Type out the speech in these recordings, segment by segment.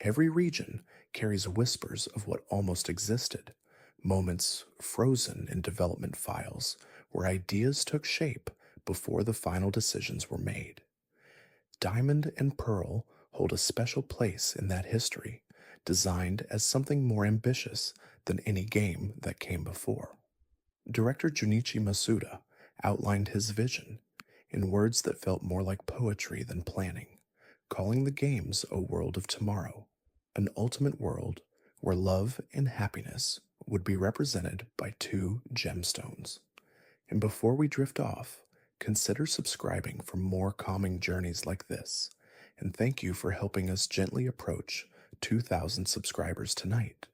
Every region carries whispers of what almost existed, moments frozen in development files where ideas took shape before the final decisions were made. Diamond and Pearl hold a special place in that history, designed as something more ambitious than any game that came before. Director Junichi Masuda outlined his vision in words that felt more like poetry than planning, calling the games a world of tomorrow, an ultimate world where love and happiness would be represented by two gemstones. And before we drift off, consider subscribing for more calming journeys like this. And thank you for helping us gently approach 2,000 subscribers tonight.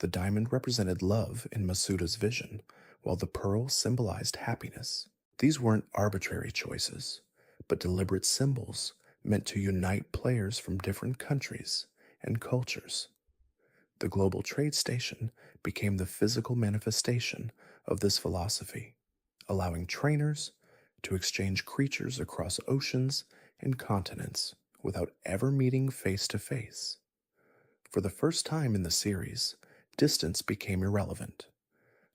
The diamond represented love in Masuda's vision, while the pearl symbolized happiness. These weren't arbitrary choices, but deliberate symbols meant to unite players from different countries and cultures. The global trade station became the physical manifestation of this philosophy, allowing trainers to exchange creatures across oceans and continents without ever meeting face to face. For the first time in the series, distance became irrelevant.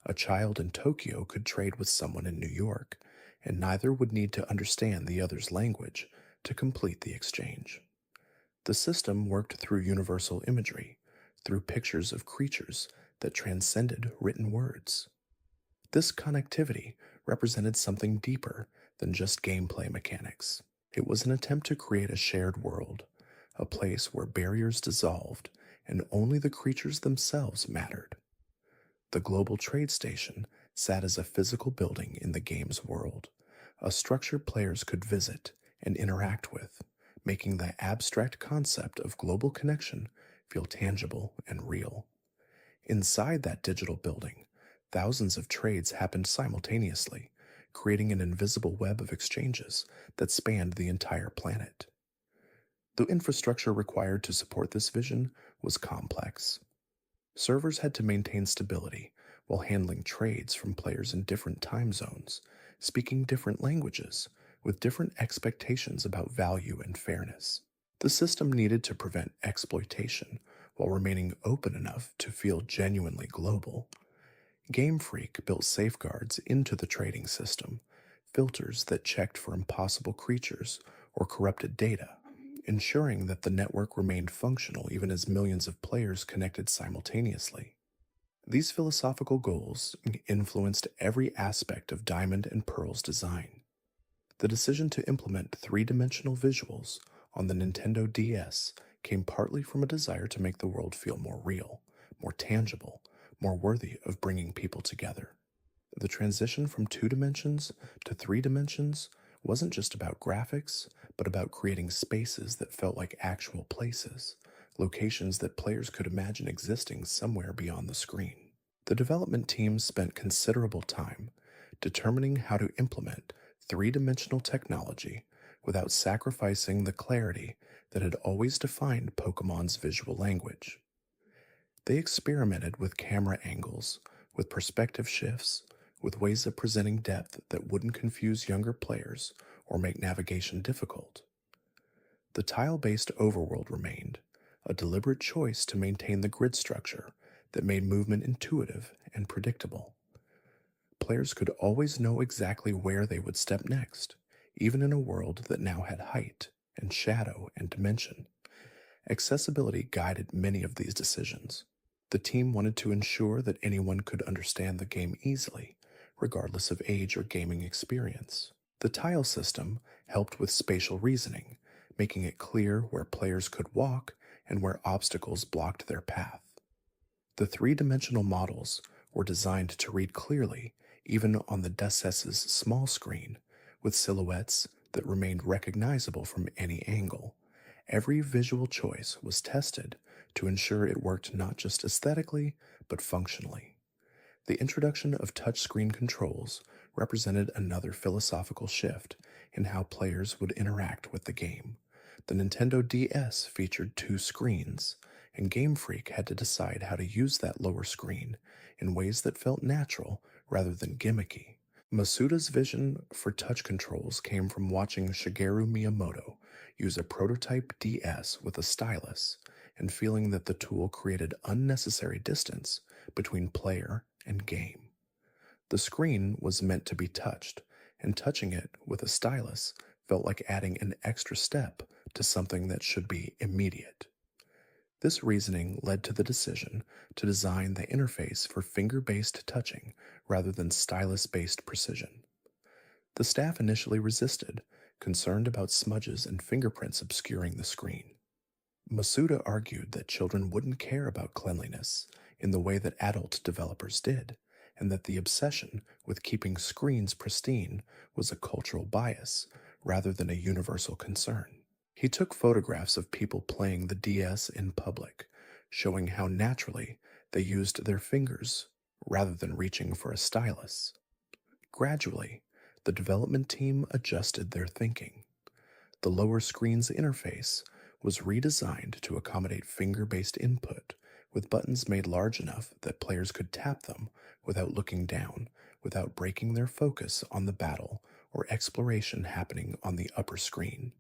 A child in Tokyo could trade with someone in New York, and neither would need to understand the other's language to complete the exchange. The system worked through universal imagery, through pictures of creatures that transcended written words. This connectivity represented something deeper than just gameplay mechanics. It was an attempt to create a shared world, a place where barriers dissolved and only the creatures themselves mattered. The global trade station sat as a physical building in the game's world, a structure players could visit and interact with, making the abstract concept of global connection feel tangible and real. Inside that digital building, thousands of trades happened simultaneously, creating an invisible web of exchanges that spanned the entire planet. The infrastructure required to support this vision was complex. Servers had to maintain stability while handling trades from players in different time zones, speaking different languages, with different expectations about value and fairness. The system needed to prevent exploitation while remaining open enough to feel genuinely global. Game Freak built safeguards into the trading system, filters that checked for impossible creatures or corrupted data, ensuring that the network remained functional even as millions of players connected simultaneously. These philosophical goals influenced every aspect of Diamond and Pearl's design. The decision to implement three-dimensional visuals on the Nintendo DS came partly from a desire to make the world feel more real, more tangible, more worthy of bringing people together. The transition from 2 dimensions to 3 dimensions wasn't just about graphics, but about creating spaces that felt like actual places, locations that players could imagine existing somewhere beyond the screen. The development team spent considerable time determining how to implement three-dimensional technology without sacrificing the clarity that had always defined Pokemon's visual language. They experimented with camera angles, with perspective shifts, with ways of presenting depth that wouldn't confuse younger players or make navigation difficult. The tile-based overworld remained, a deliberate choice to maintain the grid structure that made movement intuitive and predictable. Players could always know exactly where they would step next, even in a world that now had height and shadow and dimension. Accessibility guided many of these decisions. The team wanted to ensure that anyone could understand the game easily, regardless of age or gaming experience. The tile system helped with spatial reasoning, making it clear where players could walk and where obstacles blocked their path. The three-dimensional models were designed to read clearly even on the DSS's small screen, with silhouettes that remained recognizable from any angle. Every visual choice was tested to ensure it worked not just aesthetically, but functionally. The introduction of touchscreen controls represented another philosophical shift in how players would interact with the game. The Nintendo DS featured 2 screens, and Game Freak had to decide how to use that lower screen in ways that felt natural rather than gimmicky. Masuda's vision for touch controls came from watching Shigeru Miyamoto use a prototype DS with a stylus and feeling that the tool created unnecessary distance between player and game. The screen was meant to be touched, and touching it with a stylus felt like adding an extra step to something that should be immediate. This reasoning led to the decision to design the interface for finger-based touching rather than stylus-based precision. The staff initially resisted, concerned about smudges and fingerprints obscuring the screen. Masuda argued that children wouldn't care about cleanliness in the way that adult developers did, and that the obsession with keeping screens pristine was a cultural bias rather than a universal concern. He took photographs of people playing the DS in public, showing how naturally they used their fingers rather than reaching for a stylus. Gradually, the development team adjusted their thinking. The lower screen's interface was redesigned to accommodate finger-based input, with buttons made large enough that players could tap them without looking down, without breaking their focus on the battle or exploration happening on the upper screen.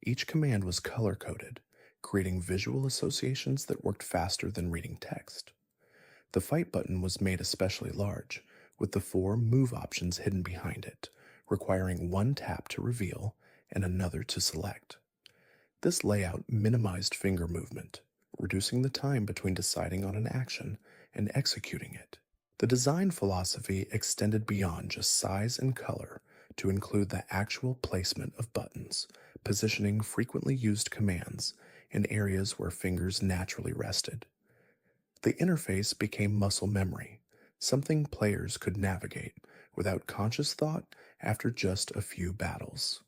Each command was color-coded, creating visual associations that worked faster than reading text. The fight button was made especially large, with the 4 move options hidden behind it, requiring one tap to reveal and another to select. This layout minimized finger movement, reducing the time between deciding on an action and executing it. The design philosophy extended beyond just size and color to include the actual placement of buttons, positioning frequently used commands in areas where fingers naturally rested. The interface became muscle memory, something players could navigate without conscious thought after just a few battles.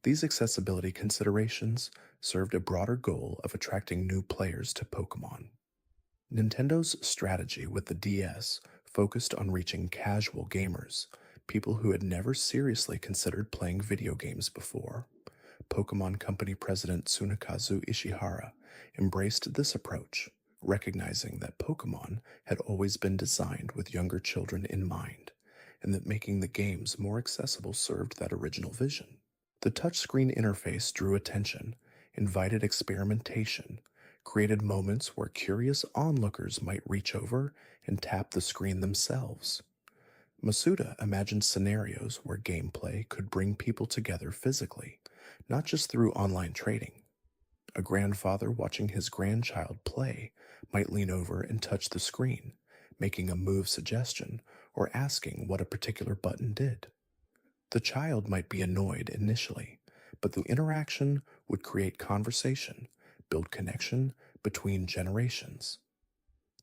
These accessibility considerations served a broader goal of attracting new players to Pokémon. Nintendo's strategy with the DS focused on reaching casual gamers, people who had never seriously considered playing video games before. Pokémon Company President Tsunekazu Ishihara embraced this approach, recognizing that Pokémon had always been designed with younger children in mind, and that making the games more accessible served that original vision. The touchscreen interface drew attention, invited experimentation, created moments where curious onlookers might reach over and tap the screen themselves. Masuda imagined scenarios where gameplay could bring people together physically, not just through online trading. A grandfather watching his grandchild play might lean over and touch the screen, making a move suggestion or asking what a particular button did. The child might be annoyed initially, but the interaction would create conversation, build connection between generations.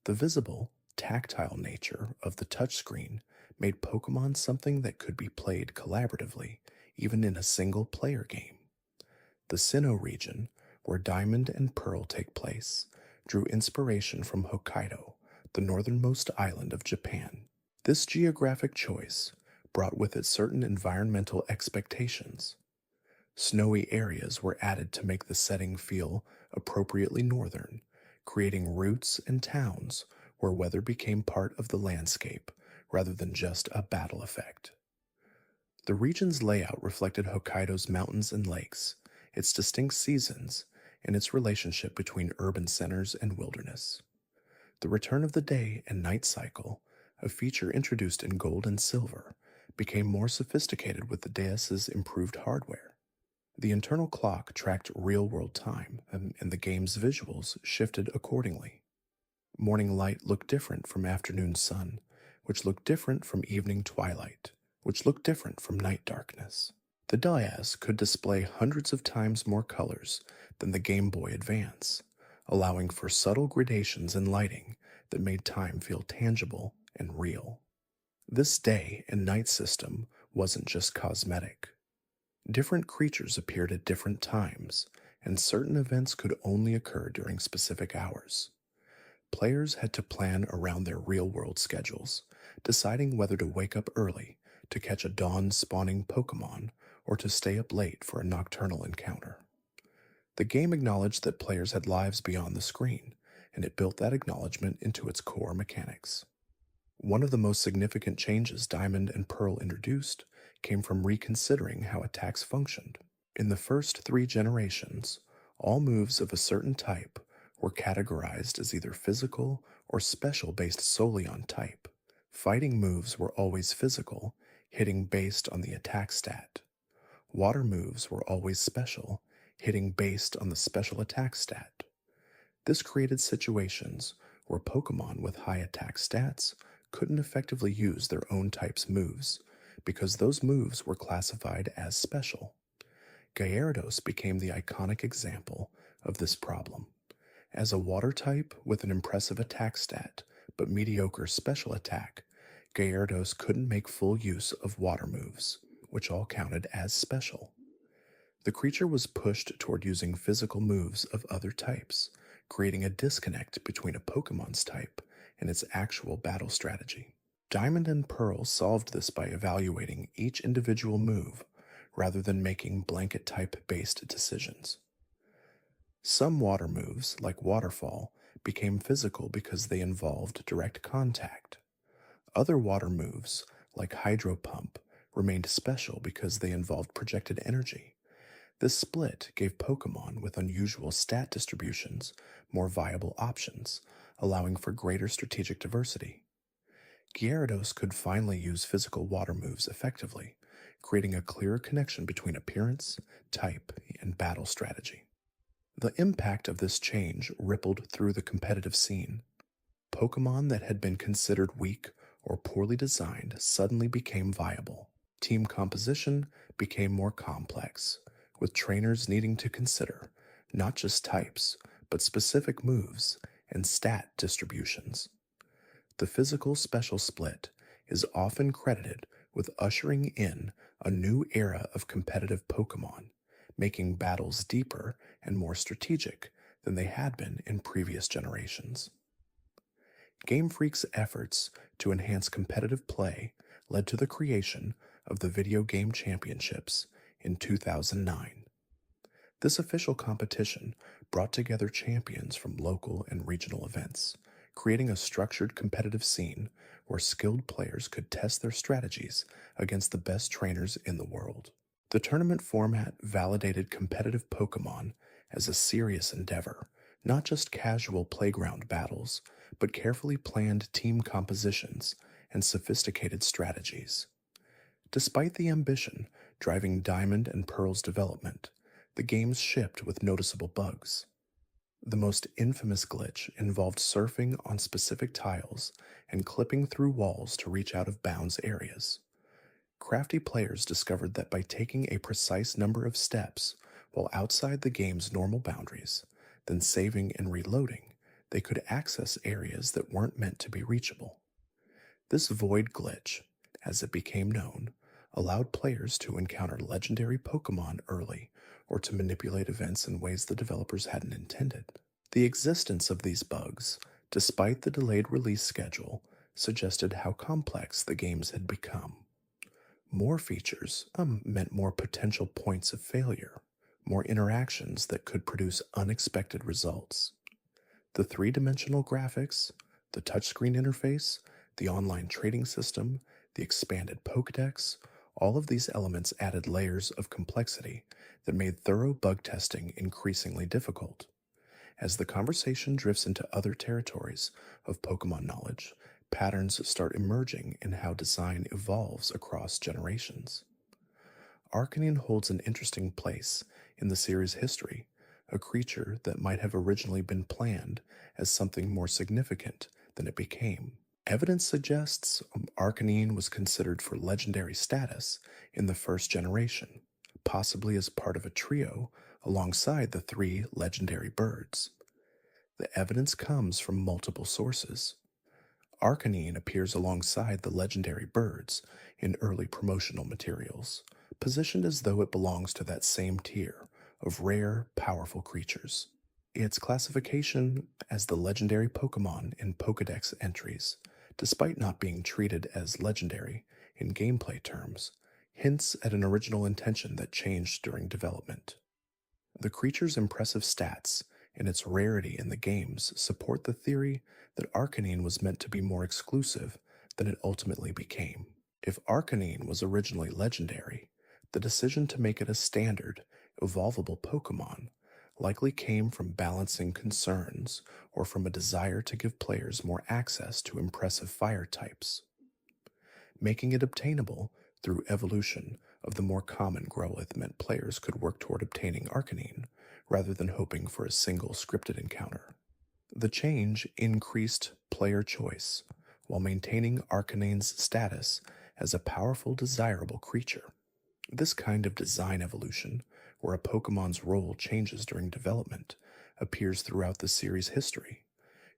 The visible, tactile nature of the touchscreen made Pokémon something that could be played collaboratively, even in a single-player game. The Sinnoh region, where Diamond and Pearl take place, drew inspiration from Hokkaido, the northernmost island of Japan. This geographic choice brought with it certain environmental expectations. Snowy areas were added to make the setting feel appropriately northern, creating routes and towns where weather became part of the landscape rather than just a battle effect. The region's layout reflected Hokkaido's mountains and lakes, its distinct seasons, and its relationship between urban centers and wilderness. The return of the day and night cycle, a feature introduced in gold and silver, became more sophisticated with the DS's improved hardware. The internal clock tracked real-world time, and the game's visuals shifted accordingly. Morning light looked different from afternoon sun, which looked different from evening twilight, which looked different from night darkness. The DS could display hundreds of times more colors than the Game Boy Advance, allowing for subtle gradations in lighting that made time feel tangible and real. This day and night system wasn't just cosmetic. Different creatures appeared at different times, and certain events could only occur during specific hours. Players had to plan around their real-world schedules, deciding whether to wake up early to catch a dawn-spawning Pokémon or to stay up late for a nocturnal encounter. The game acknowledged that players had lives beyond the screen, and it built that acknowledgement into its core mechanics. One of the most significant changes Diamond and Pearl introduced came from reconsidering how attacks functioned. In the first 3 generations, all moves of a certain type were categorized as either physical or special based solely on type. Fighting moves were always physical, hitting based on the attack stat. Water moves were always special, hitting based on the special attack stat. This created situations where Pokemon with high attack stats couldn't effectively use their own type's moves because those moves were classified as special. Gyarados became the iconic example of this problem. As a water type with an impressive attack stat but mediocre special attack, Gyarados couldn't make full use of water moves, which all counted as special. The creature was pushed toward using physical moves of other types, creating a disconnect between a Pokemon's type and its actual battle strategy. Diamond and Pearl solved this by evaluating each individual move rather than making blanket type-based decisions. Some water moves, like Waterfall, became physical because they involved direct contact. Other water moves, like Hydro Pump, remained special because they involved projected energy. This split gave Pokemon with unusual stat distributions more viable options, allowing for greater strategic diversity. Gyarados could finally use physical water moves effectively, creating a clearer connection between appearance, type, and battle strategy. The impact of this change rippled through the competitive scene. Pokemon that had been considered weak or poorly designed suddenly became viable. Team composition became more complex, with trainers needing to consider not just types, but specific moves and stat distributions. The physical special split is often credited with ushering in a new era of competitive Pokemon, making battles deeper and more strategic than they had been in previous generations. Game Freak's efforts to enhance competitive play led to the creation of the Video Game Championships in 2009. This official competition brought together champions from local and regional events, creating a structured competitive scene where skilled players could test their strategies against the best trainers in the world. The tournament format validated competitive Pokemon as a serious endeavor, not just casual playground battles, but carefully planned team compositions and sophisticated strategies. Despite the ambition driving Diamond and Pearl's development, the games shipped with noticeable bugs. The most infamous glitch involved surfing on specific tiles and clipping through walls to reach out of bounds areas. Crafty players discovered that by taking a precise number of steps while outside the game's normal boundaries, then saving and reloading, they could access areas that weren't meant to be reachable. This void glitch, as it became known, allowed players to encounter legendary Pokemon early or to manipulate events in ways the developers hadn't intended. The existence of these bugs, despite the delayed release schedule, suggested how complex the games had become. More features meant more potential points of failure, more interactions that could produce unexpected results. The three-dimensional graphics, the touchscreen interface, the online trading system, the expanded Pokédex, all of these elements added layers of complexity that made thorough bug testing increasingly difficult. As the conversation drifts into other territories of Pokemon knowledge, patterns start emerging in how design evolves across generations. Arcanine holds an interesting place in the series' history, a creature that might have originally been planned as something more significant than it became. Evidence suggests Arcanine was considered for legendary status in the first generation, possibly as part of a trio alongside the three legendary birds. The evidence comes from multiple sources. Arcanine appears alongside the legendary birds in early promotional materials, positioned as though it belongs to that same tier of rare, powerful creatures. Its classification as the legendary Pokemon in Pokédex entries, despite not being treated as legendary in gameplay terms, hints at an original intention that changed during development. The creature's impressive stats and its rarity in the games support the theory that Arcanine was meant to be more exclusive than it ultimately became. If Arcanine was originally legendary, the decision to make it a standard, evolvable Pokemon likely came from balancing concerns or from a desire to give players more access to impressive fire types, making it obtainable through evolution of the more common Growlithe meant players could work toward obtaining Arcanine rather than hoping for a single scripted encounter. The change increased player choice while maintaining Arcanine's status as a powerful, desirable creature. This kind of design evolution, where a Pokemon's role changes during development, appears throughout the series' history.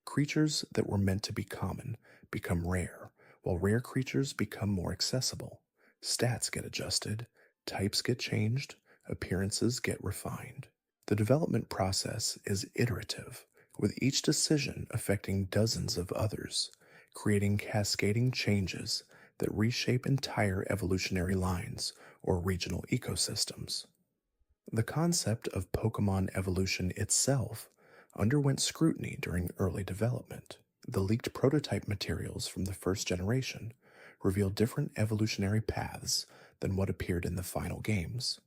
Creatures that were meant to be common become rare, while rare creatures become more accessible. Stats get adjusted, types get changed, appearances get refined. The development process is iterative, with each decision affecting dozens of others, creating cascading changes that reshape entire evolutionary lines or regional ecosystems. The concept of Pokemon evolution itself underwent scrutiny during early development. The leaked prototype materials from the first generation revealed different evolutionary paths than what appeared in the final games.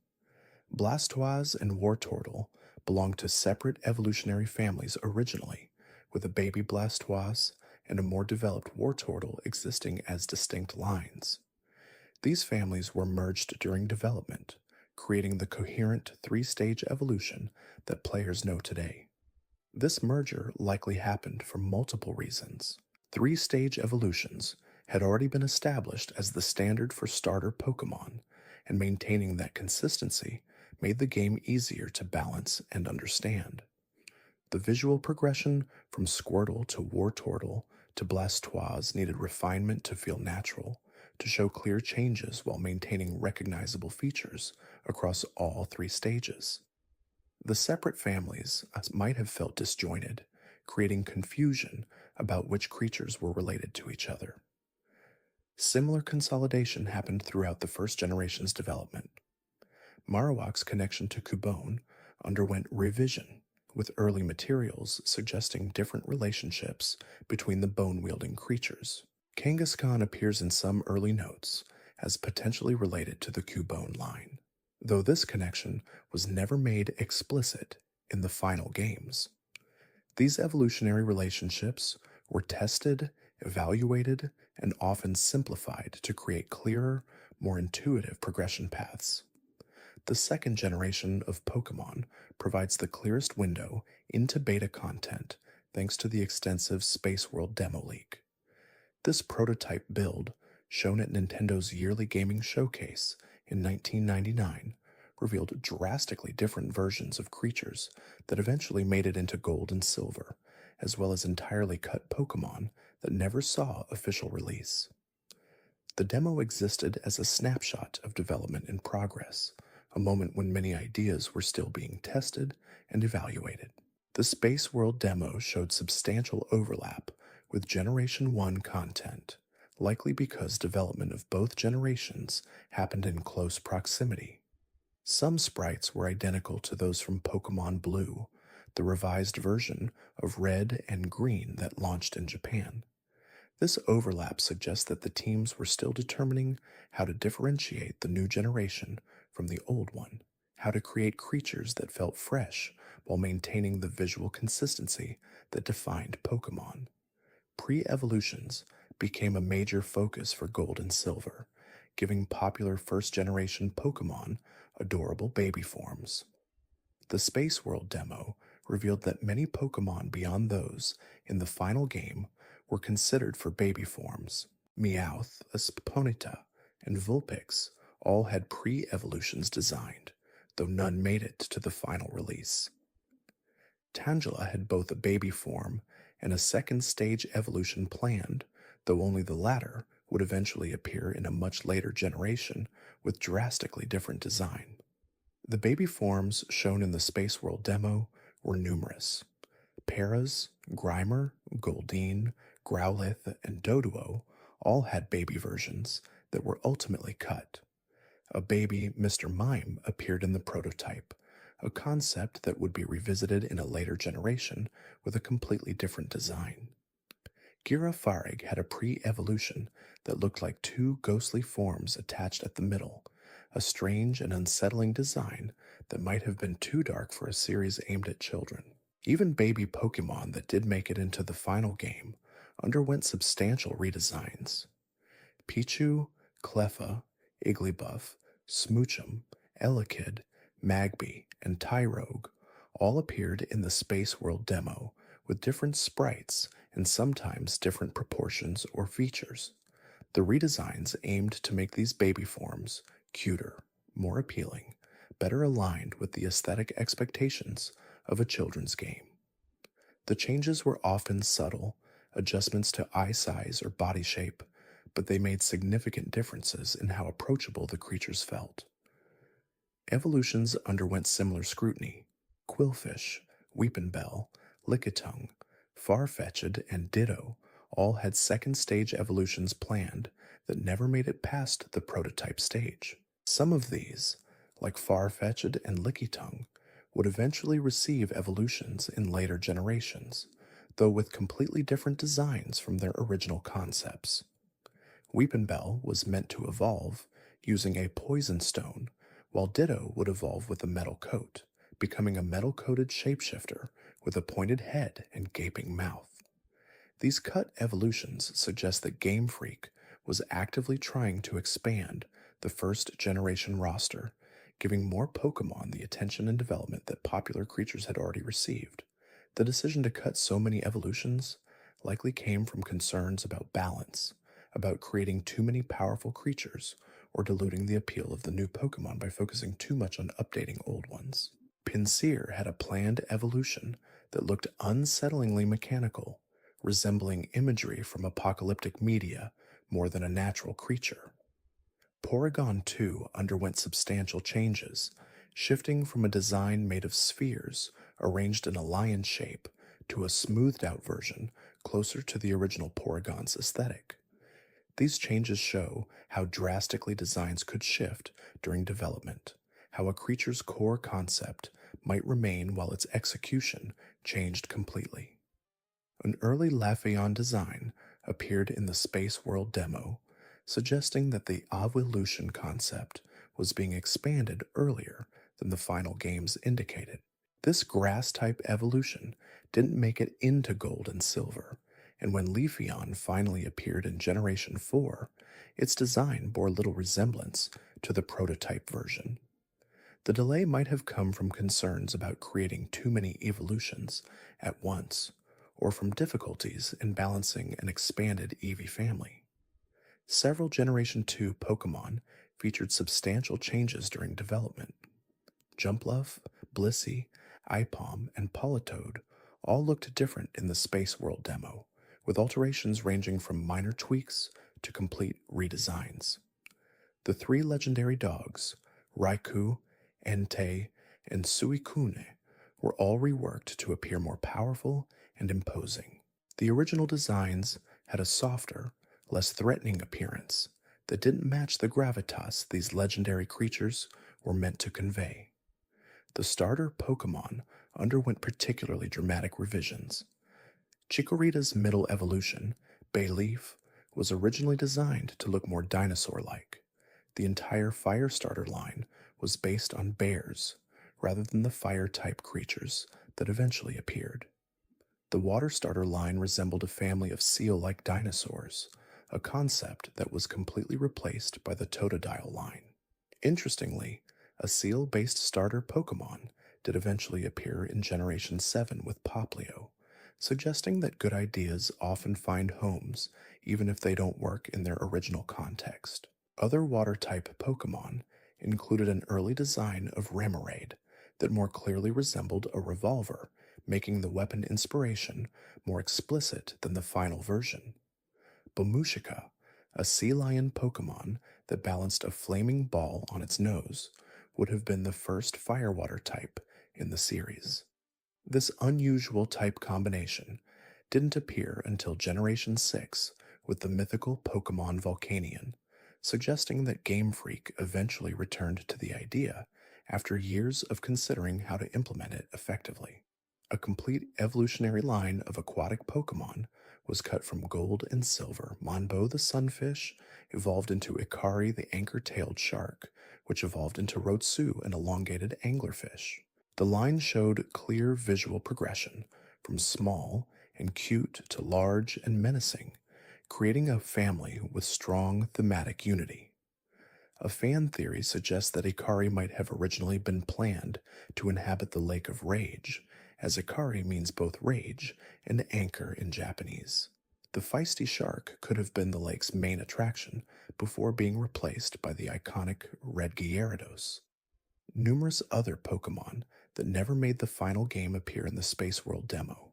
Blastoise and Wartortle belonged to separate evolutionary families originally, with a baby Blastoise and a more developed Wartortle existing as distinct lines. These families were merged during development, creating the coherent three-stage evolution that players know today. This merger likely happened for multiple reasons. Three-stage evolutions had already been established as the standard for starter Pokemon, and maintaining that consistency made the game easier to balance and understand. The visual progression from Squirtle to Wartortle to Blastoise needed refinement to feel natural, to show clear changes while maintaining recognizable features across all three stages. The separate families might have felt disjointed, creating confusion about which creatures were related to each other. Similar consolidation happened throughout the first generation's development. Marowak's connection to Cubone underwent revision, with early materials suggesting different relationships between the bone-wielding creatures. Kangaskhan appears in some early notes as potentially related to the Cubone line, though this connection was never made explicit in the final games. These evolutionary relationships were tested, evaluated, and often simplified to create clearer, more intuitive progression paths. The second generation of Pokemon provides the clearest window into beta content thanks to the extensive Spaceworld demo leak. This prototype build, shown at Nintendo's yearly gaming showcase in 1999, revealed drastically different versions of creatures that eventually made it into Gold and Silver, as well as entirely cut Pokemon that never saw official release. The demo existed as a snapshot of development in progress, a moment when many ideas were still being tested and evaluated. The Spaceworld demo showed substantial overlap with Generation 1 content, likely because development of both generations happened in close proximity. Some sprites were identical to those from Pokémon Blue, the revised version of Red and Green that launched in Japan. This overlap suggests that the teams were still determining how to differentiate the new generation from the old one, how to create creatures that felt fresh while maintaining the visual consistency that defined Pokémon. Pre-evolutions became a major focus for Gold and Silver, giving popular first-generation Pokémon adorable baby forms. The Spaceworld demo revealed that many Pokémon beyond those in the final game were considered for baby forms. Meowth, Espponita, and Vulpix all had pre-evolutions designed, though none made it to the final release. Tangela had both a baby form and a second stage evolution planned, though only the latter would eventually appear in a much later generation with drastically different design. The baby forms shown in the Spaceworld demo were numerous. Paras, Grimer, Goldeen, Growlithe, and Doduo all had baby versions that were ultimately cut. A baby Mr. Mime appeared in the prototype, a concept that would be revisited in a later generation with a completely different design. Girafarig had a pre-evolution that looked like two ghostly forms attached at the middle, a strange and unsettling design that might have been too dark for a series aimed at children. Even baby Pokemon that did make it into the final game underwent substantial redesigns. Pichu, Cleffa, Igglybuff, Smoochum, Elekid, Magby, and Tyrogue all appeared in the Spaceworld demo with different sprites and sometimes different proportions or features. The redesigns aimed to make these baby forms cuter, more appealing, better aligned with the aesthetic expectations of a children's game. The changes were often subtle, adjustments to eye size or body shape, but they made significant differences in how approachable the creatures felt. Evolutions underwent similar scrutiny. Quillfish, Weepinbell, Lickitung, Farfetch'd, and Ditto all had second stage evolutions planned that never made it past the prototype stage. Some of these, like Farfetch'd and Lickitung, would eventually receive evolutions in later generations, though with completely different designs from their original concepts. Weepinbell was meant to evolve using a poison stone, while Ditto would evolve with a metal coat, becoming a metal-coated shapeshifter with a pointed head and gaping mouth. These cut evolutions suggest that Game Freak was actively trying to expand the first generation roster, giving more Pokemon the attention and development that popular creatures had already received. The decision to cut so many evolutions likely came from concerns about balance, about creating too many powerful creatures, or diluting the appeal of the new Pokemon by focusing too much on updating old ones. Pinsir had a planned evolution that looked unsettlingly mechanical, resembling imagery from apocalyptic media more than a natural creature. Porygon 2 underwent substantial changes, shifting from a design made of spheres arranged in a lion shape to a smoothed-out version closer to the original Porygon's aesthetic. These changes show how drastically designs could shift during development, how a creature's core concept might remain while its execution changed completely. An early Lafayette design appeared in the Spaceworld demo, suggesting that the evolution concept was being expanded earlier than the final games indicated. This grass-type evolution didn't make it into Gold and Silver, and when Leafeon finally appeared in Generation 4, its design bore little resemblance to the prototype version. The delay might have come from concerns about creating too many evolutions at once, or from difficulties in balancing an expanded Eevee family. Several Generation 2 Pokemon featured substantial changes during development. Jumpluff, Blissey, Ipom, and Politoed all looked different in the Spaceworld demo, with alterations ranging from minor tweaks to complete redesigns. The three legendary dogs, Raikou, Entei, and Suicune, were all reworked to appear more powerful and imposing. The original designs had a softer, less threatening appearance that didn't match the gravitas these legendary creatures were meant to convey. The starter Pokemon underwent particularly dramatic revisions. Chikorita's middle evolution, Bayleaf, was originally designed to look more dinosaur-like. The entire fire starter line was based on bears, rather than the fire-type creatures that eventually appeared. The water starter line resembled a family of seal-like dinosaurs, a concept that was completely replaced by the Totodile line. Interestingly, a seal-based starter Pokemon did eventually appear in Generation 7 with Poplio, suggesting that good ideas often find homes even if they don't work in their original context. Other water-type Pokemon included an early design of Remoraid that more clearly resembled a revolver, making the weapon inspiration more explicit than the final version. Bomushika, a sea lion Pokemon that balanced a flaming ball on its nose, would have been the first firewater type in the series. This unusual type combination didn't appear until Generation 6 with the mythical Pokemon Volcanion, suggesting that Game Freak eventually returned to the idea after years of considering how to implement it effectively. A complete evolutionary line of aquatic Pokemon was cut from Gold and Silver. Monbo the Sunfish evolved into Ikari the anchor-tailed shark, which evolved into Rotsu, an elongated anglerfish. The line showed clear visual progression from small and cute to large and menacing, creating a family with strong thematic unity. A fan theory suggests that Ikari might have originally been planned to inhabit the Lake of Rage, as Ikari means both rage and anchor in Japanese. The feisty shark could have been the lake's main attraction before being replaced by the iconic red Gyarados. Numerous other Pokemon that never made the final game appear in the Spaceworld demo.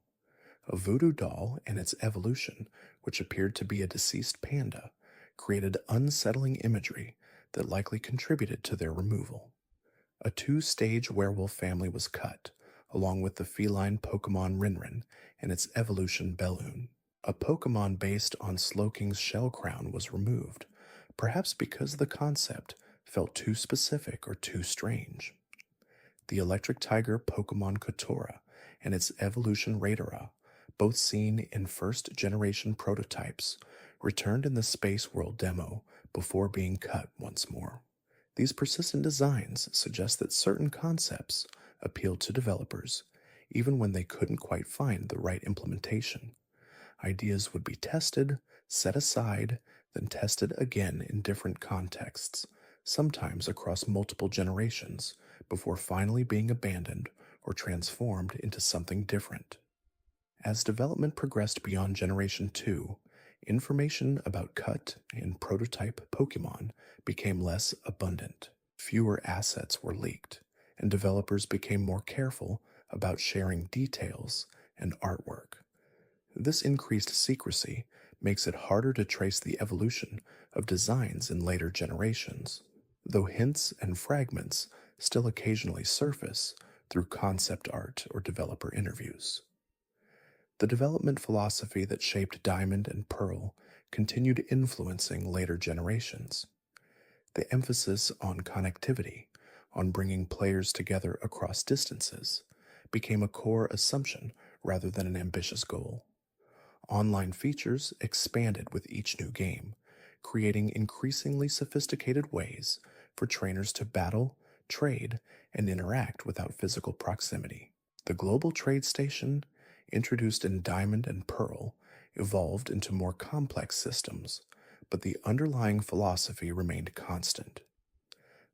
A voodoo doll and its evolution, which appeared to be a deceased panda, created unsettling imagery that likely contributed to their removal. A two-stage werewolf family was cut, along with the feline Pokemon Rinrin and its evolution Belloon. A Pokemon based on Slowking's shell crown was removed, perhaps because the concept felt too specific or too strange. The electric tiger Pokemon Kotora and its evolution Radara, both seen in first-generation prototypes, returned in the Spaceworld demo before being cut once more. These persistent designs suggest that certain concepts appealed to developers, even when they couldn't quite find the right implementation. Ideas would be tested, set aside, then tested again in different contexts, sometimes across multiple generations, before finally being abandoned or transformed into something different. As development progressed beyond Generation 2, information about cut and prototype Pokemon became less abundant. Fewer assets were leaked, and developers became more careful about sharing details and artwork. This increased secrecy makes it harder to trace the evolution of designs in later generations, though hints and fragments still occasionally surface through concept art or developer interviews. The development philosophy that shaped Diamond and Pearl continued influencing later generations. The emphasis on connectivity, on bringing players together across distances, became a core assumption rather than an ambitious goal. Online features expanded with each new game, creating increasingly sophisticated ways for trainers to battle, trade, and interact without physical proximity. The global trade station, introduced in Diamond and Pearl, evolved into more complex systems, but the underlying philosophy remained constant.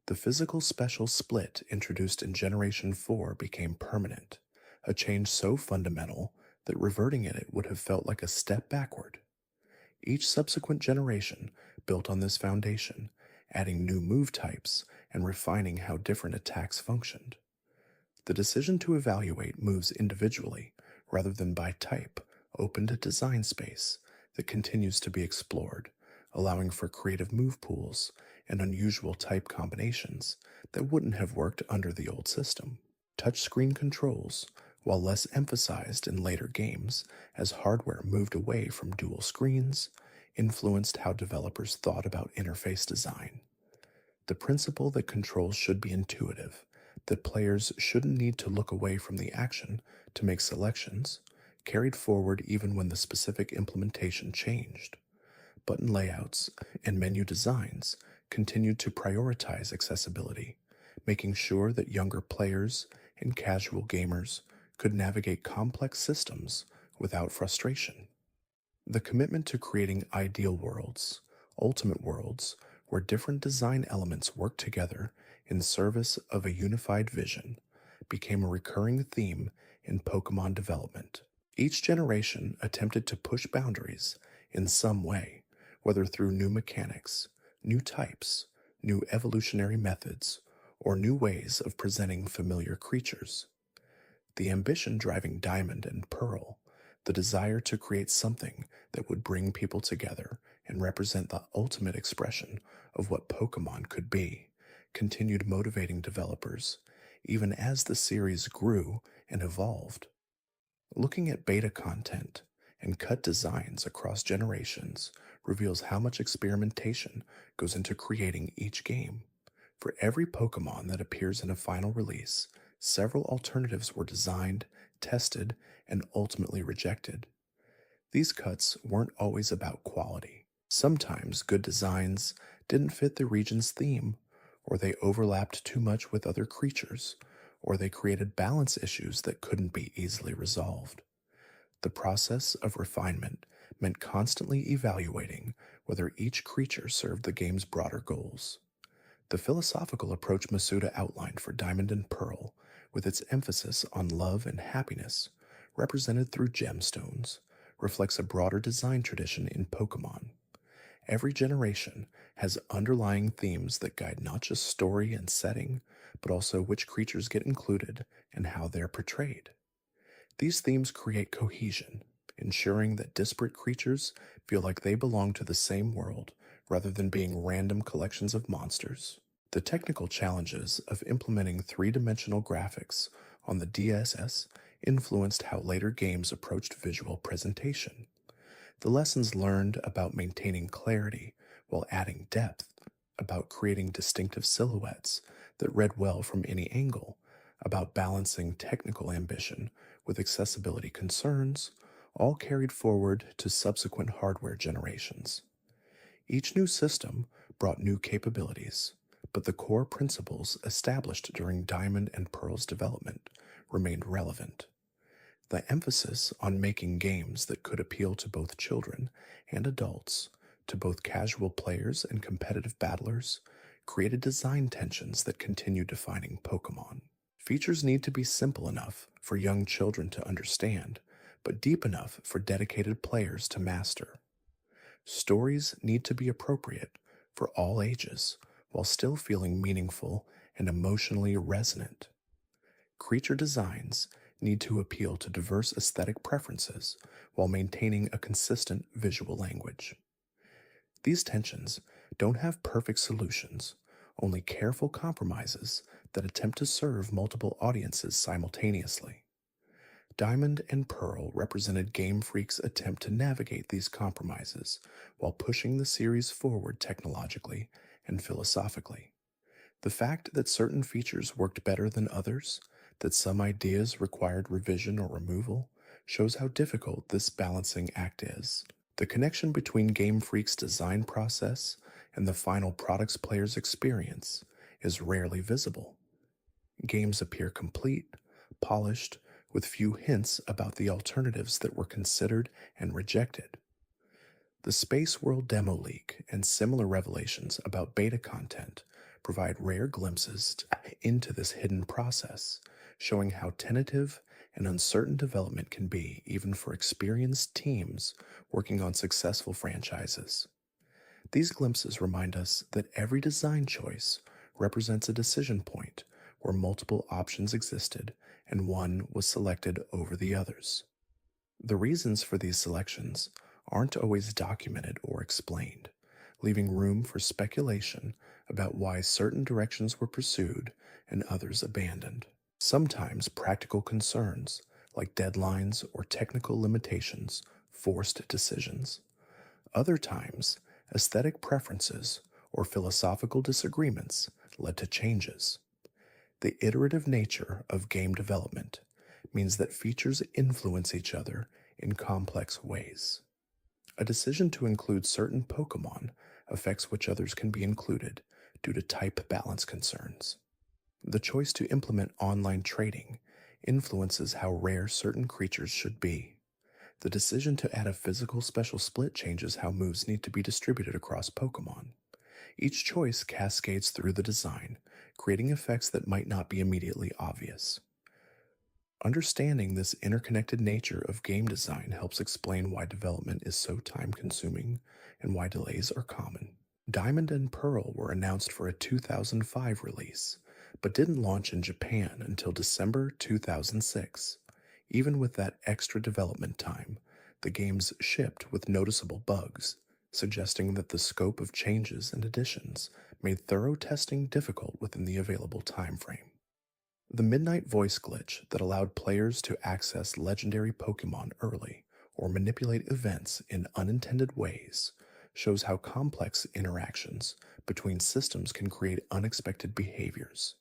The physical special split introduced in Generation 4 became permanent, a change so fundamental that reverting in it would have felt like a step backward. Each subsequent generation built on this foundation, adding new move types and refining how different attacks functioned. The decision to evaluate moves individually rather than by type opened a design space that continues to be explored, allowing for creative move pools and unusual type combinations that wouldn't have worked under the old system. Touchscreen controls, while less emphasized in later games as hardware moved away from dual screens, influenced how developers thought about interface design. The principle that controls should be intuitive, that players shouldn't need to look away from the action to make selections, carried forward even when the specific implementation changed. Button layouts and menu designs continued to prioritize accessibility, making sure that younger players and casual gamers could navigate complex systems without frustration. The commitment to creating ideal worlds, ultimate worlds, where different design elements work together in service of a unified vision, became a recurring theme in Pokemon development. Each generation attempted to push boundaries in some way, whether through new mechanics, new types, new evolutionary methods, or new ways of presenting familiar creatures. The ambition driving Diamond and Pearl, the desire to create something that would bring people together and represent the ultimate expression of what Pokemon could be, continued motivating developers, even as the series grew and evolved. Looking at beta content and cut designs across generations reveals how much experimentation goes into creating each game. For every Pokemon that appears in a final release, several alternatives were designed, tested, and ultimately rejected. These cuts weren't always about quality. Sometimes good designs didn't fit the region's theme, or they overlapped too much with other creatures, or they created balance issues that couldn't be easily resolved. The process of refinement meant constantly evaluating whether each creature served the game's broader goals. The philosophical approach Masuda outlined for Diamond and Pearl, with its emphasis on love and happiness, represented through gemstones, reflects a broader design tradition in Pokemon. Every generation has underlying themes that guide not just story and setting, but also which creatures get included and how they're portrayed. These themes create cohesion, ensuring that disparate creatures feel like they belong to the same world rather than being random collections of monsters. The technical challenges of implementing three-dimensional graphics on the DSS influenced how later games approached visual presentation. The lessons learned about maintaining clarity while adding depth, about creating distinctive silhouettes that read well from any angle, about balancing technical ambition with accessibility concerns, all carried forward to subsequent hardware generations. Each new system brought new capabilities, but the core principles established during Diamond and Pearl's development remained relevant. The emphasis on making games that could appeal to both children and adults, to both casual players and competitive battlers, created design tensions that continue defining Pokemon. Features need to be simple enough for young children to understand, but deep enough for dedicated players to master. Stories need to be appropriate for all ages, while still feeling meaningful and emotionally resonant. Creature designs need to appeal to diverse aesthetic preferences while maintaining a consistent visual language. These tensions don't have perfect solutions, only careful compromises that attempt to serve multiple audiences simultaneously. Diamond and Pearl represented Game Freak's attempt to navigate these compromises while pushing the series forward technologically and philosophically. The fact that certain features worked better than others, that some ideas required revision or removal, shows how difficult this balancing act is. The connection between Game Freak's design process and the final product's player's experience is rarely visible. Games appear complete, polished, with few hints about the alternatives that were considered and rejected. The Spaceworld demo leak and similar revelations about beta content provide rare glimpses into this hidden process, showing how tentative and uncertain development can be even for experienced teams working on successful franchises. These glimpses remind us that every design choice represents a decision point where multiple options existed and one was selected over the others. The reasons for these selections aren't always documented or explained, leaving room for speculation about why certain directions were pursued and others abandoned. Sometimes practical concerns, like deadlines or technical limitations, forced decisions. Other times, aesthetic preferences or philosophical disagreements led to changes. The iterative nature of game development means that features influence each other in complex ways. A decision to include certain Pokemon affects which others can be included due to type balance concerns. The choice to implement online trading influences how rare certain creatures should be. The decision to add a physical special split changes how moves need to be distributed across Pokemon. Each choice cascades through the design, creating effects that might not be immediately obvious. Understanding this interconnected nature of game design helps explain why development is so time-consuming and why delays are common. Diamond and Pearl were announced for a 2005 release, but didn't launch in Japan until December 2006. Even with that extra development time, the games shipped with noticeable bugs, suggesting that the scope of changes and additions made thorough testing difficult within the available timeframe. The Midnight Voice glitch that allowed players to access legendary Pokemon early or manipulate events in unintended ways shows how complex interactions between systems can create unexpected behaviors.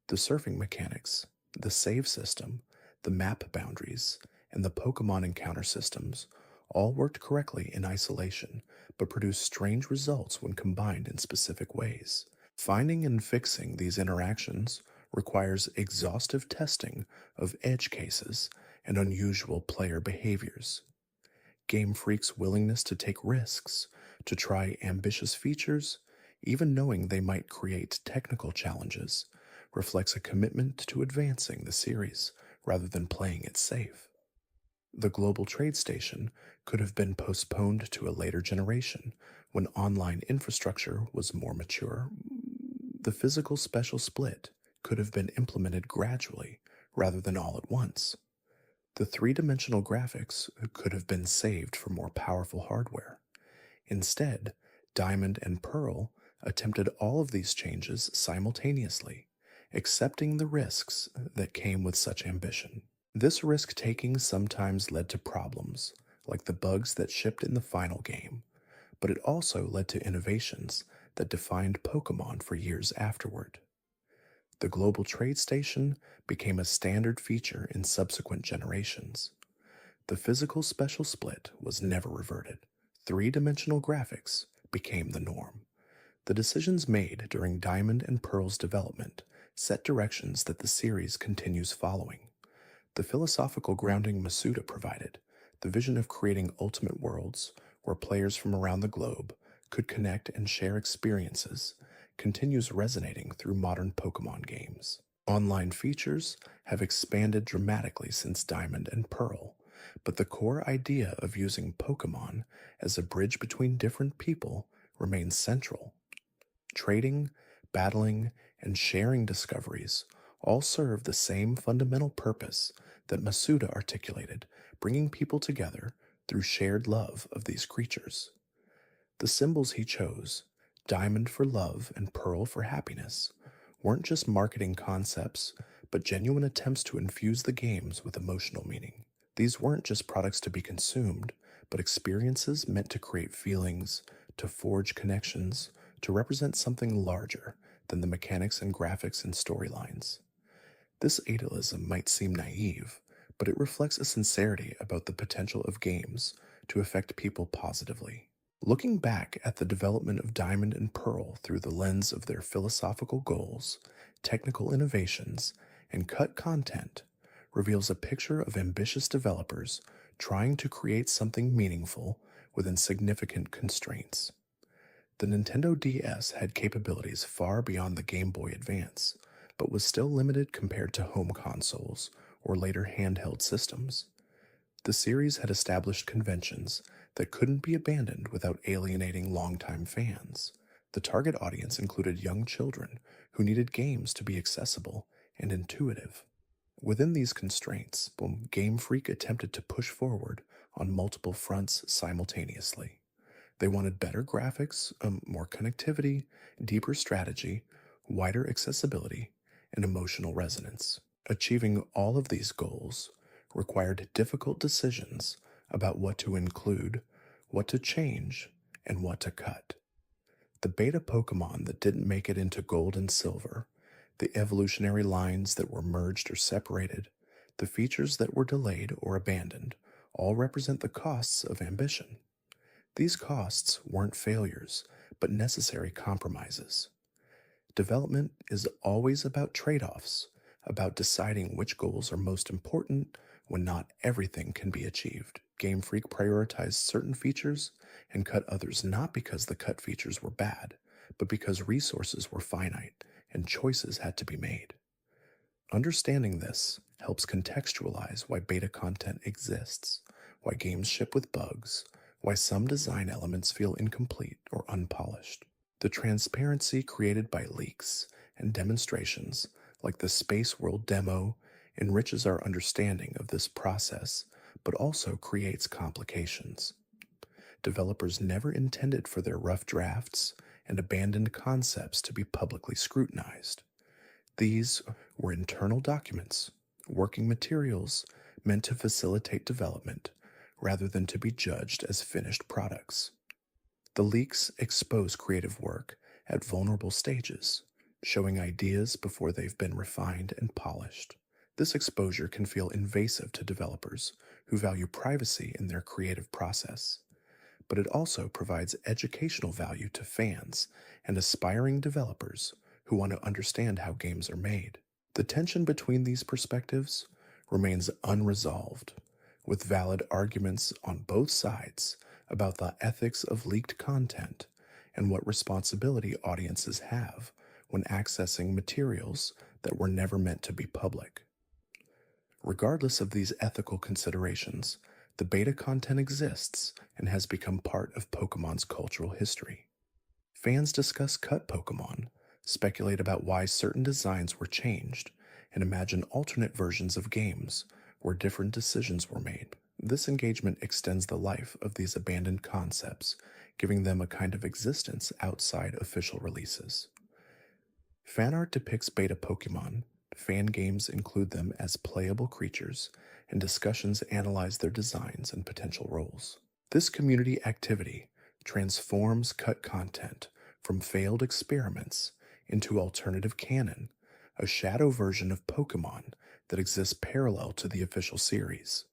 The surfing mechanics, the save system, the map boundaries, and the Pokemon encounter systems all worked correctly in isolation, but produced strange results when combined in specific ways. Finding and fixing these interactions requires exhaustive testing of edge cases and unusual player behaviors. Game Freak's willingness to take risks, to try ambitious features, even knowing they might create technical challenges, reflects a commitment to advancing the series rather than playing it safe. The global trade station could have been postponed to a later generation when online infrastructure was more mature. The physical special split could have been implemented gradually rather than all at once. The three-dimensional graphics could have been saved for more powerful hardware. Instead, Diamond and Pearl attempted all of these changes simultaneously, accepting the risks that came with such ambition. This risk-taking sometimes led to problems, like the bugs that shipped in the final game, but it also led to innovations that defined Pokémon for years afterward. The global trade station became a standard feature in subsequent generations. The physical special split was never reverted. Three-dimensional graphics became the norm. The decisions made during Diamond and Pearl's development set directions that the series continues following. The philosophical grounding Masuda provided, the vision of creating ultimate worlds where players from around the globe could connect and share experiences, continues resonating through modern Pokémon games. Online features have expanded dramatically since Diamond and Pearl, but the core idea of using Pokémon as a bridge between different people remains central. Trading, battling, and sharing discoveries all serve the same fundamental purpose that Masuda articulated, bringing people together through shared love of these creatures. The symbols he chose, Diamond for love and Pearl for happiness, weren't just marketing concepts, but genuine attempts to infuse the games with emotional meaning. These weren't just products to be consumed, but experiences meant to create feelings, to forge connections, to represent something larger than the mechanics and graphics and storylines. This idealism might seem naive, but it reflects a sincerity about the potential of games to affect people positively. Looking back at the development of Diamond and Pearl through the lens of their philosophical goals, technical innovations, and cut content reveals a picture of ambitious developers trying to create something meaningful within significant constraints. The Nintendo DS had capabilities far beyond the Game Boy Advance, but was still limited compared to home consoles or later handheld systems. The series had established conventions that couldn't be abandoned without alienating longtime fans. The target audience included young children who needed games to be accessible and intuitive. Within these constraints, Game Freak attempted to push forward on multiple fronts simultaneously. They wanted better graphics, more connectivity, deeper strategy, wider accessibility, and emotional resonance. Achieving all of these goals required difficult decisions about what to include, what to change, and what to cut. The beta Pokemon that didn't make it into Gold and Silver, the evolutionary lines that were merged or separated, the features that were delayed or abandoned, all represent the costs of ambition. These costs weren't failures, but necessary compromises. Development is always about trade-offs, about deciding which goals are most important when not everything can be achieved. Game Freak prioritized certain features and cut others not because the cut features were bad, but because resources were finite and choices had to be made. Understanding this helps contextualize why beta content exists, why games ship with bugs, why some design elements feel incomplete or unpolished. The transparency created by leaks and demonstrations, like the Spaceworld demo, enriches our understanding of this process, but also creates complications. Developers never intended for their rough drafts and abandoned concepts to be publicly scrutinized. These were internal documents, working materials meant to facilitate development rather than to be judged as finished products. The leaks expose creative work at vulnerable stages, showing ideas before they've been refined and polished. This exposure can feel invasive to developers who value privacy in their creative process. but it also provides educational value to fans and aspiring developers who want to understand how games are made. The tension between these perspectives remains unresolved, with valid arguments on both sides about the ethics of leaked content and what responsibility audiences have when accessing materials that were never meant to be public. Regardless of these ethical considerations, the beta content exists and has become part of Pokemon's cultural history. Fans discuss cut Pokemon, speculate about why certain designs were changed, and imagine alternate versions of games where different decisions were made. This engagement extends the life of these abandoned concepts, giving them a kind of existence outside official releases. Fan art depicts beta Pokemon, fan games include them as playable creatures, and discussions analyze their designs and potential roles. This community activity transforms cut content from failed experiments into alternative canon, a shadow version of Pokemon that exists parallel to the official series.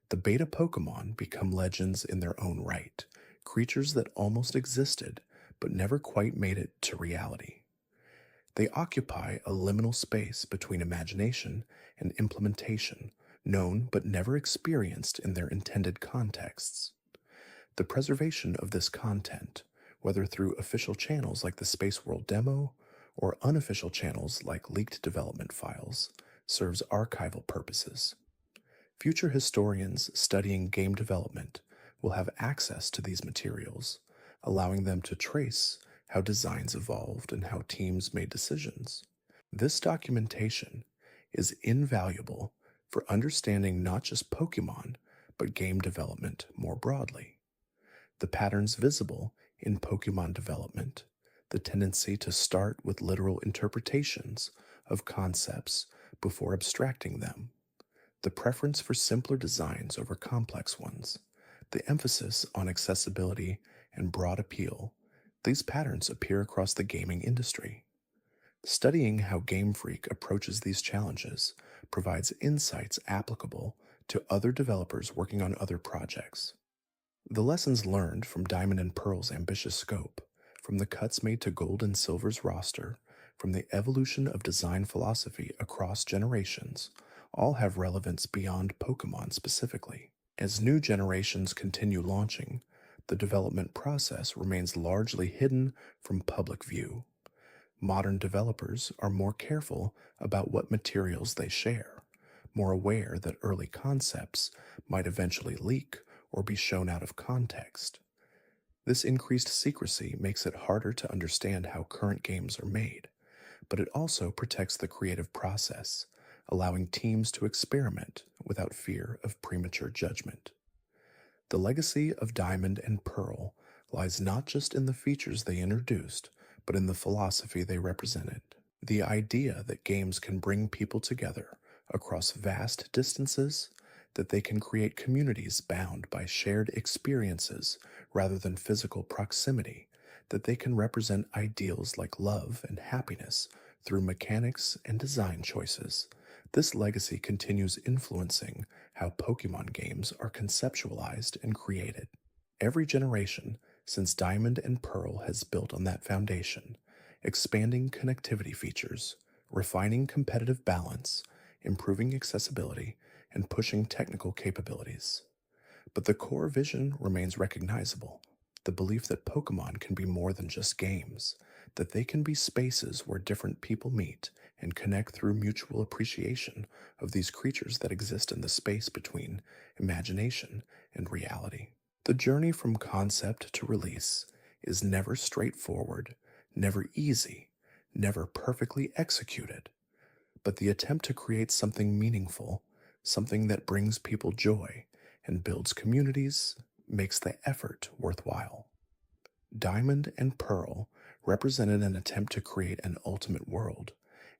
The beta Pokemon become legends in their own right, creatures that almost existed but never quite made it to reality. They occupy a liminal space between imagination and implementation, known but never experienced in their intended contexts. The preservation of this content, whether through official channels like the Spaceworld demo or unofficial channels like leaked development files, serves archival purposes. Future historians studying game development will have access to these materials, allowing them to trace how designs evolved and how teams made decisions. This documentation is invaluable for understanding not just Pokemon, but game development more broadly. The patterns visible in Pokemon development, the tendency to start with literal interpretations of concepts before abstracting them, the preference for simpler designs over complex ones, the emphasis on accessibility and broad appeal, these patterns appear across the gaming industry. Studying how Game Freak approaches these challenges provides insights applicable to other developers working on other projects. The lessons learned from Diamond and Pearl's ambitious scope, from the cuts made to Gold and Silver's roster, from the evolution of design philosophy across generations, all have relevance beyond Pokemon specifically. As new generations continue launching, the development process remains largely hidden from public view. Modern developers are more careful about what materials they share, more aware that early concepts might eventually leak or be shown out of context. This increased secrecy makes it harder to understand how current games are made, but it also protects the creative process, allowing teams to experiment without fear of premature judgment. The legacy of Diamond and Pearl lies not just in the features they introduced, but in the philosophy they represented. The idea that games can bring people together across vast distances, that they can create communities bound by shared experiences rather than physical proximity, that they can represent ideals like love and happiness through mechanics and design choices. This legacy continues influencing how Pokemon games are conceptualized and created. Every generation since Diamond and Pearl has built on that foundation, expanding connectivity features, refining competitive balance, improving accessibility, and pushing technical capabilities. But the core vision remains recognizable, the belief that Pokemon can be more than just games, that they can be spaces where different people meet and connect through mutual appreciation of these creatures that exist in the space between imagination and reality. The journey from concept to release is never straightforward, never easy, never perfectly executed, but the attempt to create something meaningful, something that brings people joy and builds communities, makes the effort worthwhile. Diamond and Pearl represented an attempt to create an ultimate world,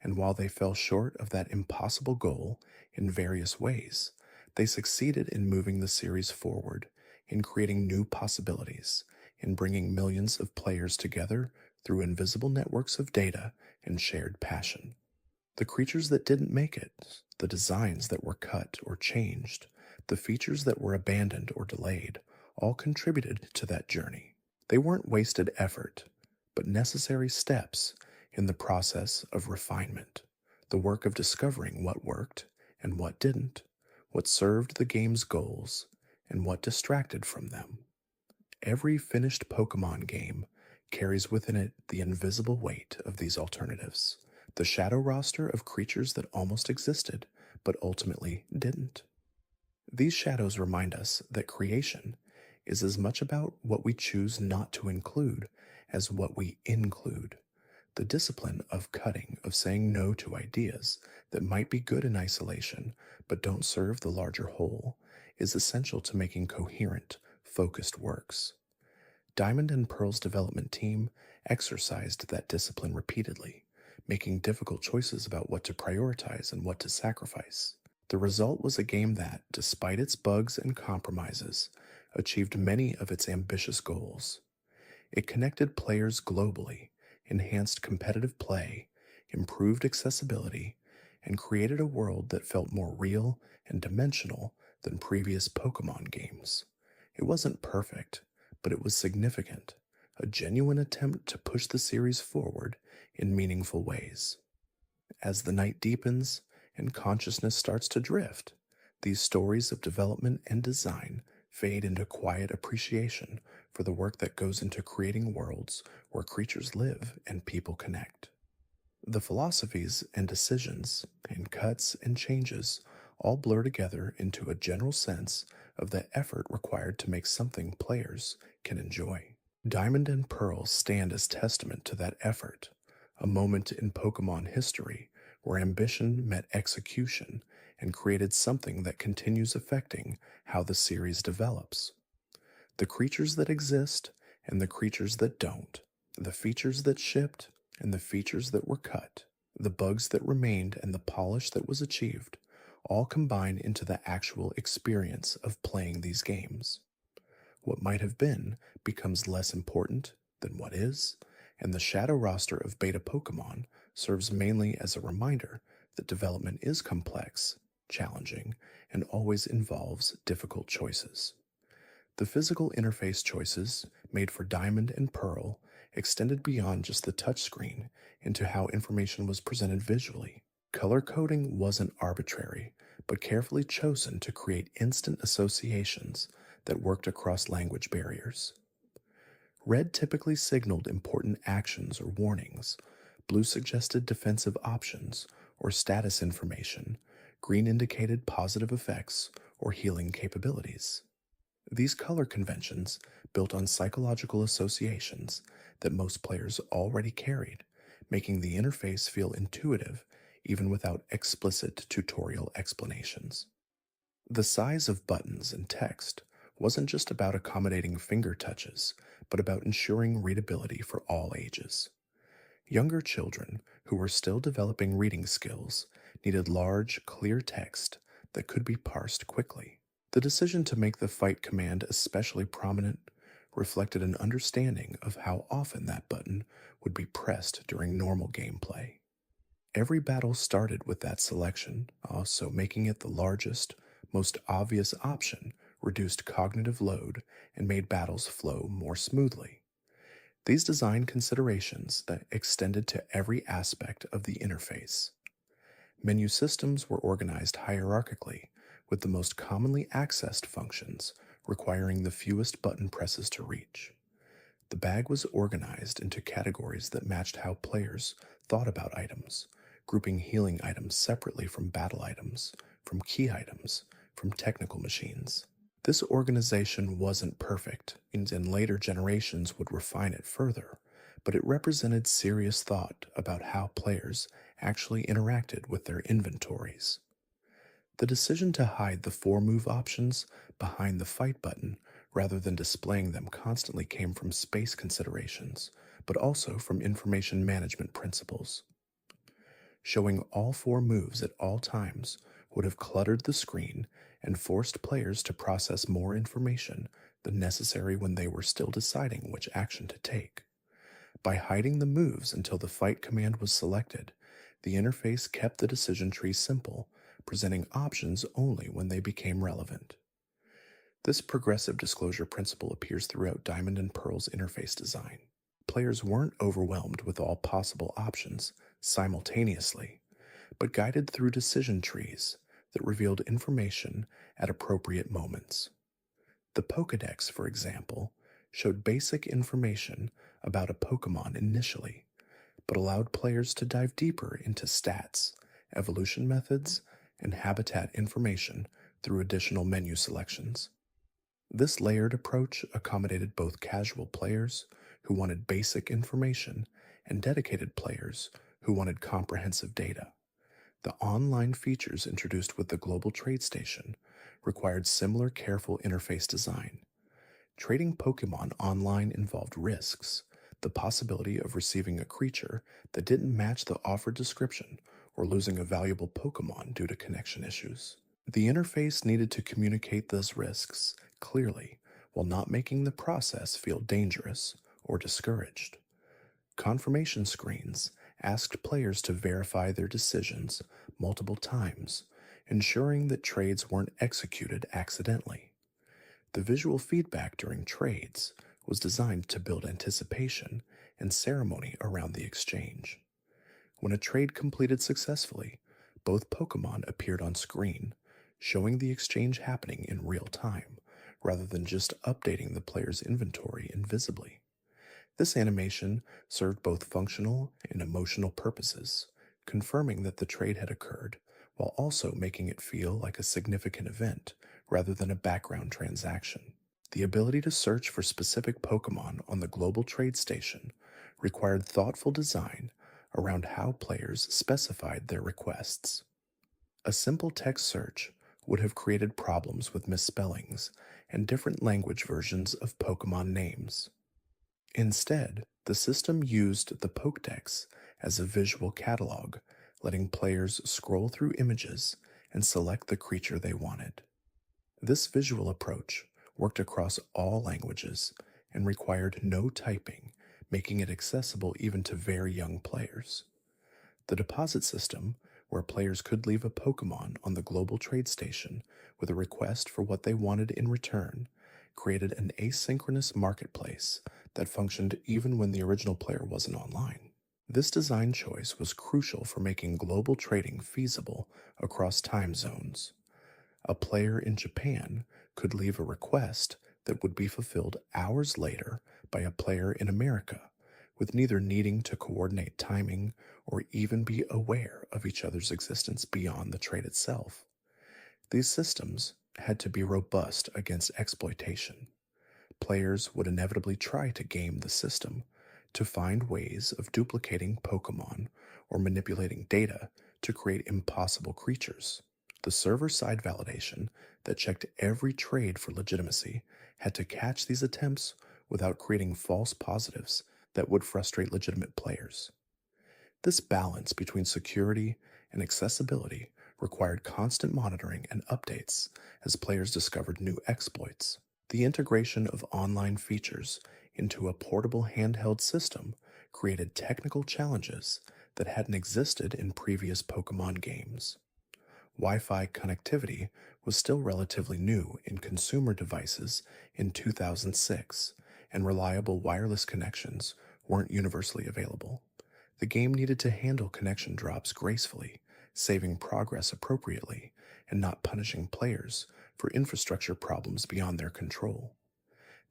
and while they fell short of that impossible goal in various ways, they succeeded in moving the series forward, in creating new possibilities, in bringing millions of players together through invisible networks of data and shared passion. The creatures that didn't make it, the designs that were cut or changed, the features that were abandoned or delayed, all contributed to that journey. They weren't wasted effort, but necessary steps in the process of refinement, the work of discovering what worked and what didn't, what served the game's goals and what distracted from them. Every finished Pokemon game carries within it the invisible weight of these alternatives, the shadow roster of creatures that almost existed but ultimately didn't. These shadows remind us that creation is as much about what we choose not to include as what we include. The discipline of cutting, of saying no to ideas that might be good in isolation but don't serve the larger whole, is essential to making coherent, focused works. Diamond and Pearl's development team exercised that discipline repeatedly, making difficult choices about what to prioritize and what to sacrifice. The result was a game that, despite its bugs and compromises, achieved many of its ambitious goals. It connected players globally, enhanced competitive play, improved accessibility, and created a world that felt more real and dimensional than previous Pokemon games. It wasn't perfect, but it was significant, a genuine attempt to push the series forward in meaningful ways. As the night deepens and consciousness starts to drift, these stories of development and design fade into quiet appreciation for the work that goes into creating worlds where creatures live and people connect. The philosophies and decisions and cuts and changes all blur together into a general sense of the effort required to make something players can enjoy. Diamond and Pearl stand as testament to that effort, a moment in Pokemon history where ambition met execution and created something that continues affecting how the series develops. The creatures that exist and the creatures that don't, the features that shipped and the features that were cut, the bugs that remained and the polish that was achieved, all combine into the actual experience of playing these games. What might have been becomes less important than what is, and the shadow roster of beta Pokemon serves mainly as a reminder that development is complex, challenging, and always involves difficult choices. The physical interface choices made for Diamond and Pearl extended beyond just the touchscreen into how information was presented visually. Color coding wasn't arbitrary, but carefully chosen to create instant associations that worked across language barriers. Red typically signaled important actions or warnings, blue suggested defensive options or status information, green indicated positive effects or healing capabilities. These color conventions built on psychological associations that most players already carried, making the interface feel intuitive even without explicit tutorial explanations. The size of buttons and text wasn't just about accommodating finger touches, but about ensuring readability for all ages. Younger children, who were still developing reading skills, needed large, clear text that could be parsed quickly. The decision to make the fight command especially prominent reflected an understanding of how often that button would be pressed during normal gameplay. Every battle started with that selection, so making it the largest, most obvious option reduced cognitive load and made battles flow more smoothly. These design considerations that extended to every aspect of the interface. Menu systems were organized hierarchically, with the most commonly accessed functions requiring the fewest button presses to reach. The bag was organized into categories that matched how players thought about items, grouping healing items separately from battle items, from key items, from technical machines. This organization wasn't perfect, and later generations would refine it further, but it represented serious thought about how players actually interacted with their inventories. The decision to hide the 4-move options behind the fight button rather than displaying them constantly came from space considerations, but also from information management principles. Showing all 4 moves at all times would have cluttered the screen and forced players to process more information than necessary when they were still deciding which action to take. By hiding the moves until the fight command was selected, the interface kept the decision tree simple, presenting options only when they became relevant. This progressive disclosure principle appears throughout Diamond and Pearl's interface design. Players weren't overwhelmed with all possible options simultaneously, but guided through decision trees that revealed information at appropriate moments. The Pokédex, for example, showed basic information about a Pokémon initially, but allowed players to dive deeper into stats, evolution methods, and habitat information through additional menu selections. This layered approach accommodated both casual players who wanted basic information and dedicated players who wanted comprehensive data. The online features introduced with the Global Trade Station required similar careful interface design. Trading Pokemon online involved risks, the possibility of receiving a creature that didn't match the offered description or losing a valuable Pokemon due to connection issues. The interface needed to communicate those risks clearly while not making the process feel dangerous or discouraged. Confirmation screens asked players to verify their decisions multiple times, ensuring that trades weren't executed accidentally. The visual feedback during trades was designed to build anticipation and ceremony around the exchange. When a trade completed successfully, both Pokemon appeared on screen, showing the exchange happening in real time, rather than just updating the player's inventory invisibly. This animation served both functional and emotional purposes, confirming that the trade had occurred, while also making it feel like a significant event rather than a background transaction. The ability to search for specific Pokemon on the global trade station required thoughtful design around how players specified their requests. A simple text search would have created problems with misspellings and different language versions of Pokemon names. Instead, the system used the Pokédex as a visual catalog, letting players scroll through images and select the creature they wanted. This visual approach worked across all languages and required no typing, making it accessible even to very young players. The deposit system, where players could leave a Pokemon on the global trade station with a request for what they wanted in return, created an asynchronous marketplace that functioned even when the original player wasn't online. This design choice was crucial for making global trading feasible across time zones. A player in Japan could leave a request that would be fulfilled hours later by a player in America, with neither needing to coordinate timing or even be aware of each other's existence beyond the trade itself. These systems had to be robust against exploitation. Players would inevitably try to game the system to find ways of duplicating Pokemon or manipulating data to create impossible creatures. The server-side validation that checked every trade for legitimacy had to catch these attempts without creating false positives that would frustrate legitimate players. This balance between security and accessibility required constant monitoring and updates as players discovered new exploits. The integration of online features into a portable handheld system created technical challenges that hadn't existed in previous Pokemon games. Wi-Fi connectivity was still relatively new in consumer devices in 2006, and reliable wireless connections weren't universally available. The game needed to handle connection drops gracefully, saving progress appropriately, and not punishing players for infrastructure problems beyond their control.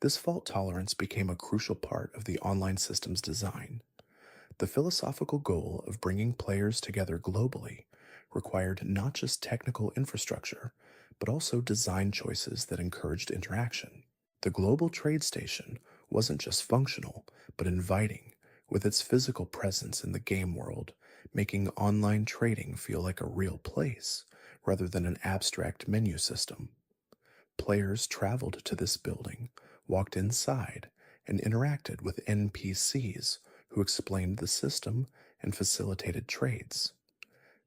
This fault tolerance became a crucial part of the online system's design. The philosophical goal of bringing players together globally required not just technical infrastructure, but also design choices that encouraged interaction. The global trade station wasn't just functional, but inviting, with its physical presence in the game world, making online trading feel like a real place rather than an abstract menu system. Players traveled to this building, walked inside, and interacted with NPCs who explained the system and facilitated trades.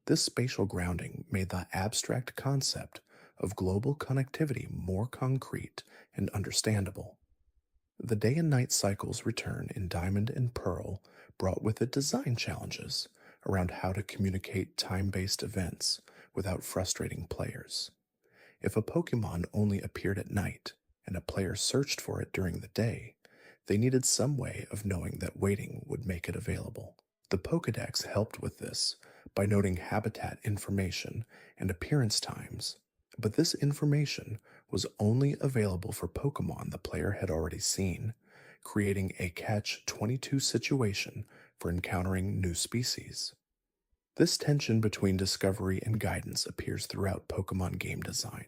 This spatial grounding made the abstract concept of global connectivity more concrete and understandable. The day and night cycle's return in Diamond and Pearl brought with it design challenges around how to communicate time-based events without frustrating players. If a Pokemon only appeared at night and a player searched for it during the day, they needed some way of knowing that waiting would make it available. The Pokédex helped with this by noting habitat information and appearance times, but this information was only available for Pokemon the player had already seen, creating a catch-22 situation for encountering new species. This tension between discovery and guidance appears throughout Pokemon game design.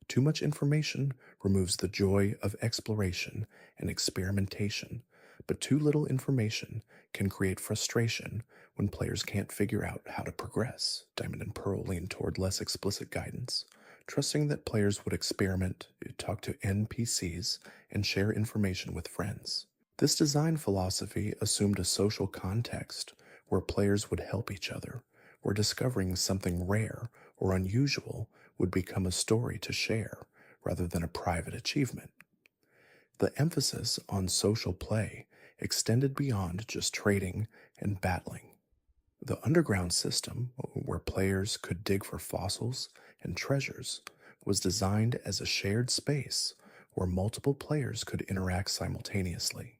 Too much information removes the joy of exploration and experimentation, but too little information can create frustration when players can't figure out how to progress. Diamond and Pearl lean toward less explicit guidance, trusting that players would experiment, talk to NPCs, and share information with friends. This design philosophy assumed a social context where players would help each other, where discovering something rare or unusual would become a story to share rather than a private achievement. The emphasis on social play extended beyond just trading and battling. The underground system, where players could dig for fossils and treasures, was designed as a shared space where multiple players could interact simultaneously.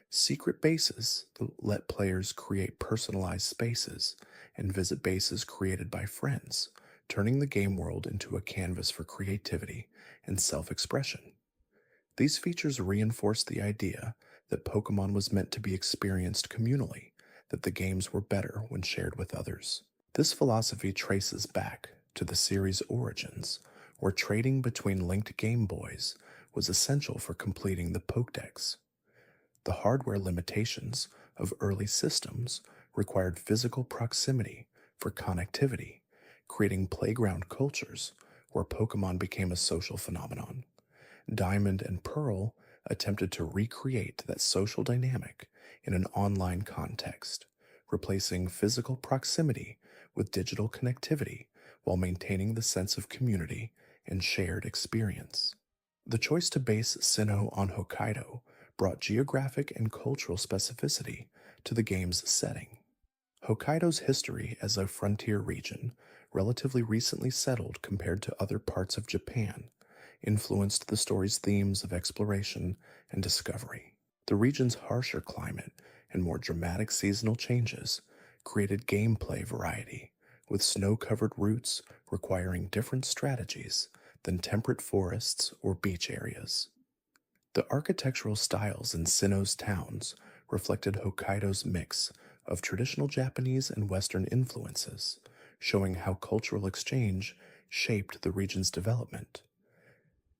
Secret bases let players create personalized spaces and visit bases created by friends, turning the game world into a canvas for creativity and self-expression. These features reinforce the idea that Pokemon was meant to be experienced communally, that the games were better when shared with others. This philosophy traces back to the series' origins, where trading between linked Game Boys was essential for completing the Pokédex. The hardware limitations of early systems required physical proximity for connectivity, creating playground cultures where Pokemon became a social phenomenon. Diamond and Pearl attempted to recreate that social dynamic in an online context, replacing physical proximity with digital connectivity while maintaining the sense of community and shared experience. The choice to base Sinnoh on Hokkaido brought geographic and cultural specificity to the game's setting. Hokkaido's history as a frontier region, relatively recently settled compared to other parts of Japan, influenced the story's themes of exploration and discovery. The region's harsher climate and more dramatic seasonal changes created gameplay variety, with snow-covered routes requiring different strategies than temperate forests or beach areas. The architectural styles in Sinnoh's towns reflected Hokkaido's mix of traditional Japanese and Western influences, showing how cultural exchange shaped the region's development.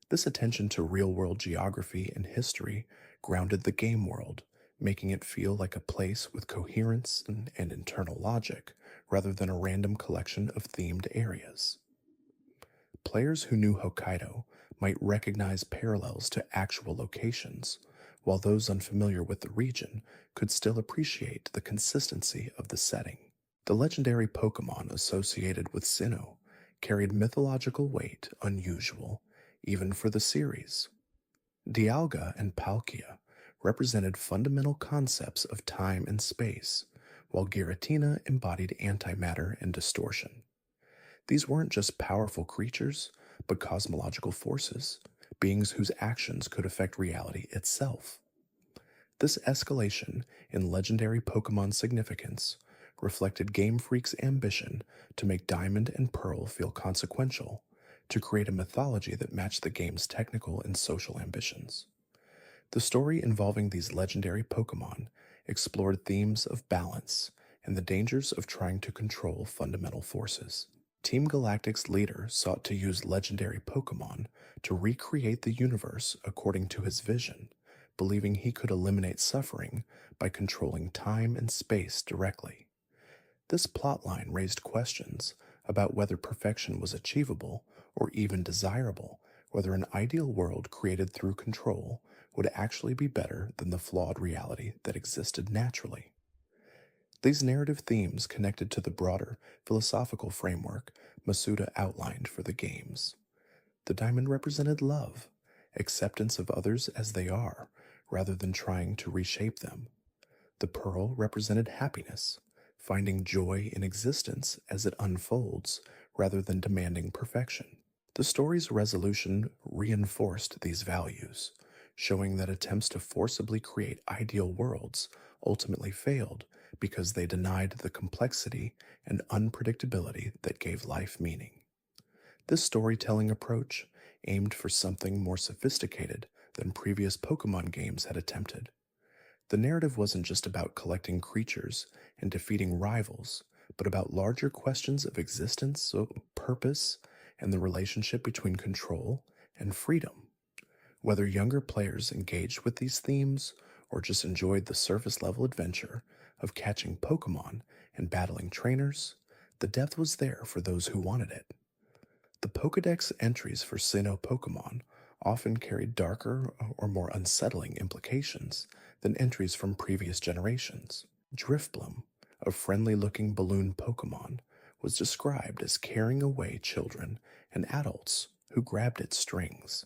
This attention to real-world geography and history grounded the game world, making it feel like a place with coherence and internal logic, rather than a random collection of themed areas. Players who knew Hokkaido might recognize parallels to actual locations, while those unfamiliar with the region could still appreciate the consistency of the setting. The legendary Pokemon associated with Sinnoh carried mythological weight unusual, even for the series. Dialga and Palkia represented fundamental concepts of time and space, while Giratina embodied antimatter and distortion. These weren't just powerful creatures, but cosmological forces, beings whose actions could affect reality itself. This escalation in legendary Pokemon significance reflected Game Freak's ambition to make Diamond and Pearl feel consequential, to create a mythology that matched the game's technical and social ambitions. The story involving these legendary Pokemon explored themes of balance and the dangers of trying to control fundamental forces. Team Galactic's leader sought to use legendary Pokemon to recreate the universe according to his vision, believing he could eliminate suffering by controlling time and space directly. This plotline raised questions about whether perfection was achievable or even desirable, whether an ideal world created through control would actually be better than the flawed reality that existed naturally. These narrative themes connected to the broader philosophical framework Masuda outlined for the games. The diamond represented love, acceptance of others as they are, rather than trying to reshape them. The pearl represented happiness, finding joy in existence as it unfolds, rather than demanding perfection. The story's resolution reinforced these values, showing that attempts to forcibly create ideal worlds ultimately failed because they denied the complexity and unpredictability that gave life meaning. This storytelling approach aimed for something more sophisticated than previous Pokemon games had attempted. The narrative wasn't just about collecting creatures and defeating rivals, but about larger questions of existence, so purpose, and the relationship between control and freedom. Whether younger players engaged with these themes or just enjoyed the surface level adventure of catching Pokemon and battling trainers, the depth was there for those who wanted it. The Pokédex entries for Sinnoh Pokémon often carried darker or more unsettling implications than entries from previous generations. Drifblim, a friendly-looking balloon Pokémon, was described as carrying away children and adults who grabbed its strings.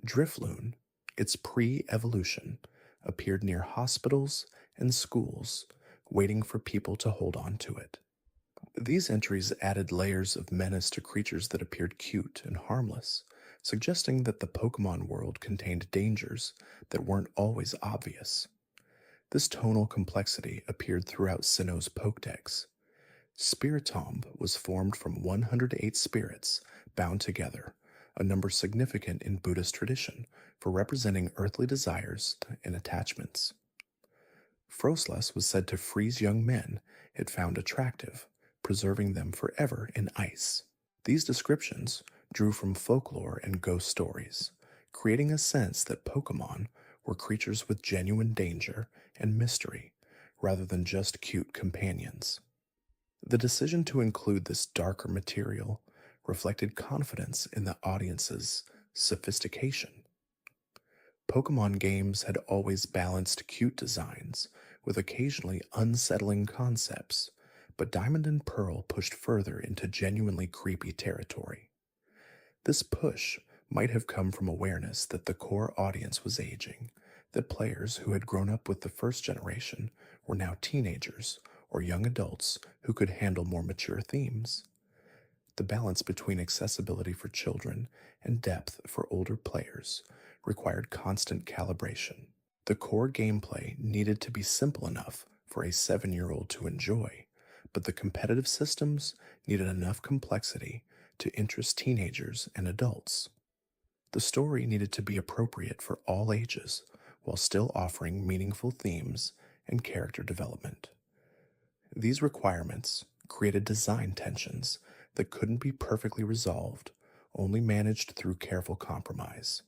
Drifloon, its pre-evolution, appeared near hospitals and schools, waiting for people to hold on to it. These entries added layers of menace to creatures that appeared cute and harmless, suggesting that the Pokemon world contained dangers that weren't always obvious. This tonal complexity appeared throughout Sinnoh's Pokédex. Spiritomb was formed from 108 spirits bound together, a number significant in Buddhist tradition for representing earthly desires and attachments. Frostless was said to freeze young men it found attractive, preserving them forever in ice. These descriptions drew from folklore and ghost stories, creating a sense that Pokemon were creatures with genuine danger and mystery, rather than just cute companions. The decision to include this darker material reflected confidence in the audience's sophistication. Pokemon games had always balanced cute designs with occasionally unsettling concepts, but Diamond and Pearl pushed further into genuinely creepy territory. This push might have come from awareness that the core audience was aging, that players who had grown up with the first generation were now teenagers or young adults who could handle more mature themes. The balance between accessibility for children and depth for older players required constant calibration. The core gameplay needed to be simple enough for a 7-year-old to enjoy, but the competitive systems needed enough complexity to interest teenagers and adults. The story needed to be appropriate for all ages while still offering meaningful themes and character development. These requirements created design tensions that couldn't be perfectly resolved, only managed through careful compromise.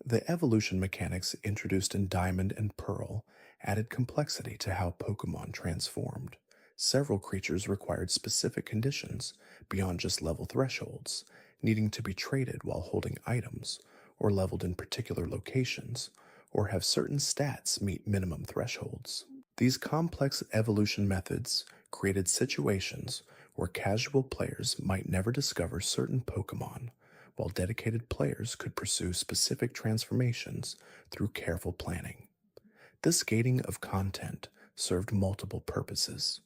The evolution mechanics introduced in Diamond and Pearl added complexity to how Pokemon transformed. Several creatures required specific conditions beyond just level thresholds, needing to be traded while holding items, or leveled in particular locations, or have certain stats meet minimum thresholds. These complex evolution methods created situations where casual players might never discover certain Pokemon, while dedicated players could pursue specific transformations through careful planning. This gating of content served multiple purposes.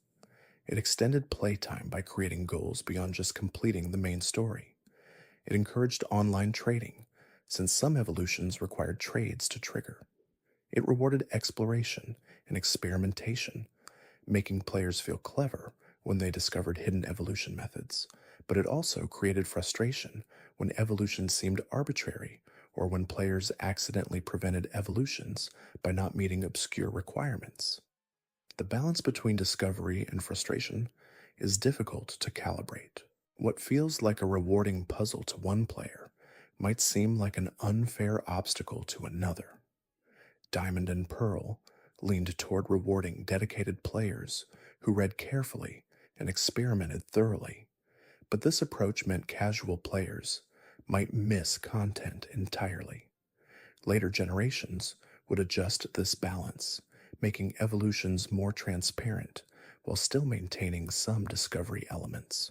It extended playtime by creating goals beyond just completing the main story. It encouraged online trading, since some evolutions required trades to trigger. It rewarded exploration and experimentation, making players feel clever when they discovered hidden evolution methods, but it also created frustration when evolution seemed arbitrary or when players accidentally prevented evolutions by not meeting obscure requirements. The balance between discovery and frustration is difficult to calibrate. What feels like a rewarding puzzle to one player might seem like an unfair obstacle to another. Diamond and Pearl leaned toward rewarding dedicated players who read carefully and experimented thoroughly, but this approach meant casual players might miss content entirely. Later generations would adjust this balance, making evolutions more transparent while still maintaining some discovery elements.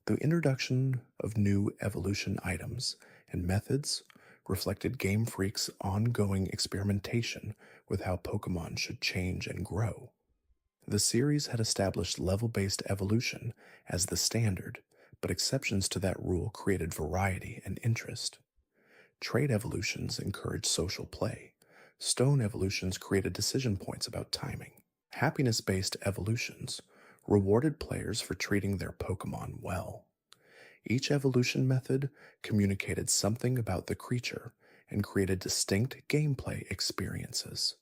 The introduction of new evolution items and methods reflected Game Freak's ongoing experimentation with how Pokemon should change and grow. The series had established level-based evolution as the standard, but exceptions to that rule created variety and interest. Trade evolutions encouraged social play. Stone evolutions created decision points about timing. Happiness-based evolutions rewarded players for treating their Pokémon well. Each evolution method communicated something about the creature and created distinct gameplay experiences.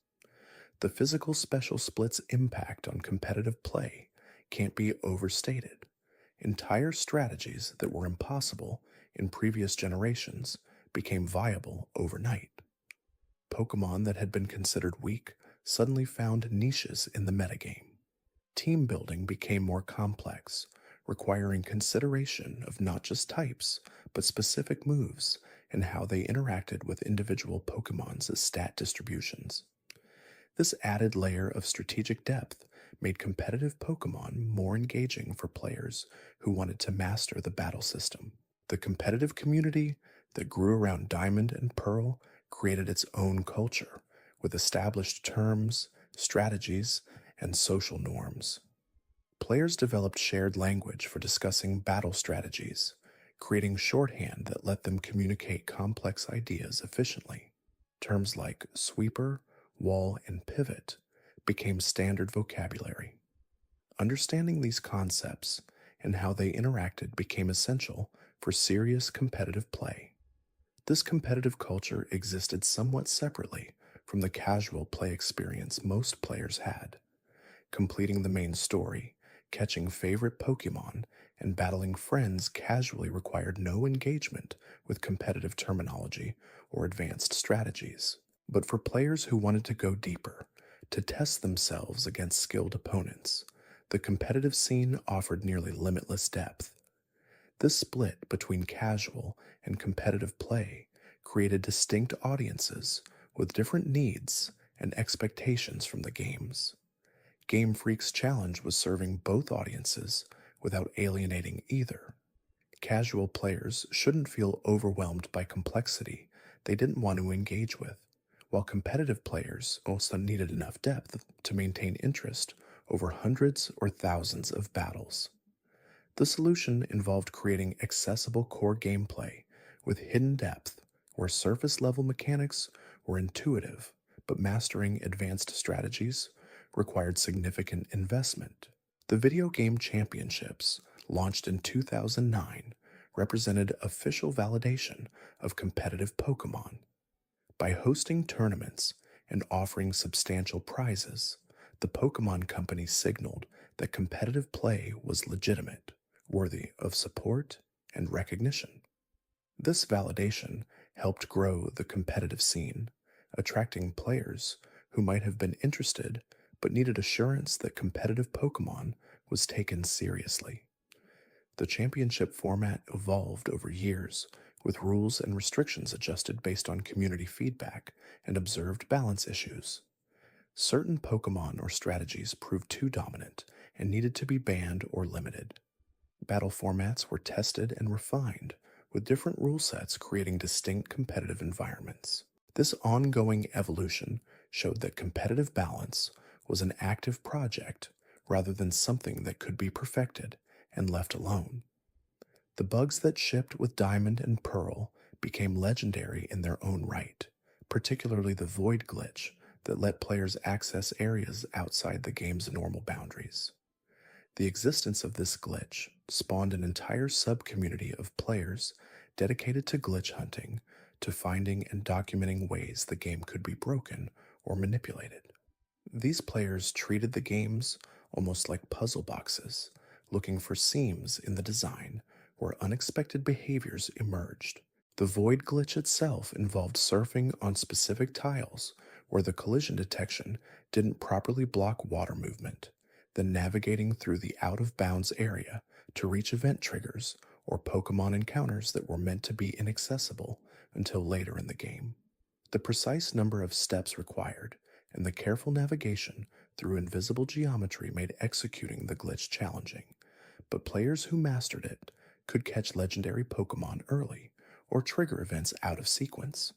The physical special split's impact on competitive play can't be overstated. Entire strategies that were impossible in previous generations became viable overnight. Pokémon that had been considered weak suddenly found niches in the metagame. Team building became more complex, requiring consideration of not just types, but specific moves and how they interacted with individual Pokémon's stat distributions. This added layer of strategic depth made competitive Pokémon more engaging for players who wanted to master the battle system. The competitive community that grew around Diamond and Pearl created its own culture, with established terms, strategies, and social norms. Players developed shared language for discussing battle strategies, creating shorthand that let them communicate complex ideas efficiently. Terms like sweeper, wall, and pivot became standard vocabulary. Understanding these concepts and how they interacted became essential for serious competitive play. This competitive culture existed somewhat separately from the casual play experience most players had. Completing the main story, catching favorite Pokémon, and battling friends casually required no engagement with competitive terminology or advanced strategies. But for players who wanted to go deeper, to test themselves against skilled opponents, the competitive scene offered nearly limitless depth. This split between casual and competitive play created distinct audiences with different needs and expectations from the games. Game Freak's challenge was serving both audiences without alienating either. Casual players shouldn't feel overwhelmed by complexity they didn't want to engage with, while competitive players also needed enough depth to maintain interest over hundreds or thousands of battles. The solution involved creating accessible core gameplay with hidden depth, where surface-level mechanics were intuitive, but mastering advanced strategies required significant investment. The Video Game Championships, launched in 2009, represented official validation of competitive Pokémon. By hosting tournaments and offering substantial prizes, the Pokémon Company signaled that competitive play was legitimate, worthy of support and recognition. This validation helped grow the competitive scene, attracting players who might have been interested but needed assurance that competitive Pokémon was taken seriously. The championship format evolved over years, with rules and restrictions adjusted based on community feedback and observed balance issues. Certain Pokémon or strategies proved too dominant and needed to be banned or limited. Battle formats were tested and refined, with different rule sets creating distinct competitive environments. This ongoing evolution showed that competitive balance was an active project rather than something that could be perfected and left alone. The bugs that shipped with Diamond and Pearl became legendary in their own right, particularly the Void glitch that let players access areas outside the game's normal boundaries. The existence of this glitch spawned an entire sub-community of players dedicated to glitch hunting, to finding and documenting ways the game could be broken or manipulated. These players treated the games almost like puzzle boxes, looking for seams in the design where unexpected behaviors emerged. The Void glitch itself involved surfing on specific tiles where the collision detection didn't properly block water movement, then navigating through the out-of-bounds area to reach event triggers or Pokémon encounters that were meant to be inaccessible until later in the game. The precise number of steps required and the careful navigation through invisible geometry made executing the glitch challenging, but players who mastered it could catch legendary Pokémon early or trigger events out of sequence.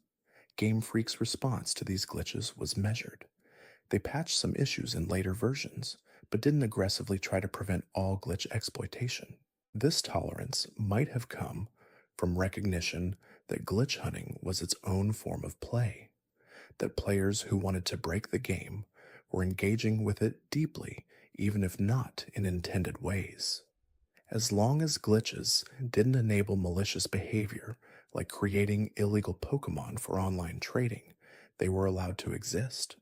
Game Freak's response to these glitches was measured. They patched some issues in later versions, but didn't aggressively try to prevent all glitch exploitation. This tolerance might have come from recognition that glitch hunting was its own form of play, that players who wanted to break the game were engaging with it deeply, even if not in intended ways. As long as glitches didn't enable malicious behavior, like creating illegal Pokemon for online trading, they were allowed to exist.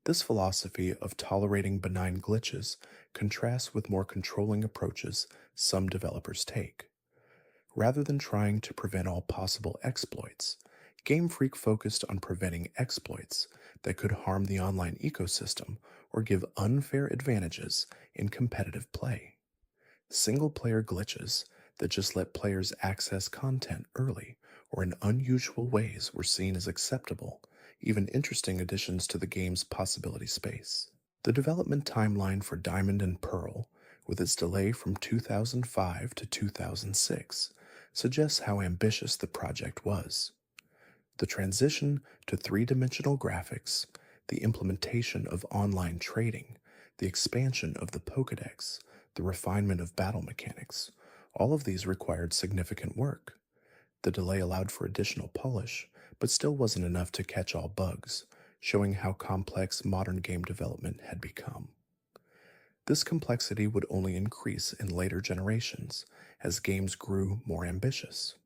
This philosophy of tolerating benign glitches contrasts with more controlling approaches some developers take. Rather than trying to prevent all possible exploits, Game Freak focused on preventing exploits that could harm the online ecosystem or give unfair advantages in competitive play. Single player glitches that just let players access content early or in unusual ways were seen as acceptable, even interesting additions to the game's possibility space. The development timeline for Diamond and Pearl, with its delay from 2005 to 2006, suggests how ambitious the project was. The transition to three-dimensional graphics, the implementation of online trading, the expansion of the Pokédex, the refinement of battle mechanics, all of these required significant work. The delay allowed for additional polish, but still wasn't enough to catch all bugs, showing how complex modern game development had become. This complexity would only increase in later generations as games grew more ambitious.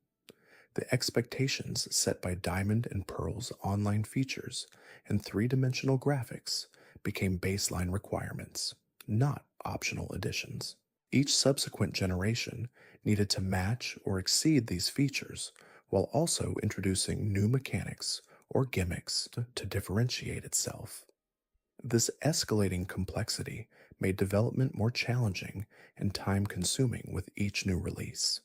The expectations set by Diamond and Pearl's online features and three-dimensional graphics became baseline requirements, not optional additions. Each subsequent generation needed to match or exceed these features while also introducing new mechanics or gimmicks to differentiate itself. This escalating complexity made development more challenging and time-consuming with each new release.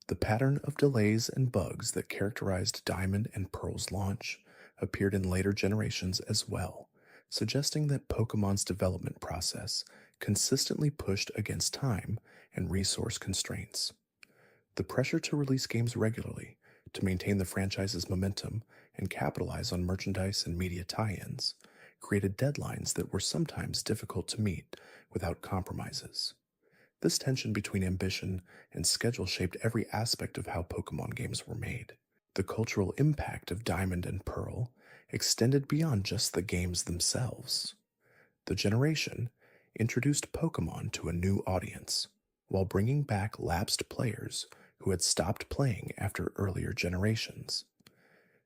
The pattern of delays and bugs that characterized Diamond and Pearl's launch appeared in later generations as well, suggesting that Pokemon's development process consistently pushed against time and resource constraints. The pressure to release games regularly, to maintain the franchise's momentum and capitalize on merchandise and media tie-ins, created deadlines that were sometimes difficult to meet without compromises. This tension between ambition and schedule shaped every aspect of how Pokemon games were made. The cultural impact of Diamond and Pearl extended beyond just the games themselves. The generation introduced Pokemon to a new audience, while bringing back lapsed players who had stopped playing after earlier generations.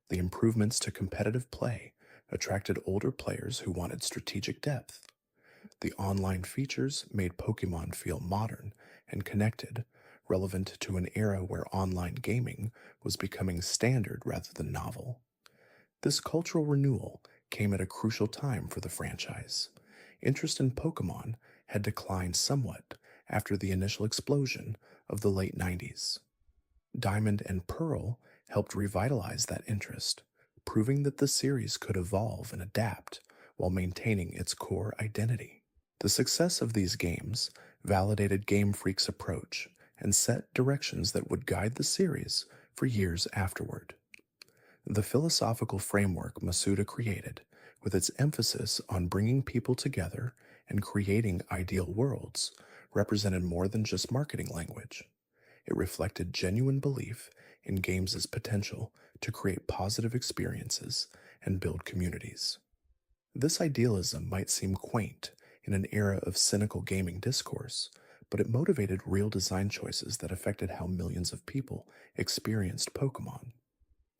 The improvements to competitive play attracted older players who wanted strategic depth. The online features made Pokemon feel modern and connected, relevant to an era where online gaming was becoming standard rather than novel. This cultural renewal came at a crucial time for the franchise. Interest in Pokemon had declined somewhat after the initial explosion of the late 90s. Diamond and Pearl helped revitalize that interest, proving that the series could evolve and adapt while maintaining its core identity. The success of these games validated Game Freak's approach and set directions that would guide the series for years afterward. The philosophical framework Masuda created, with its emphasis on bringing people together and creating ideal worlds, represented more than just marketing language. It reflected genuine belief in games' potential to create positive experiences and build communities. This idealism might seem quaint in an era of cynical gaming discourse, but it motivated real design choices that affected how millions of people experienced Pokemon.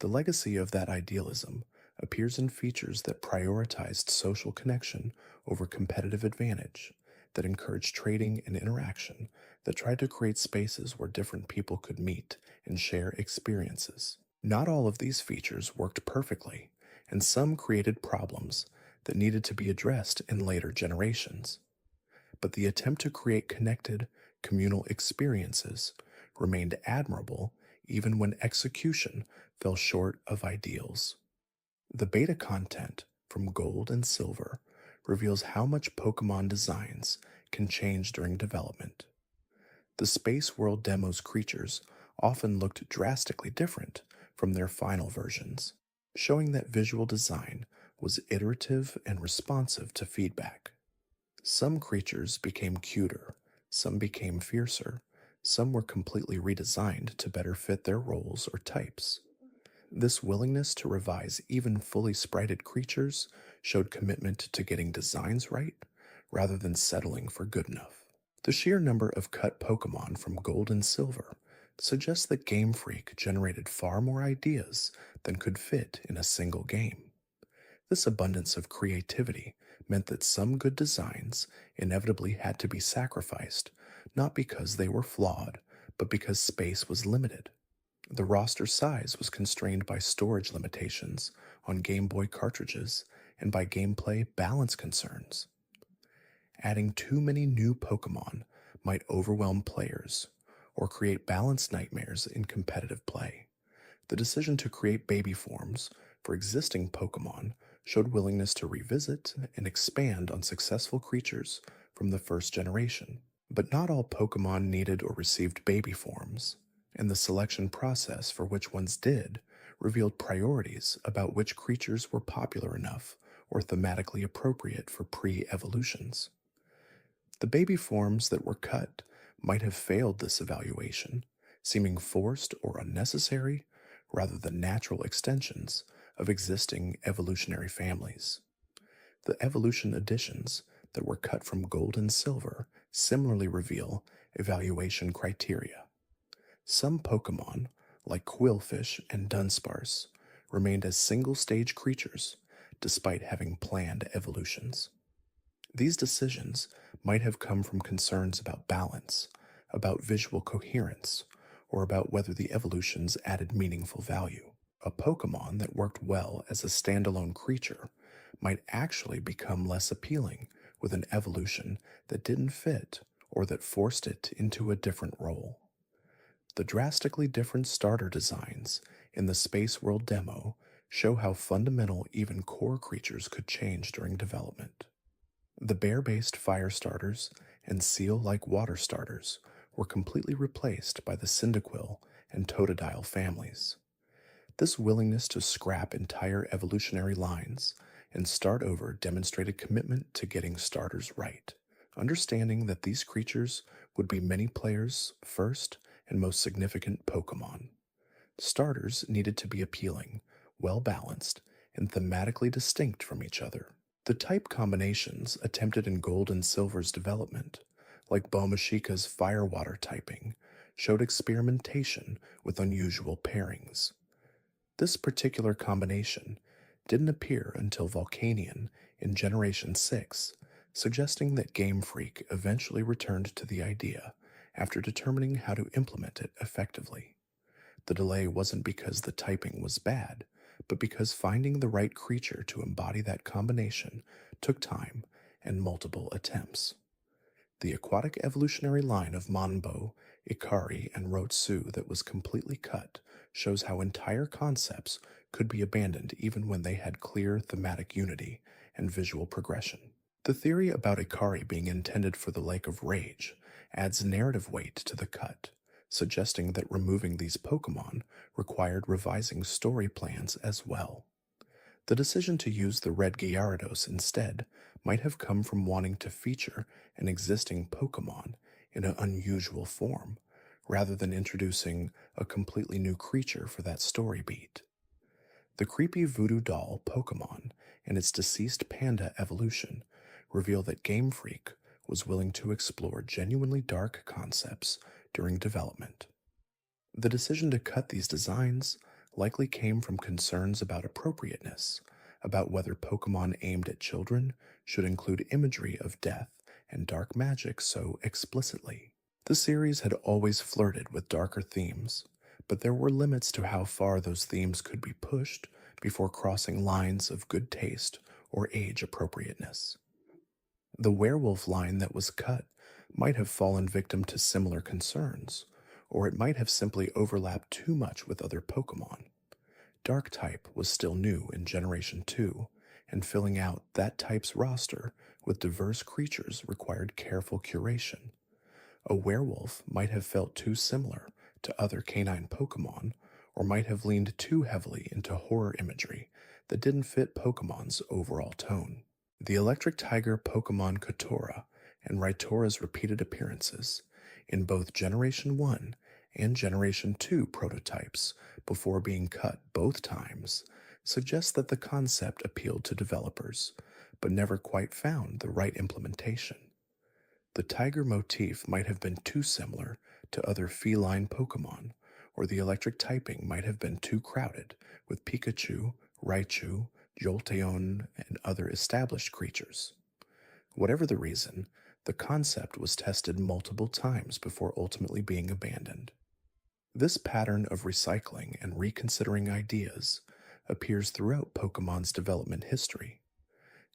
The legacy of that idealism appears in features that prioritized social connection over competitive advantage, that encouraged trading and interaction, that tried to create spaces where different people could meet and share experiences. Not all of these features worked perfectly, and some created problems that needed to be addressed in later generations. But the attempt to create connected, communal experiences remained admirable even when execution fell short of ideals. The beta content from Gold and Silver reveals how much Pokemon designs can change during development. The Spaceworld demo's creatures often looked drastically different from their final versions, showing that visual design was iterative and responsive to feedback. Some creatures became cuter, some became fiercer, Some were completely redesigned to better fit their roles or types. This willingness to revise even fully sprited creatures showed commitment to getting designs right rather than settling for good enough. The sheer number of cut Pokemon from Gold and Silver suggests that Game Freak generated far more ideas than could fit in a single game. This abundance of creativity meant that some good designs inevitably had to be sacrificed, not because they were flawed, but because space was limited. The roster size was constrained by storage limitations on Game Boy cartridges and by gameplay balance concerns. Adding too many new Pokemon might overwhelm players or create balance nightmares in competitive play. The decision to create baby forms for existing Pokemon showed willingness to revisit and expand on successful creatures from the first generation. But not all Pokemon needed or received baby forms, and the selection process for which ones did revealed priorities about which creatures were popular enough or thematically appropriate for pre-evolutions. The baby forms that were cut might have failed this evaluation, seeming forced or unnecessary rather than natural extensions of existing evolutionary families. The evolution additions that were cut from Gold and Silver similarly reveal evaluation criteria. Some Pokemon, like Quillfish and Dunsparce, remained as single-stage creatures despite having planned evolutions. These decisions might have come from concerns about balance, about visual coherence, or about whether the evolutions added meaningful value. A Pokemon that worked well as a standalone creature might actually become less appealing with an evolution that didn't fit or that forced it into a different role. The drastically different starter designs in the Spaceworld demo show how fundamental even core creatures could change during development. The bear-based fire starters and seal-like water starters were completely replaced by the Cyndaquil and Totodile families. This willingness to scrap entire evolutionary lines and start over demonstrated commitment to getting starters right, understanding that these creatures would be many players' first and most significant Pokemon. Starters needed to be appealing, well-balanced, and thematically distinct from each other. The type combinations attempted in Gold and Silver's development, like Bomashika's fire-water typing, showed experimentation with unusual pairings. This particular combination didn't appear until Volcanion in Generation 6, suggesting that Game Freak eventually returned to the idea after determining how to implement it effectively. The delay wasn't because the typing was bad, but because finding the right creature to embody that combination took time and multiple attempts. The aquatic evolutionary line of Monbo, Ikari, and Rotsu that was completely cut shows how entire concepts could be abandoned even when they had clear thematic unity and visual progression. The theory about Ikari being intended for the Lake of Rage adds narrative weight to the cut, suggesting that removing these Pokemon required revising story plans as well. The decision to use the red Gyarados instead might have come from wanting to feature an existing Pokemon in an unusual form, rather than introducing a completely new creature for that story beat. The creepy voodoo doll Pokemon and its deceased panda evolution reveal that Game Freak was willing to explore genuinely dark concepts during development. The decision to cut these designs likely came from concerns about appropriateness, about whether Pokemon aimed at children should include imagery of death and dark magic so explicitly. The series had always flirted with darker themes, but there were limits to how far those themes could be pushed before crossing lines of good taste or age appropriateness. The werewolf line that was cut might have fallen victim to similar concerns, or it might have simply overlapped too much with other Pokemon. Dark type was still new in Generation 2, and filling out that type's roster with diverse creatures required careful curation. A werewolf might have felt too similar to other canine Pokemon, or might have leaned too heavily into horror imagery that didn't fit Pokemon's overall tone. The electric tiger Pokemon Kotora and Raitora's repeated appearances in both Generation 1 and Generation 2 prototypes before being cut both times suggests that the concept appealed to developers, but never quite found the right implementation. The tiger motif might have been too similar to other feline Pokemon, or the electric typing might have been too crowded with Pikachu, Raichu, Jolteon, and other established creatures. Whatever the reason, the concept was tested multiple times before ultimately being abandoned. This pattern of recycling and reconsidering ideas appears throughout Pokemon's development history.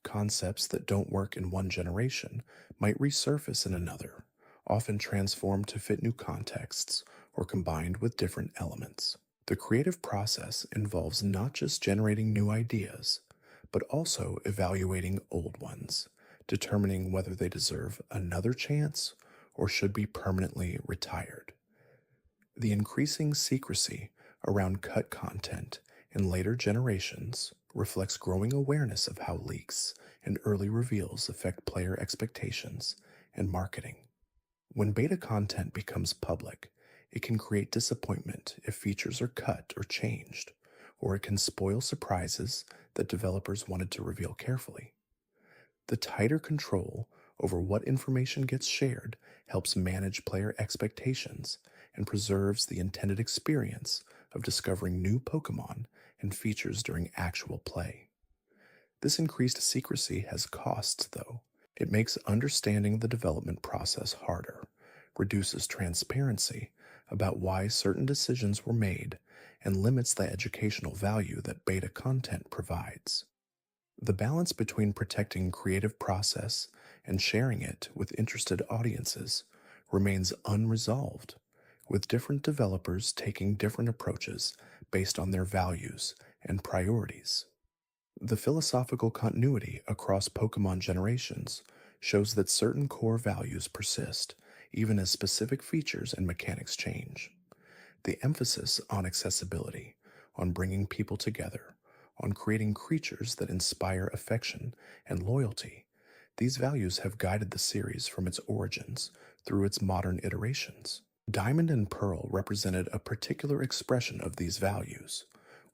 Concepts that don't work in one generation might resurface in another, often transformed to fit new contexts or combined with different elements. The creative process involves not just generating new ideas, but also evaluating old ones, determining whether they deserve another chance or should be permanently retired. The increasing secrecy around cut content in later generations reflects growing awareness of how leaks and early reveals affect player expectations and marketing. When beta content becomes public, it can create disappointment if features are cut or changed, or it can spoil surprises that developers wanted to reveal carefully. The tighter control over what information gets shared helps manage player expectations and preserves the intended experience of discovering new Pokemon and features during actual play. This increased secrecy has costs, though. It makes understanding the development process harder, reduces transparency about why certain decisions were made, and limits the educational value that beta content provides. The balance between protecting creative process and sharing it with interested audiences remains unresolved, with different developers taking different approaches based on their values and priorities. The philosophical continuity across Pokemon generations shows that certain core values persist, even as specific features and mechanics change. The emphasis on accessibility, on bringing people together, on creating creatures that inspire affection and loyalty, these values have guided the series from its origins through its modern iterations. Diamond and Pearl represented a particular expression of these values,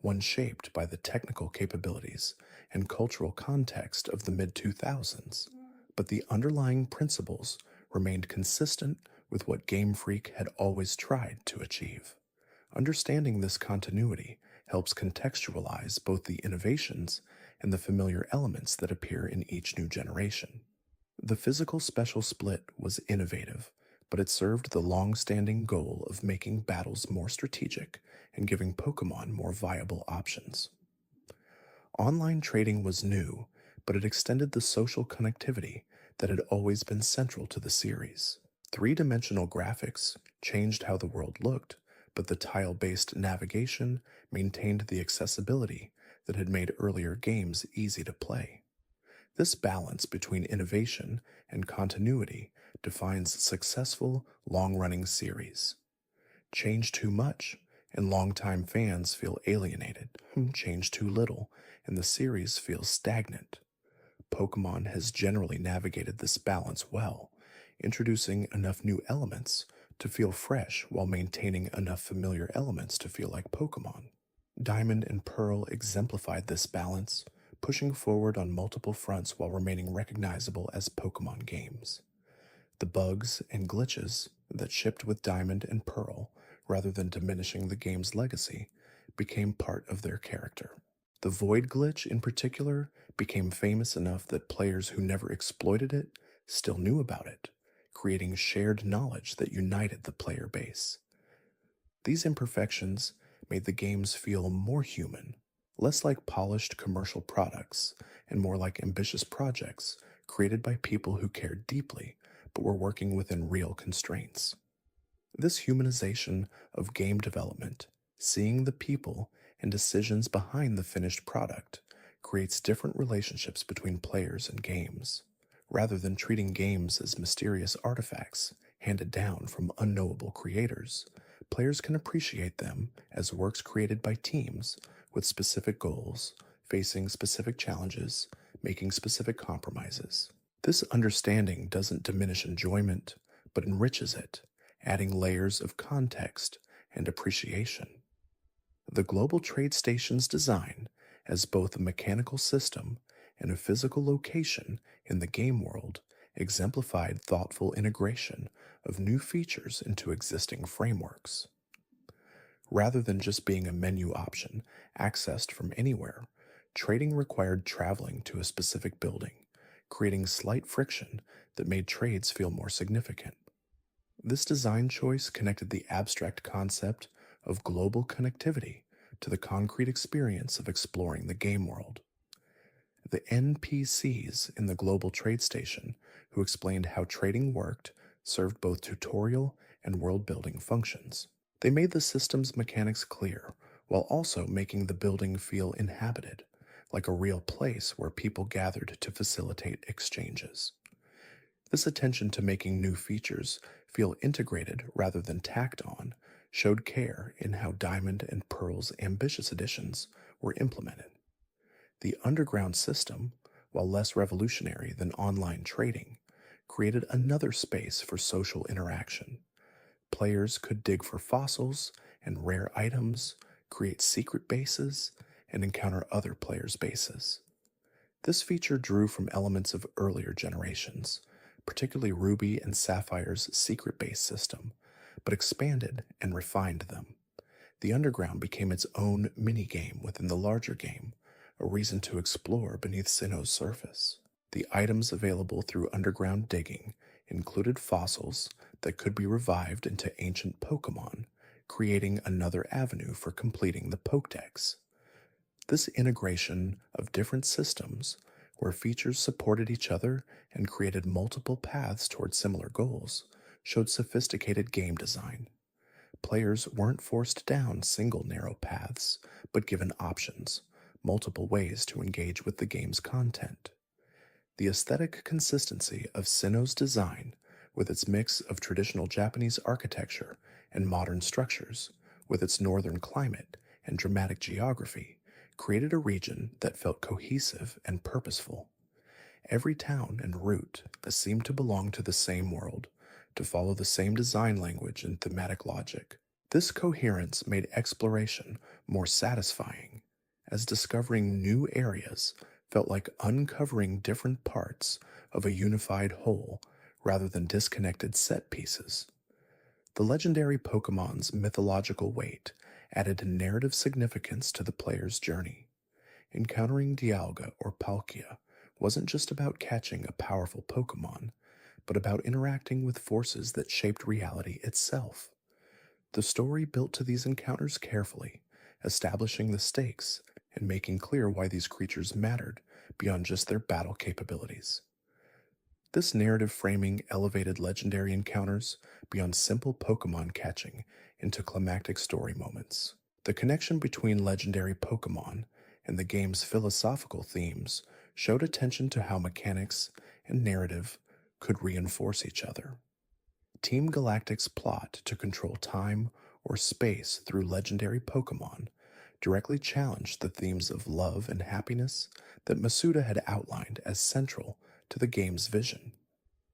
one shaped by the technical capabilities and cultural context of the mid-2000s, but the underlying principles remained consistent with what Game Freak had always tried to achieve. Understanding this continuity helps contextualize both the innovations and the familiar elements that appear in each new generation. The physical special split was innovative, but it served the long-standing goal of making battles more strategic and giving Pokemon more viable options. Online trading was new, but it extended the social connectivity that had always been central to the series. Three-dimensional graphics changed how the world looked, but the tile-based navigation maintained the accessibility that had made earlier games easy to play. This balance between innovation and continuity defines successful, long-running series. Change too much, and longtime fans feel alienated. Change too little, and the series feels stagnant. Pokemon has generally navigated this balance well, introducing enough new elements to feel fresh while maintaining enough familiar elements to feel like Pokemon. Diamond and Pearl exemplified this balance, pushing forward on multiple fronts while remaining recognizable as Pokemon games. The bugs and glitches that shipped with Diamond and Pearl, rather than diminishing the game's legacy, became part of their character. The Void glitch, in particular, became famous enough that players who never exploited it still knew about it, creating shared knowledge that united the player base. These imperfections made the games feel more human, less like polished commercial products, and more like ambitious projects created by people who cared deeply but were working within real constraints. This humanization of game development, seeing the people and decisions behind the finished product, creates different relationships between players and games. Rather than treating games as mysterious artifacts handed down from unknowable creators, players can appreciate them as works created by teams with specific goals, facing specific challenges, making specific compromises. This understanding doesn't diminish enjoyment, but enriches it, adding layers of context and appreciation. The global trade station's design, as both a mechanical system and a physical location in the game world, exemplified thoughtful integration of new features into existing frameworks. Rather than just being a menu option accessed from anywhere, trading required traveling to a specific building, creating slight friction that made trades feel more significant. This design choice connected the abstract concept of global connectivity to the concrete experience of exploring the game world. The NPCs in the global trade station, who explained how trading worked, served both tutorial and world building functions. They made the system's mechanics clear, while also making the building feel inhabited, like a real place where people gathered to facilitate exchanges. This attention to making new features feel integrated rather than tacked on showed care in how Diamond and Pearl's ambitious additions were implemented. The underground system, while less revolutionary than online trading, created another space for social interaction. Players could dig for fossils and rare items, create secret bases, and encounter other players' bases. This feature drew from elements of earlier generations, particularly Ruby and Sapphire's secret base system, but expanded and refined them. The underground became its own mini-game within the larger game, a reason to explore beneath Sinnoh's surface. The items available through underground digging included fossils that could be revived into ancient Pokémon, creating another avenue for completing the Pokédex. This integration of different systems, where features supported each other and created multiple paths toward similar goals, showed sophisticated game design. Players weren't forced down single narrow paths, but given options, multiple ways to engage with the game's content. The aesthetic consistency of Sinnoh's design, with its mix of traditional Japanese architecture and modern structures, with its northern climate and dramatic geography, created a region that felt cohesive and purposeful. Every town and route seemed to belong to the same world, to follow the same design language and thematic logic. This coherence made exploration more satisfying, as discovering new areas felt like uncovering different parts of a unified whole rather than disconnected set pieces. The legendary Pokemon's mythological weight added narrative significance to the player's journey. Encountering Dialga or Palkia wasn't just about catching a powerful Pokemon, but about interacting with forces that shaped reality itself. The story built to these encounters carefully, establishing the stakes and making clear why these creatures mattered beyond just their battle capabilities. This narrative framing elevated legendary encounters beyond simple Pokemon catching into climactic story moments. The connection between legendary Pokemon and the game's philosophical themes showed attention to how mechanics and narrative could reinforce each other. Team Galactic's plot to control time or space through legendary Pokemon directly challenged the themes of love and happiness that Masuda had outlined as central to the game's vision.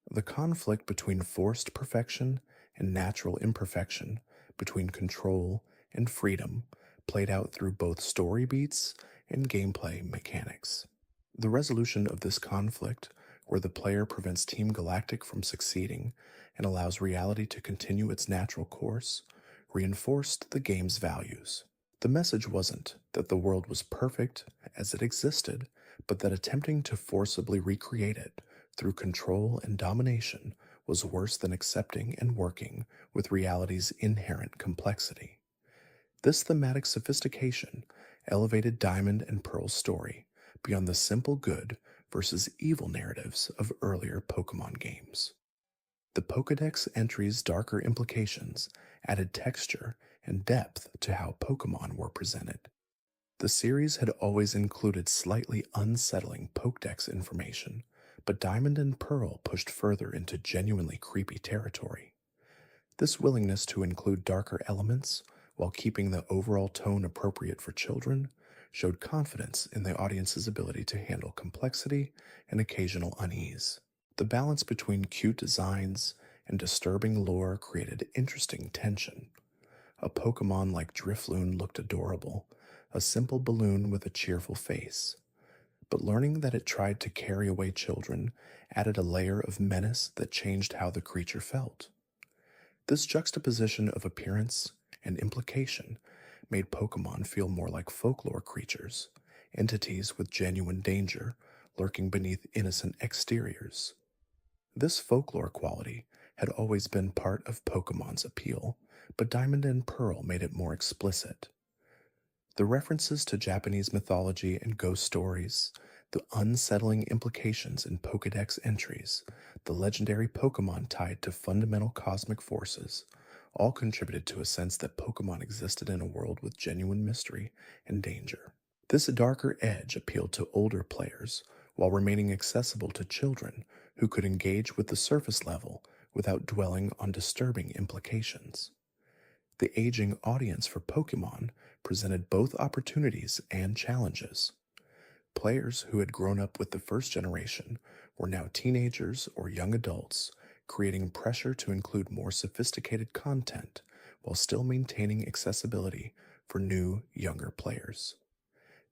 The conflict between forced perfection and natural imperfection, between control and freedom, played out through both story beats and gameplay mechanics. The resolution of this conflict, where the player prevents Team Galactic from succeeding and allows reality to continue its natural course, reinforced the game's values. The message wasn't that the world was perfect as it existed, but that attempting to forcibly recreate it through control and domination was worse than accepting and working with reality's inherent complexity. This thematic sophistication elevated Diamond and Pearl's story beyond the simple good versus evil narratives of earlier Pokemon games. The Pokédex entry's darker implications added texture and depth to how Pokemon were presented. The series had always included slightly unsettling Pokédex information, but Diamond and Pearl pushed further into genuinely creepy territory. This willingness to include darker elements while keeping the overall tone appropriate for children showed confidence in the audience's ability to handle complexity and occasional unease. The balance between cute designs and disturbing lore created interesting tension. A Pokemon like Drifloon looked adorable, a simple balloon with a cheerful face. But learning that it tried to carry away children added a layer of menace that changed how the creature felt. This juxtaposition of appearance and implication made Pokemon feel more like folklore creatures, entities with genuine danger lurking beneath innocent exteriors. This folklore quality had always been part of Pokemon's appeal, but Diamond and Pearl made it more explicit. The references to Japanese mythology and ghost stories, the unsettling implications in Pokédex entries, the legendary Pokémon tied to fundamental cosmic forces, all contributed to a sense that Pokémon existed in a world with genuine mystery and danger. This darker edge appealed to older players while remaining accessible to children who could engage with the surface level without dwelling on disturbing implications. The aging audience for Pokémon presented both opportunities and challenges. Players who had grown up with the first generation were now teenagers or young adults, creating pressure to include more sophisticated content while still maintaining accessibility for new, younger players.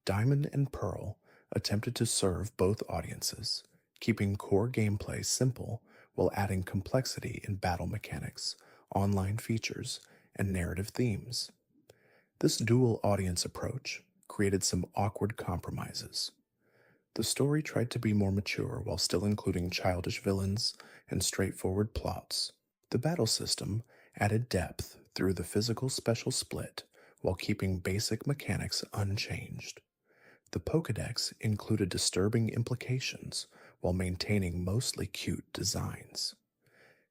Diamond and Pearl attempted to serve both audiences, keeping core gameplay simple while adding complexity in battle mechanics, online features, and narrative themes. This dual audience approach created some awkward compromises. The story tried to be more mature while still including childish villains and straightforward plots. The battle system added depth through the physical special split while keeping basic mechanics unchanged. The Pokédex included disturbing implications while maintaining mostly cute designs.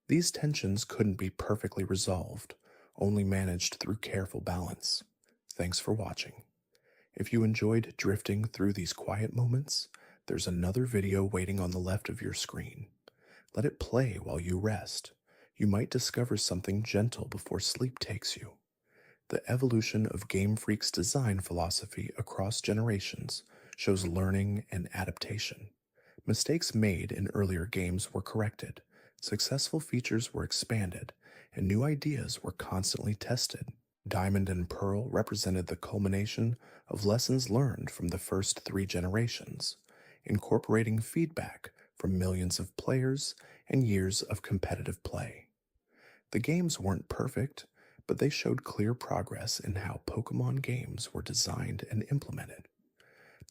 These tensions couldn't be perfectly resolved, only managed through careful balance. Thanks for watching. If you enjoyed drifting through these quiet moments, there's another video waiting on the left of your screen. Let it play while you rest. You might discover something gentle before sleep takes you. The evolution of Game Freak's design philosophy across generations shows learning and adaptation. Mistakes made in earlier games were corrected, successful features were expanded, and new ideas were constantly tested. Diamond and Pearl represented the culmination of lessons learned from the first 3 generations, incorporating feedback from millions of players and years of competitive play. The games weren't perfect, but they showed clear progress in how Pokémon games were designed and implemented.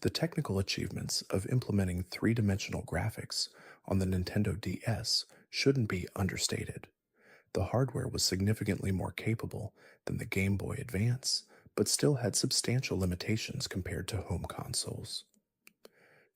The technical achievements of implementing 3-dimensional graphics on the Nintendo DS shouldn't be understated. The hardware was significantly more capable than the Game Boy Advance, but still had substantial limitations compared to home consoles.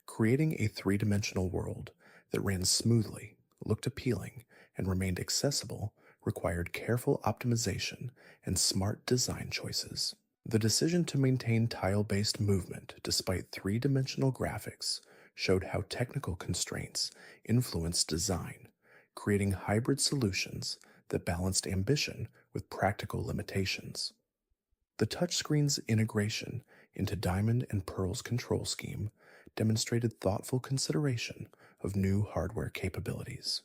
Creating a 3-dimensional world that ran smoothly, looked appealing, and remained accessible required careful optimization and smart design choices. The decision to maintain tile-based movement despite 3-dimensional graphics showed how technical constraints influenced design, creating hybrid solutions that balanced ambition with practical limitations. The touchscreen's integration into Diamond and Pearl's control scheme demonstrated thoughtful consideration of new hardware capabilities.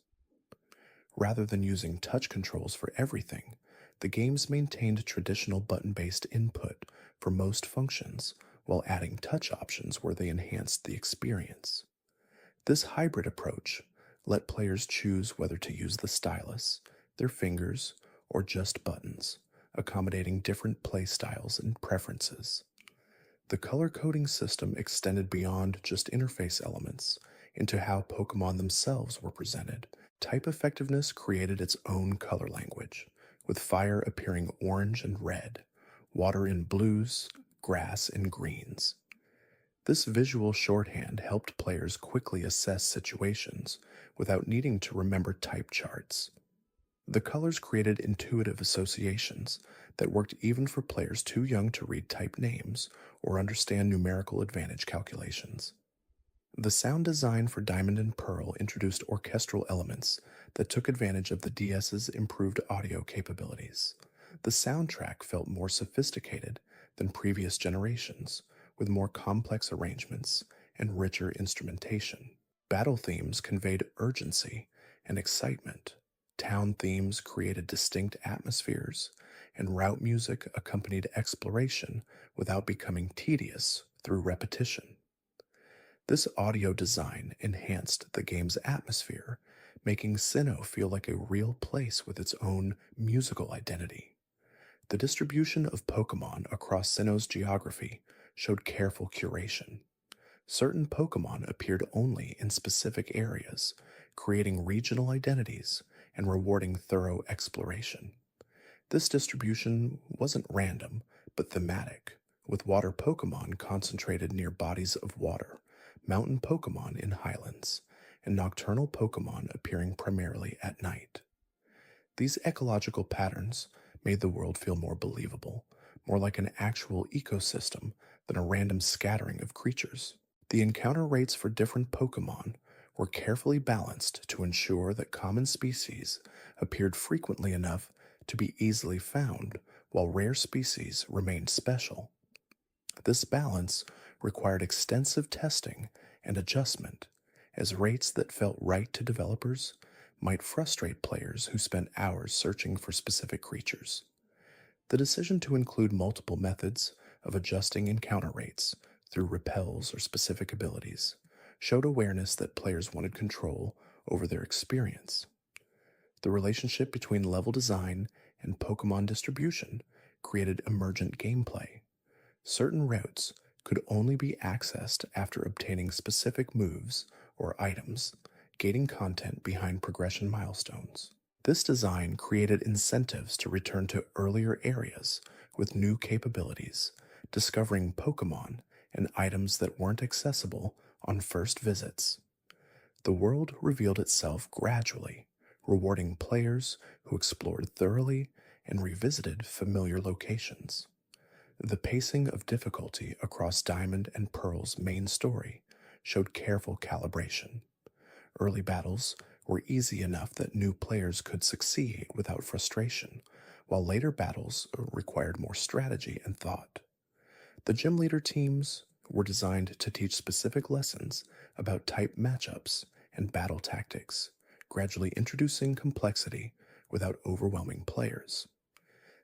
Rather than using touch controls for everything, the games maintained traditional button-based input for most functions while adding touch options where they enhanced the experience. This hybrid approach let players choose whether to use the stylus, their fingers, or just buttons, accommodating different play styles and preferences. The color coding system extended beyond just interface elements into how Pokémon themselves were presented. Type effectiveness created its own color language, with fire appearing orange and red, water in blues, grass in greens. This visual shorthand helped players quickly assess situations without needing to remember type charts. The colors created intuitive associations that worked even for players too young to read type names or understand numerical advantage calculations. The sound design for Diamond and Pearl introduced orchestral elements that took advantage of the DS's improved audio capabilities. The soundtrack felt more sophisticated than previous generations, with more complex arrangements and richer instrumentation. Battle themes conveyed urgency and excitement, Town themes created distinct atmospheres, and route music accompanied exploration without becoming tedious through repetition. This audio design enhanced the game's atmosphere, making Sinnoh feel like a real place with its own musical identity. The distribution of Pokemon across Sinnoh's geography showed careful curation. Certain Pokemon appeared only in specific areas, creating regional identities and rewarding thorough exploration. This distribution wasn't random, but thematic, with water Pokemon concentrated near bodies of water, mountain Pokemon in highlands, and nocturnal Pokemon appearing primarily at night. These ecological patterns made the world feel more believable, more like an actual ecosystem than a random scattering of creatures. The encounter rates for different Pokemon were carefully balanced to ensure that common species appeared frequently enough to be easily found, while rare species remained special. This balance required extensive testing and adjustment, as rates that felt right to developers might frustrate players who spent hours searching for specific creatures. The decision to include multiple methods of adjusting encounter rates through repels or specific abilities showed awareness that players wanted control over their experience. The relationship between level design and Pokemon distribution created emergent gameplay. Certain routes could only be accessed after obtaining specific moves or items, gating content behind progression milestones. This design created incentives to return to earlier areas with new capabilities, discovering Pokemon and items that weren't accessible on first visits. The world revealed itself gradually, rewarding players who explored thoroughly and revisited familiar locations. The pacing of difficulty across Diamond and Pearl's main story showed careful calibration. Early battles were easy enough that new players could succeed without frustration, while later battles required more strategy and thought. The gym leader teams were designed to teach specific lessons about type matchups and battle tactics, gradually introducing complexity without overwhelming players.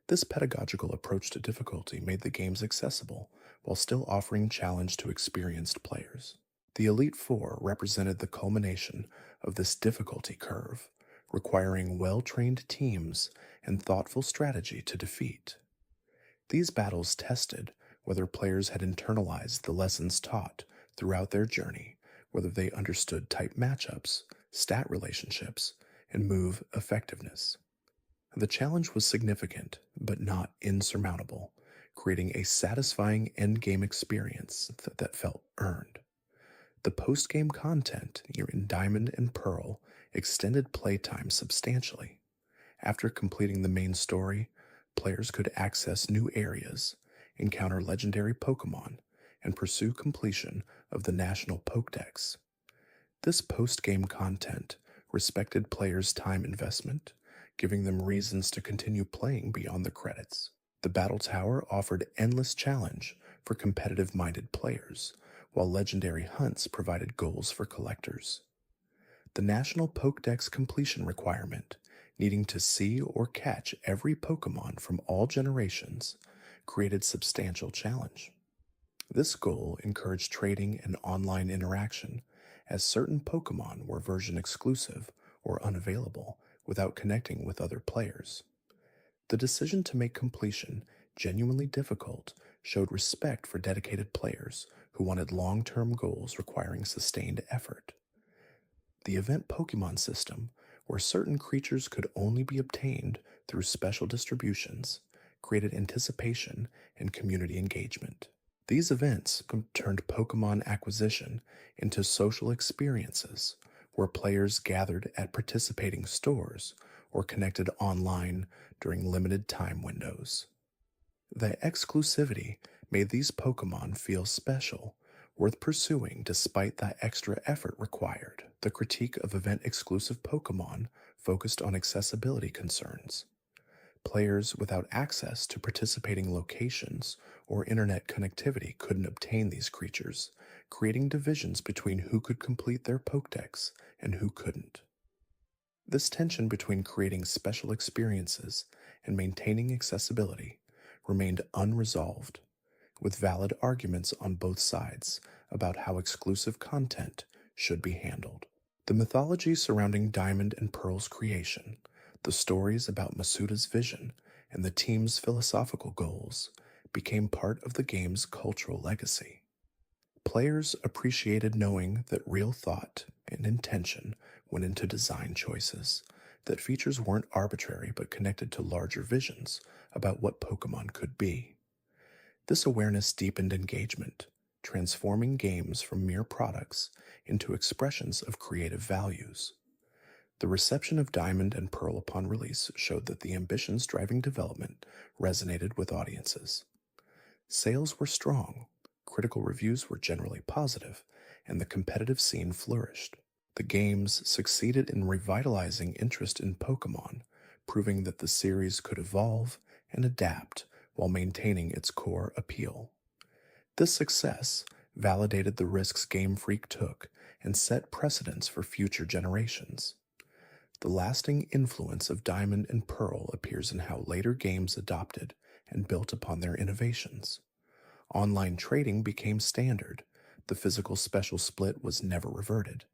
This pedagogical approach to difficulty made the games accessible while still offering challenge to experienced players. The Elite Four represented the culmination of this difficulty curve, requiring well-trained teams and thoughtful strategy to defeat. These battles tested whether players had internalized the lessons taught throughout their journey, whether they understood type matchups, stat relationships, and move effectiveness. The challenge was significant, but not insurmountable, creating a satisfying endgame experience that felt earned. The post-game content in Diamond and Pearl extended playtime substantially. After completing the main story, players could access new areas, encounter legendary Pokemon, and pursue completion of the National Pokédex. This post-game content respected players' time investment, giving them reasons to continue playing beyond the credits. The Battle Tower offered endless challenge for competitive-minded players, while legendary hunts provided goals for collectors. The National Pokédex completion requirement, needing to see or catch every Pokemon from all generations, created substantial challenge. This goal encouraged trading and online interaction, as certain Pokemon were version exclusive or unavailable without connecting with other players. The decision to make completion genuinely difficult showed respect for dedicated players who wanted long-term goals requiring sustained effort. The event Pokemon system, where certain creatures could only be obtained through special distributions, created anticipation and community engagement. These events turned Pokemon acquisition into social experiences, where players gathered at participating stores or connected online during limited time windows. The exclusivity made these Pokemon feel special, worth pursuing despite the extra effort required. The critique of event-exclusive Pokemon focused on accessibility concerns. Players without access to participating locations or internet connectivity couldn't obtain these creatures, creating divisions between who could complete their Pokédex and who couldn't. This tension between creating special experiences and maintaining accessibility remained unresolved, with valid arguments on both sides about how exclusive content should be handled. The mythology surrounding Diamond and Pearl's creation, the stories about Masuda's vision, and the team's philosophical goals became part of the game's cultural legacy. Players appreciated knowing that real thought and intention went into design choices, that features weren't arbitrary but connected to larger visions about what Pokemon could be. This awareness deepened engagement, transforming games from mere products into expressions of creative values. The reception of Diamond and Pearl upon release showed that the ambitions driving development resonated with audiences. Sales were strong, critical reviews were generally positive, and the competitive scene flourished. The games succeeded in revitalizing interest in Pokemon, proving that the series could evolve and adapt while maintaining its core appeal. This success validated the risks Game Freak took and set precedents for future generations. The lasting influence of Diamond and Pearl appears in how later games adopted and built upon their innovations. Online trading became standard. The physical special split was never reverted.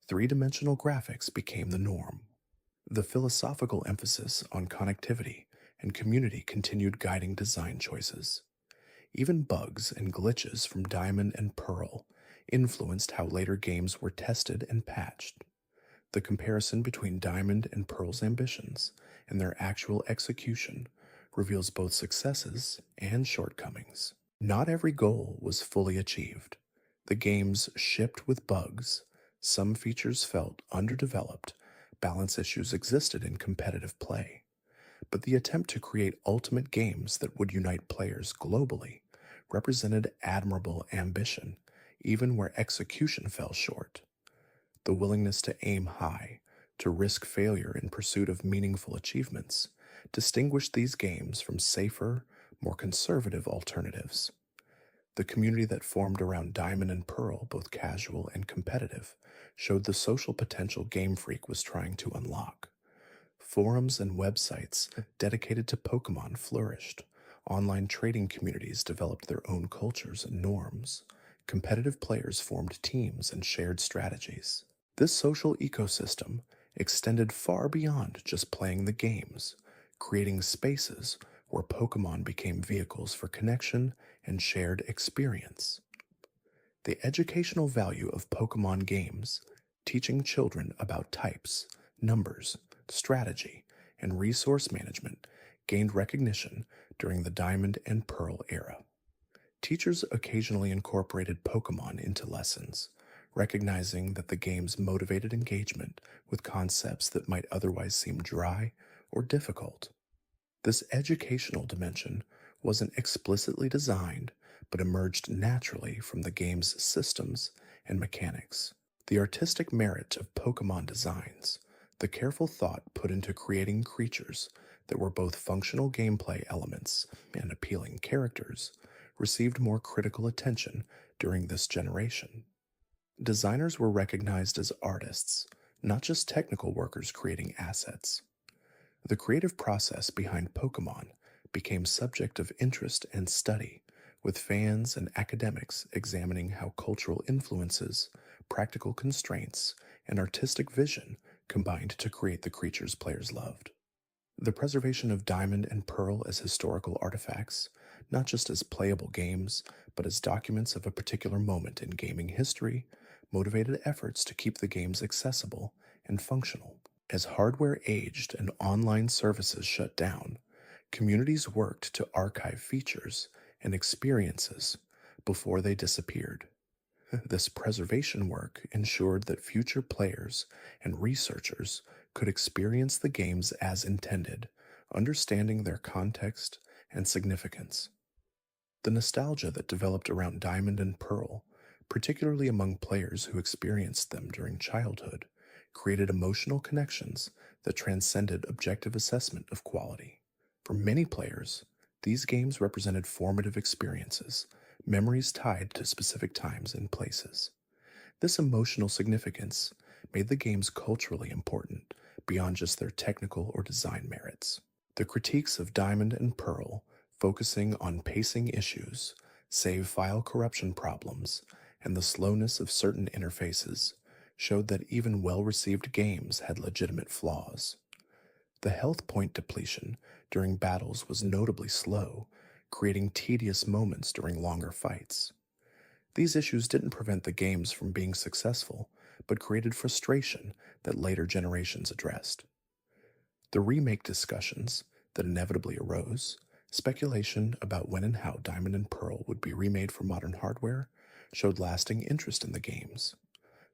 Three-dimensional graphics became the norm. The philosophical emphasis on connectivity and community continued guiding design choices. Even bugs and glitches from Diamond and Pearl influenced how later games were tested and patched. The comparison between Diamond and Pearl's ambitions and their actual execution reveals both successes and shortcomings. Not every goal was fully achieved. The games shipped with bugs. Some features felt underdeveloped. Balance issues existed in competitive play. But the attempt to create ultimate games that would unite players globally represented admirable ambition, even where execution fell short. The willingness to aim high, to risk failure in pursuit of meaningful achievements, distinguished these games from safer, more conservative alternatives. The community that formed around Diamond and Pearl, both casual and competitive, showed the social potential Game Freak was trying to unlock. Forums and websites dedicated to Pokemon flourished. Online trading communities developed their own cultures and norms. Competitive players formed teams and shared strategies. This social ecosystem extended far beyond just playing the games, creating spaces where Pokemon became vehicles for connection and shared experience. The educational value of Pokemon games, teaching children about types, numbers, strategy, and resource management, gained recognition during the Diamond and Pearl era. Teachers occasionally incorporated Pokemon into lessons, recognizing that the games motivated engagement with concepts that might otherwise seem dry or difficult. This educational dimension wasn't explicitly designed, but emerged naturally from the game's systems and mechanics. The artistic merit of Pokemon designs, the careful thought put into creating creatures that were both functional gameplay elements and appealing characters, received more critical attention during this generation. Designers were recognized as artists, not just technical workers creating assets. The creative process behind Pokemon became subject of interest and study, with fans and academics examining how cultural influences, practical constraints, and artistic vision combined to create the creatures players loved. The preservation of Diamond and Pearl as historical artifacts, not just as playable games, but as documents of a particular moment in gaming history, motivated efforts to keep the games accessible and functional. As hardware aged and online services shut down, communities worked to archive features and experiences before they disappeared. This preservation work ensured that future players and researchers could experience the games as intended, understanding their context and significance. The nostalgia that developed around Diamond and Pearl, particularly among players who experienced them during childhood, created emotional connections that transcended objective assessment of quality. For many players, these games represented formative experiences, memories tied to specific times and places. This emotional significance made the games culturally important, beyond just their technical or design merits. The critiques of Diamond and Pearl, focusing on pacing issues, save file corruption problems, and the slowness of certain interfaces, showed that even well-received games had legitimate flaws. The health point depletion during battles was notably slow, creating tedious moments during longer fights. These issues didn't prevent the games from being successful, but created frustration that later generations addressed. The remake discussions that inevitably arose, speculation about when and how Diamond and Pearl would be remade for modern hardware, showed lasting interest in the games.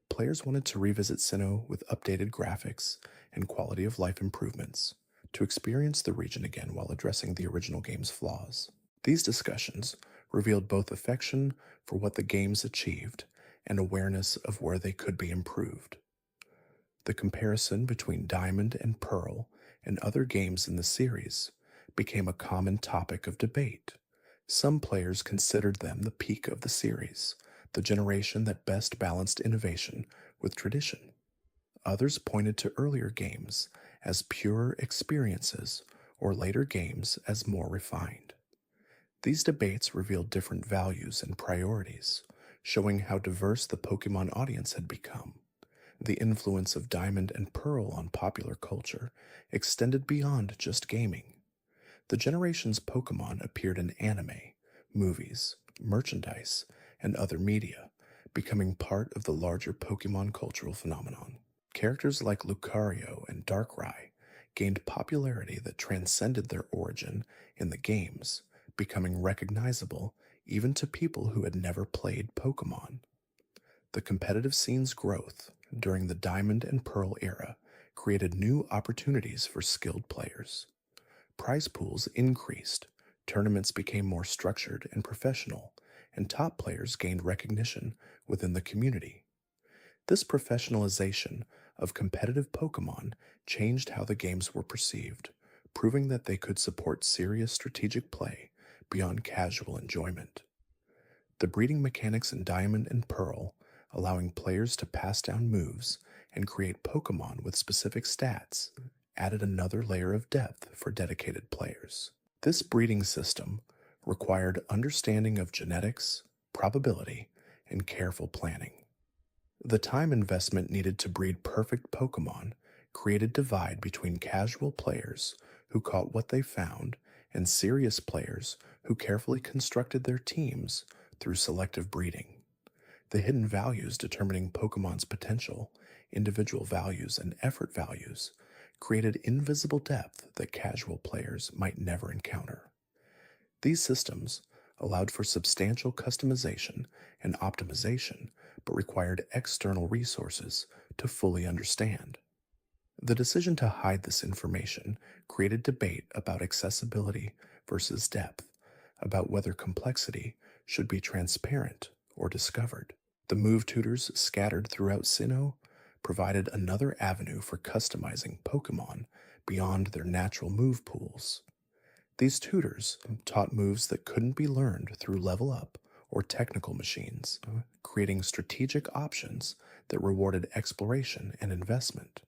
Players wanted to revisit Sinnoh with updated graphics and quality of life improvements, to experience the region again while addressing the original game's flaws. These discussions revealed both affection for what the games achieved and awareness of where they could be improved. The comparison between Diamond and Pearl and other games in the series became a common topic of debate. Some players considered them the peak of the series, the generation that best balanced innovation with tradition. Others pointed to earlier games as purer experiences or later games as more refined. These debates revealed different values and priorities, showing how diverse the Pokémon audience had become. The influence of Diamond and Pearl on popular culture extended beyond just gaming. The generation's Pokémon appeared in anime, movies, merchandise, and other media, becoming part of the larger Pokémon cultural phenomenon. Characters like Lucario and Darkrai gained popularity that transcended their origin in the games, becoming recognizable even to people who had never played Pokémon. The competitive scene's growth during the Diamond and Pearl era created new opportunities for skilled players. Prize pools increased, tournaments became more structured and professional, and top players gained recognition within the community. This professionalization of competitive Pokémon changed how the games were perceived, proving that they could support serious strategic play beyond casual enjoyment. The breeding mechanics in Diamond and Pearl, allowing players to pass down moves and create Pokémon with specific stats, added another layer of depth for dedicated players. This breeding system required understanding of genetics, probability, and careful planning. The time investment needed to breed perfect Pokémon created divide between casual players who caught what they found and serious players who carefully constructed their teams through selective breeding. The hidden values determining Pokémon's potential, individual values, and effort values created invisible depth that casual players might never encounter. These systems allowed for substantial customization and optimization, but required external resources to fully understand. The decision to hide this information created debate about accessibility versus depth, about whether complexity should be transparent or discovered. The move tutors scattered throughout Sinnoh provided another avenue for customizing Pokémon beyond their natural move pools. These tutors taught moves that couldn't be learned through level up or technical machines, creating strategic options that rewarded exploration and investment.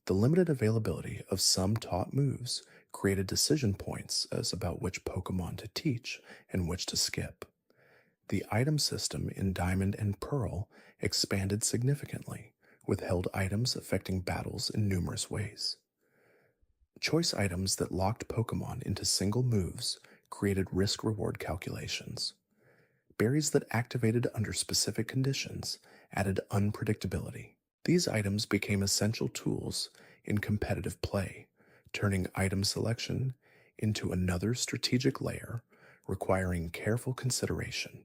The limited availability of some taught moves created decision points as about which Pokémon to teach and which to skip. The item system in Diamond and Pearl expanded significantly, with held items affecting battles in numerous ways. Choice items that locked Pokémon into single moves created risk-reward calculations. Berries that activated under specific conditions added unpredictability. These items became essential tools in competitive play, turning item selection into another strategic layer requiring careful consideration.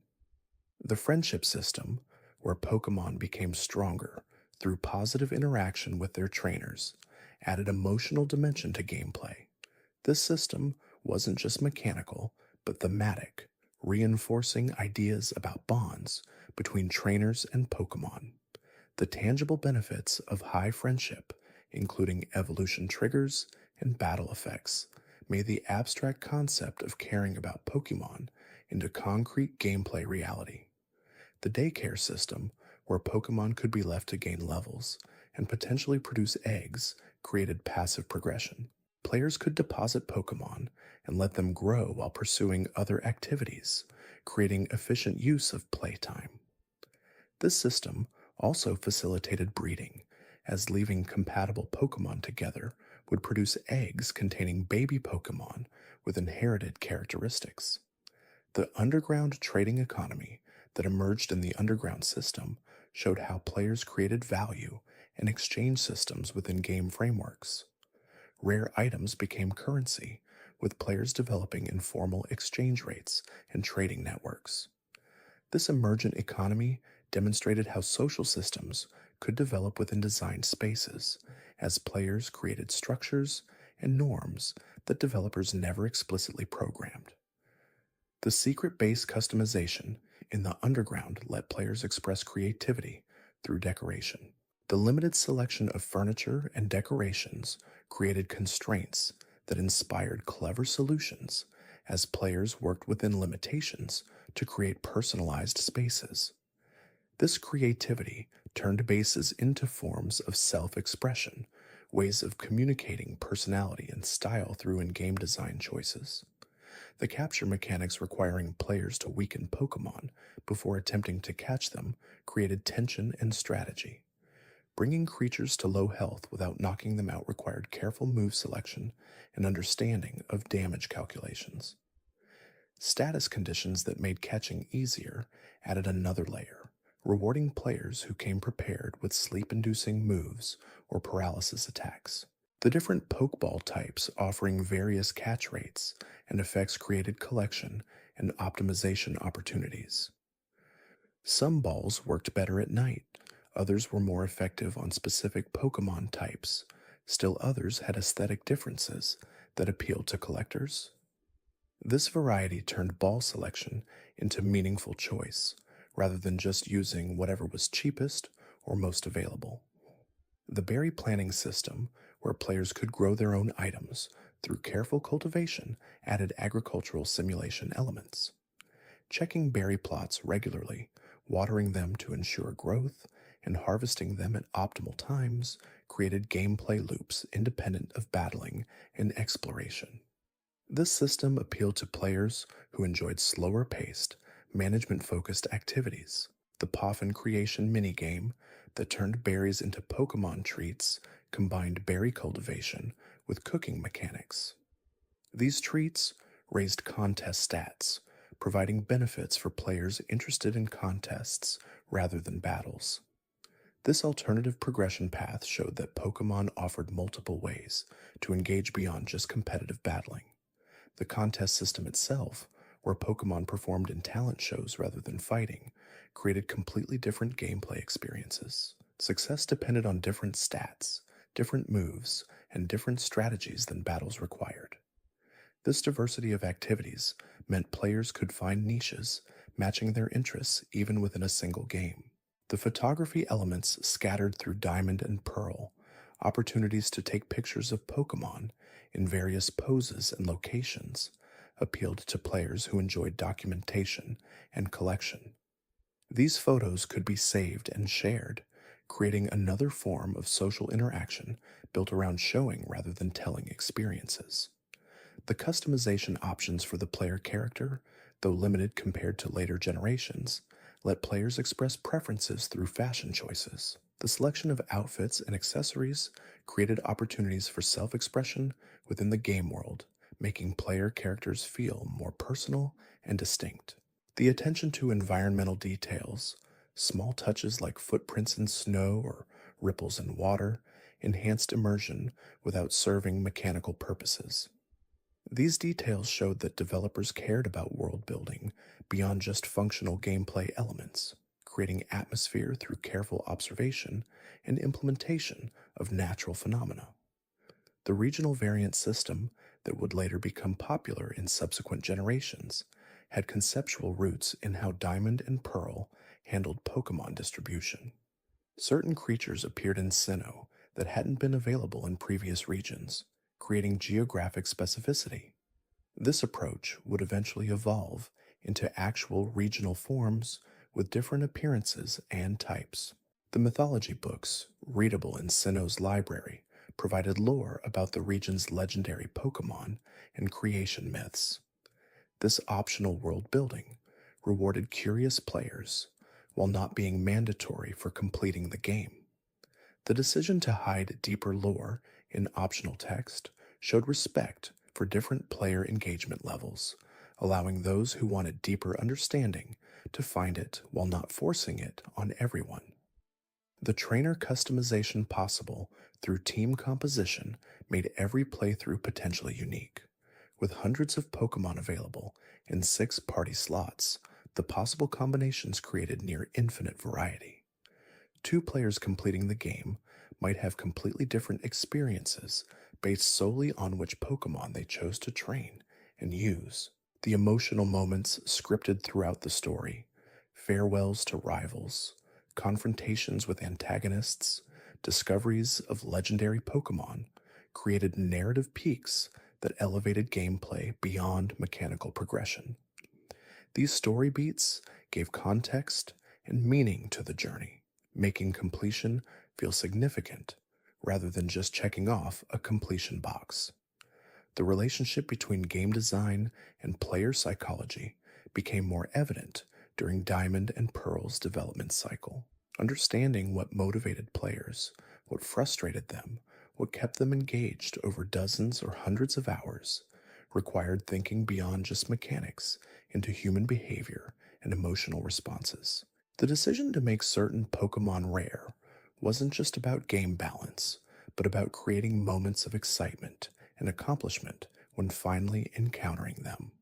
The friendship system, where Pokémon became stronger through positive interaction with their trainers, added emotional dimension to gameplay. This system wasn't just mechanical, but thematic, reinforcing ideas about bonds between trainers and Pokémon. The tangible benefits of high friendship, including evolution triggers and battle effects, made the abstract concept of caring about Pokémon into concrete gameplay reality. The daycare system, where Pokémon could be left to gain levels, and potentially produce eggs created passive progression. Players could deposit Pokemon and let them grow while pursuing other activities, creating efficient use of playtime. This system also facilitated breeding, as leaving compatible Pokemon together would produce eggs containing baby Pokemon with inherited characteristics. The underground trading economy that emerged in the underground system showed how players created value and exchange systems within game frameworks. Rare items became currency, with players developing informal exchange rates and trading networks. This emergent economy demonstrated how social systems could develop within designed spaces, as players created structures and norms that developers never explicitly programmed. The secret base customization in the underground let players express creativity through decoration. The limited selection of furniture and decorations created constraints that inspired clever solutions as players worked within limitations to create personalized spaces. This creativity turned bases into forms of self expression, ways of communicating personality and style through in game design choices. The capture mechanics requiring players to weaken Pokemon before attempting to catch them created tension and strategy. Bringing creatures to low health without knocking them out required careful move selection and understanding of damage calculations. Status conditions that made catching easier added another layer, rewarding players who came prepared with sleep-inducing moves or paralysis attacks. The different Pokeball types offering various catch rates and effects created collection and optimization opportunities. Some balls worked better at night, others were more effective on specific Pokemon types, still others had aesthetic differences that appealed to collectors. This variety turned ball selection into meaningful choice, rather than just using whatever was cheapest or most available. The berry planting system, where players could grow their own items through careful cultivation, added agricultural simulation elements. Checking berry plots regularly, watering them to ensure growth, and harvesting them at optimal times created gameplay loops independent of battling and exploration. This system appealed to players who enjoyed slower-paced, management-focused activities. The Poffin creation minigame that turned berries into Pokemon treats combined berry cultivation with cooking mechanics. These treats raised contest stats, providing benefits for players interested in contests rather than battles. This alternative progression path showed that Pokemon offered multiple ways to engage beyond just competitive battling. The contest system itself, where Pokemon performed in talent shows rather than fighting, created completely different gameplay experiences. Success depended on different stats, different moves, and different strategies than battles required. This diversity of activities meant players could find niches, matching their interests even within a single game. The photography elements scattered through Diamond and Pearl, opportunities to take pictures of Pokemon in various poses and locations, appealed to players who enjoyed documentation and collection. These photos could be saved and shared, creating another form of social interaction built around showing rather than telling experiences. The customization options for the player character, though limited compared to later generations, let players express preferences through fashion choices. The selection of outfits and accessories created opportunities for self-expression within the game world, making player characters feel more personal and distinct. The attention to environmental details, small touches like footprints in snow or ripples in water, enhanced immersion without serving mechanical purposes. These details showed that developers cared about world building beyond just functional gameplay elements, creating atmosphere through careful observation and implementation of natural phenomena. The regional variant system that would later become popular in subsequent generations had conceptual roots in how Diamond and Pearl handled Pokemon distribution. Certain creatures appeared in Sinnoh that hadn't been available in previous regions, creating geographic specificity. This approach would eventually evolve into actual regional forms with different appearances and types. The mythology books readable in Sinnoh's library, provided lore about the region's legendary Pokémon and creation myths. This optional world building rewarded curious players while not being mandatory for completing the game. The decision to hide deeper lore in optional text showed respect for different player engagement levels, allowing those who wanted deeper understanding to find it while not forcing it on everyone. The trainer customization possible through team composition made every playthrough potentially unique. With hundreds of Pokemon available in 6 party slots, the possible combinations created near infinite variety. 2 players completing the game might have completely different experiences based solely on which Pokemon they chose to train and use. The emotional moments scripted throughout the story, farewells to rivals, confrontations with antagonists, discoveries of legendary Pokemon, created narrative peaks that elevated gameplay beyond mechanical progression. These story beats gave context and meaning to the journey, making completion feel significant rather than just checking off a completion box. The relationship between game design and player psychology became more evident during Diamond and Pearl's development cycle. Understanding what motivated players, what frustrated them, what kept them engaged over dozens or hundreds of hours, required thinking beyond just mechanics into human behavior and emotional responses. The decision to make certain Pokemon rare wasn't just about game balance, but about creating moments of excitement and accomplishment when finally encountering them.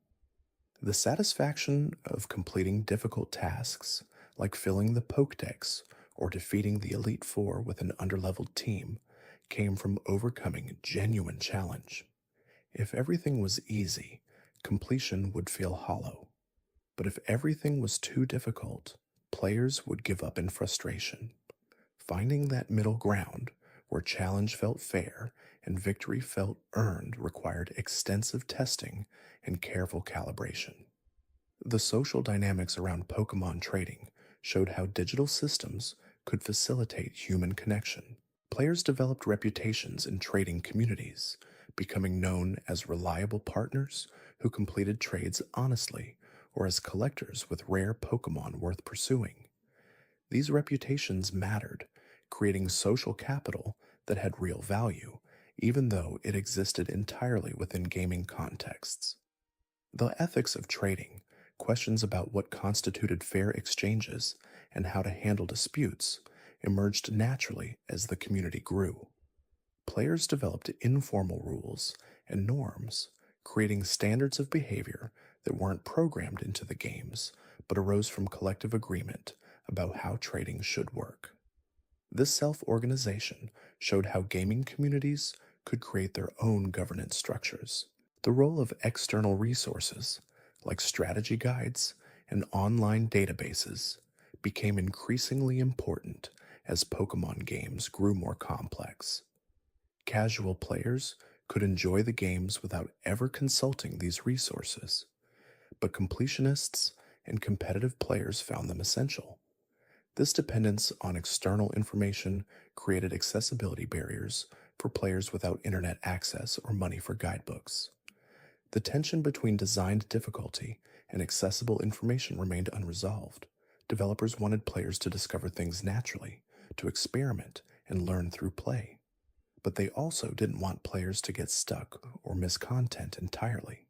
The satisfaction of completing difficult tasks, like filling the Pokédex or defeating the Elite Four with an underleveled team, came from overcoming genuine challenge. If everything was easy, completion would feel hollow. But if everything was too difficult, players would give up in frustration. Finding that middle ground, where challenge felt fair and victory felt earned, required extensive testing and careful calibration. The social dynamics around Pokemon trading showed how digital systems could facilitate human connection. Players developed reputations in trading communities, becoming known as reliable partners who completed trades honestly or as collectors with rare Pokemon worth pursuing. These reputations mattered, creating social capital that had real value, even though it existed entirely within gaming contexts. The ethics of trading, questions about what constituted fair exchanges and how to handle disputes, emerged naturally as the community grew. Players developed informal rules and norms, creating standards of behavior that weren't programmed into the games, but arose from collective agreement about how trading should work. This self-organization showed how gaming communities could create their own governance structures. The role of external resources, like strategy guides and online databases, became increasingly important as Pokemon games grew more complex. Casual players could enjoy the games without ever consulting these resources, but completionists and competitive players found them essential. This dependence on external information created accessibility barriers for players without internet access or money for guidebooks. The tension between designed difficulty and accessible information remained unresolved. Developers wanted players to discover things naturally, to experiment and learn through play. But they also didn't want players to get stuck or miss content entirely.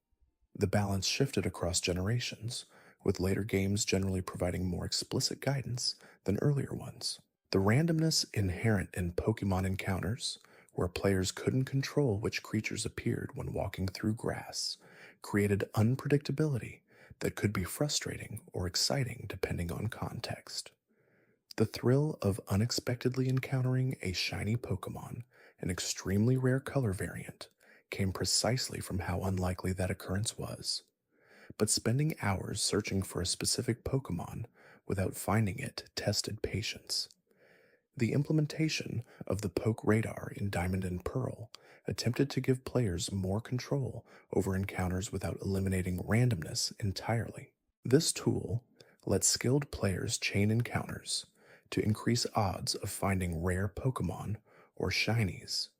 The balance shifted across generations, with later games generally providing more explicit guidance than earlier ones. The randomness inherent in Pokemon encounters, where players couldn't control which creatures appeared when walking through grass, created unpredictability that could be frustrating or exciting depending on context. The thrill of unexpectedly encountering a shiny Pokemon, an extremely rare color variant, came precisely from how unlikely that occurrence was. But spending hours searching for a specific Pokemon without finding it tested patience. The implementation of the Poke Radar in Diamond and Pearl attempted to give players more control over encounters without eliminating randomness entirely. This tool let skilled players chain encounters to increase odds of finding rare Pokémon or shinies,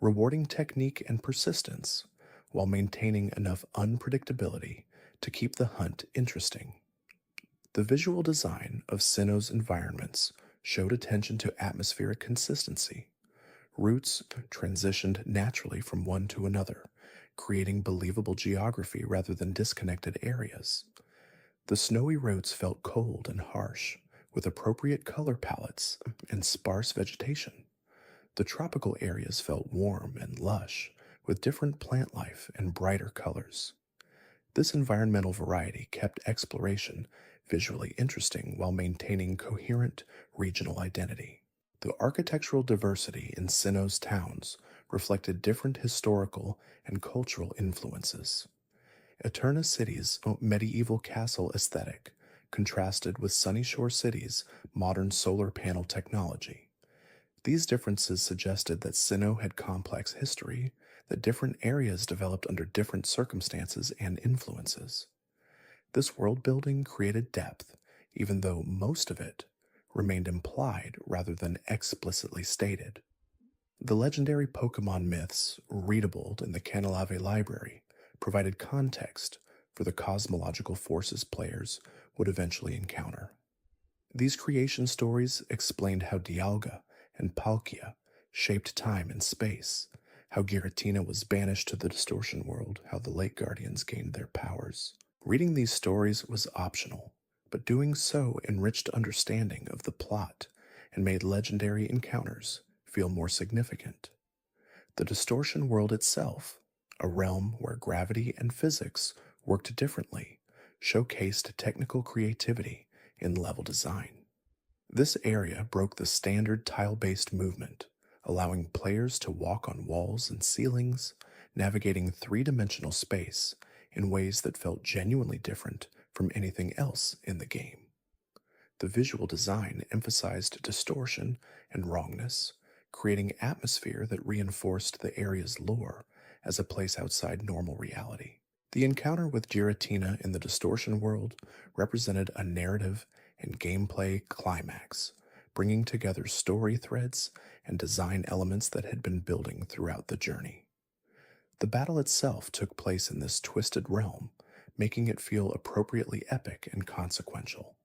rewarding technique and persistence while maintaining enough unpredictability to keep the hunt interesting. The visual design of Sinnoh's environments showed attention to atmospheric consistency. Routes transitioned naturally from one to another, creating believable geography rather than disconnected areas. The snowy roads felt cold and harsh, with appropriate color palettes and sparse vegetation. The tropical areas felt warm and lush, with different plant life and brighter colors. This environmental variety kept exploration visually interesting while maintaining coherent regional identity. The architectural diversity in Sinnoh's towns reflected different historical and cultural influences. Eterna City's medieval castle aesthetic contrasted with Sunnyshore City's modern solar panel technology. These differences suggested that Sinnoh had complex history, that different areas developed under different circumstances and influences. This world building created depth, even though most of it remained implied rather than explicitly stated. The legendary Pokemon myths, readable in the Canalave Library, provided context for the cosmological forces players would eventually encounter. These creation stories explained how Dialga and Palkia shaped time and space, how Giratina was banished to the Distortion World, how the Lake Guardians gained their powers. Reading these stories was optional, but doing so enriched understanding of the plot and made legendary encounters feel more significant. The Distortion World itself, a realm where gravity and physics worked differently, showcased technical creativity in level design. This area broke the standard tile-based movement, allowing players to walk on walls and ceilings, navigating three-dimensional space in ways that felt genuinely different from anything else in the game. The visual design emphasized distortion and wrongness, creating atmosphere that reinforced the area's lore as a place outside normal reality. The encounter with Giratina in the Distortion World represented a narrative and gameplay climax, bringing together story threads and design elements that had been building throughout the journey. The battle itself took place in this twisted realm, making it feel appropriately epic and consequential.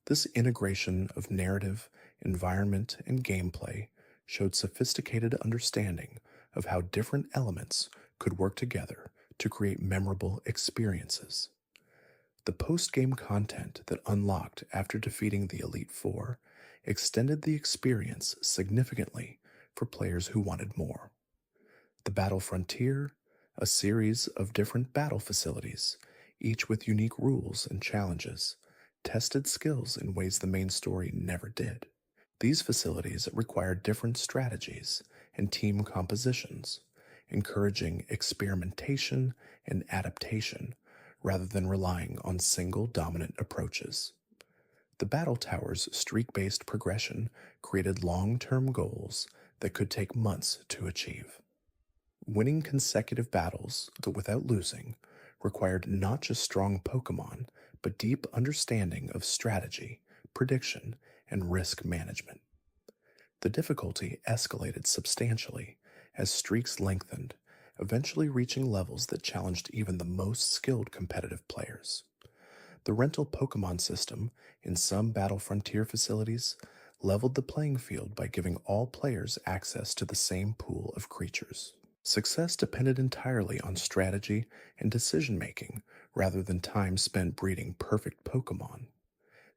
This integration of narrative, environment, and gameplay showed sophisticated understanding of how different elements could work together to create memorable experiences. The post-game content that unlocked after defeating the Elite Four extended the experience significantly for players who wanted more. The Battle Frontier, a series of different battle facilities, each with unique rules and challenges, tested skills in ways the main story never did. These facilities required different strategies and team compositions, encouraging experimentation and adaptation rather than relying on single dominant approaches. The Battle Tower's streak-based progression created long-term goals that could take months to achieve. Winning consecutive battles, without losing, required not just strong Pokémon, but deep understanding of strategy, prediction, and risk management. The difficulty escalated substantially as streaks lengthened, eventually reaching levels that challenged even the most skilled competitive players. The rental Pokémon system in some Battle Frontier facilities leveled the playing field by giving all players access to the same pool of creatures. Success depended entirely on strategy and decision-making rather than time spent breeding perfect Pokémon.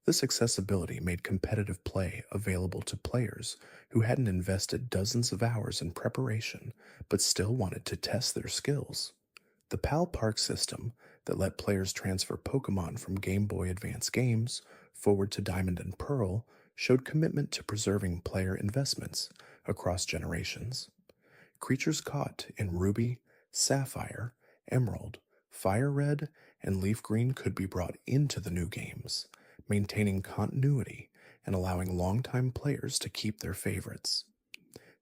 This accessibility made competitive play available to players who hadn't invested dozens of hours in preparation but still wanted to test their skills. The PAL Park system that let players transfer Pokémon from Game Boy Advance games forward to Diamond and Pearl showed commitment to preserving player investments across generations. Creatures caught in Ruby, Sapphire, Emerald, Fire Red, and Leaf Green could be brought into the new games, maintaining continuity and allowing longtime players to keep their favorites.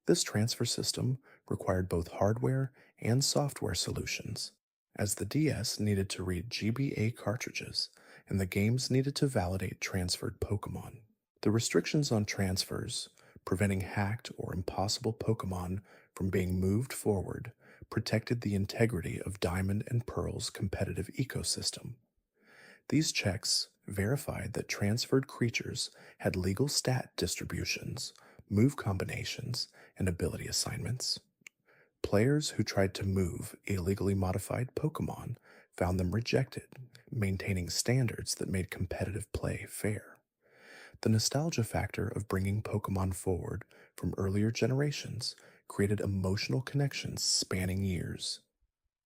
This transfer system required both hardware and software solutions, as the DS needed to read GBA cartridges and the games needed to validate transferred Pokémon. The restrictions on transfers, preventing hacked or impossible Pokemon from being moved forward, protected the integrity of Diamond and Pearl's competitive ecosystem. These checks verified that transferred creatures had legal stat distributions, move combinations, and ability assignments. Players who tried to move illegally modified Pokemon found them rejected, maintaining standards that made competitive play fair. The nostalgia factor of bringing Pokemon forward from earlier generations created emotional connections spanning years.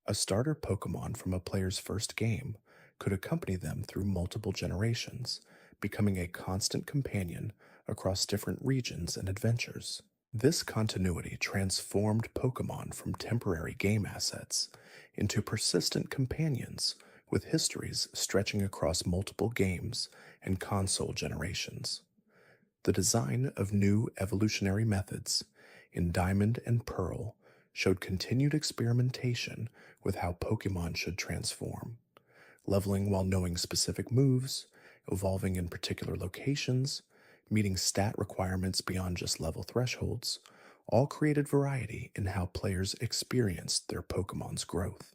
A starter Pokemon from a player's first game could accompany them through multiple generations, becoming a constant companion across different regions and adventures. This continuity transformed Pokemon from temporary game assets into persistent companions with histories stretching across multiple games and console generations. The design of new evolutionary methods in Diamond and Pearl showed continued experimentation with how Pokemon should transform, leveling while knowing specific moves, evolving in particular locations, meeting stat requirements beyond just level thresholds, all created variety in how players experienced their Pokemon's growth.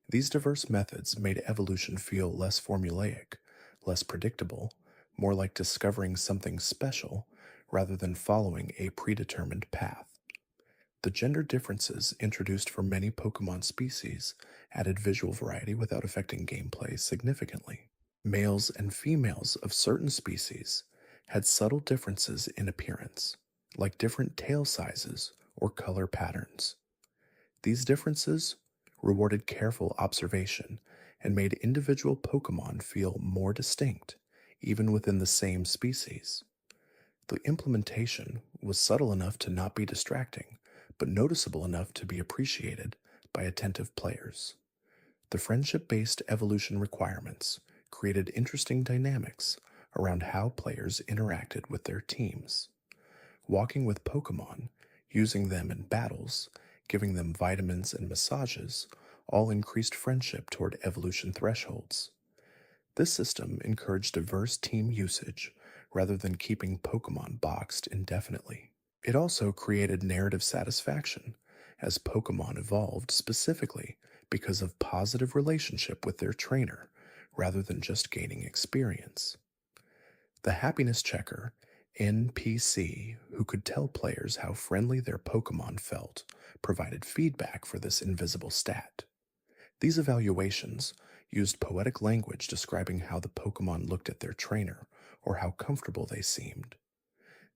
These diverse methods made evolution feel less formulaic, less predictable, more like discovering something special rather than following a predetermined path. The gender differences introduced for many Pokemon species added visual variety without affecting gameplay significantly. Males and females of certain species had subtle differences in appearance, like different tail sizes or color patterns. These differences rewarded careful observation and made individual Pokemon feel more distinct, even within the same species. The implementation was subtle enough to not be distracting, but noticeable enough to be appreciated by attentive players. The friendship based evolution requirements created interesting dynamics around how players interacted with their teams. Walking with Pokemon, using them in battles, giving them vitamins and massages, all increased friendship toward evolution thresholds. This system encouraged diverse team usage rather than keeping Pokemon boxed indefinitely. It also created narrative satisfaction, as Pokemon evolved specifically because of positive relationship with their trainer rather than just gaining experience. The happiness checker, NPC, who could tell players how friendly their Pokemon felt, provided feedback for this invisible stat. These evaluations used poetic language describing how the Pokemon looked at their trainer or how comfortable they seemed.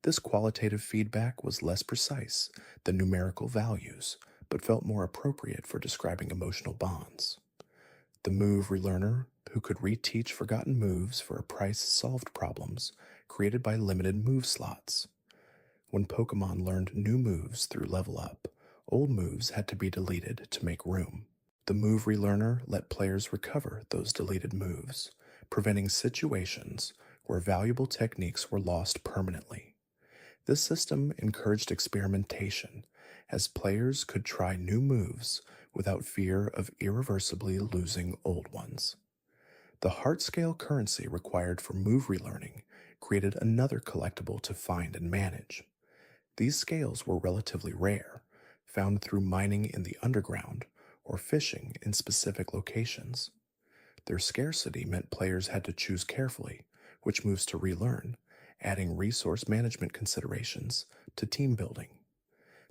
This qualitative feedback was less precise than numerical values, but felt more appropriate for describing emotional bonds. The move relearner, who could reteach forgotten moves for a price, solved problems created by limited move slots. When Pokemon learned new moves through level up, old moves had to be deleted to make room. The move relearner let players recover those deleted moves, preventing situations where valuable techniques were lost permanently. This system encouraged experimentation, as players could try new moves without fear of irreversibly losing old ones. The heart scale currency required for move relearning created another collectible to find and manage. These scales were relatively rare, found through mining in the underground or fishing in specific locations. Their scarcity meant players had to choose carefully which moves to relearn, adding resource management considerations to team building.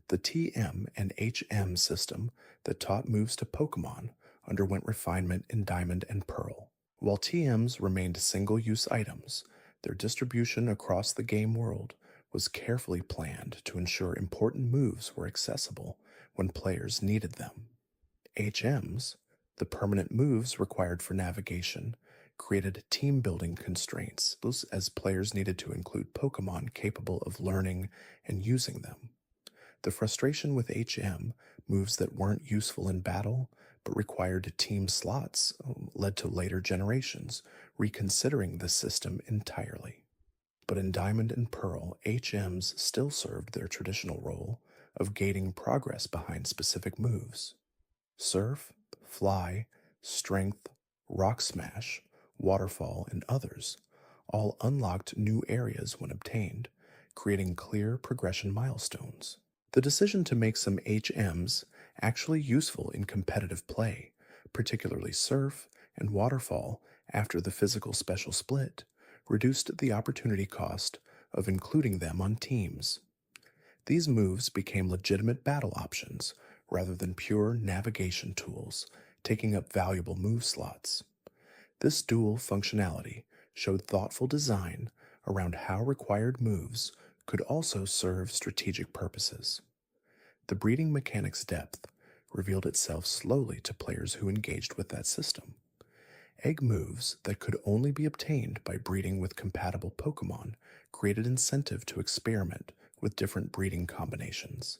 The TM and HM system that taught moves to Pokemon underwent refinement in Diamond and Pearl. While TMs remained single-use items, their distribution across the game world was carefully planned to ensure important moves were accessible when players needed them. HMs, the permanent moves required for navigation, created team-building constraints as players needed to include Pokemon capable of learning and using them. The frustration with HM, moves that weren't useful in battle but required team slots, led to later generations reconsidering the system entirely. But in Diamond and Pearl, HMs still served their traditional role of gating progress behind specific moves. Surf, Fly, Strength, Rock Smash, Waterfall, and others all unlocked new areas when obtained, creating clear progression milestones. The decision to make some HMs actually useful in competitive play, particularly Surf and Waterfall after the physical special split, reduced the opportunity cost of including them on teams. These moves became legitimate battle options rather than pure navigation tools, taking up valuable move slots. This dual functionality showed thoughtful design around how required moves could also serve strategic purposes. The breeding mechanic's depth revealed itself slowly to players who engaged with that system. Egg moves that could only be obtained by breeding with compatible Pokemon created incentive to experiment with different breeding combinations.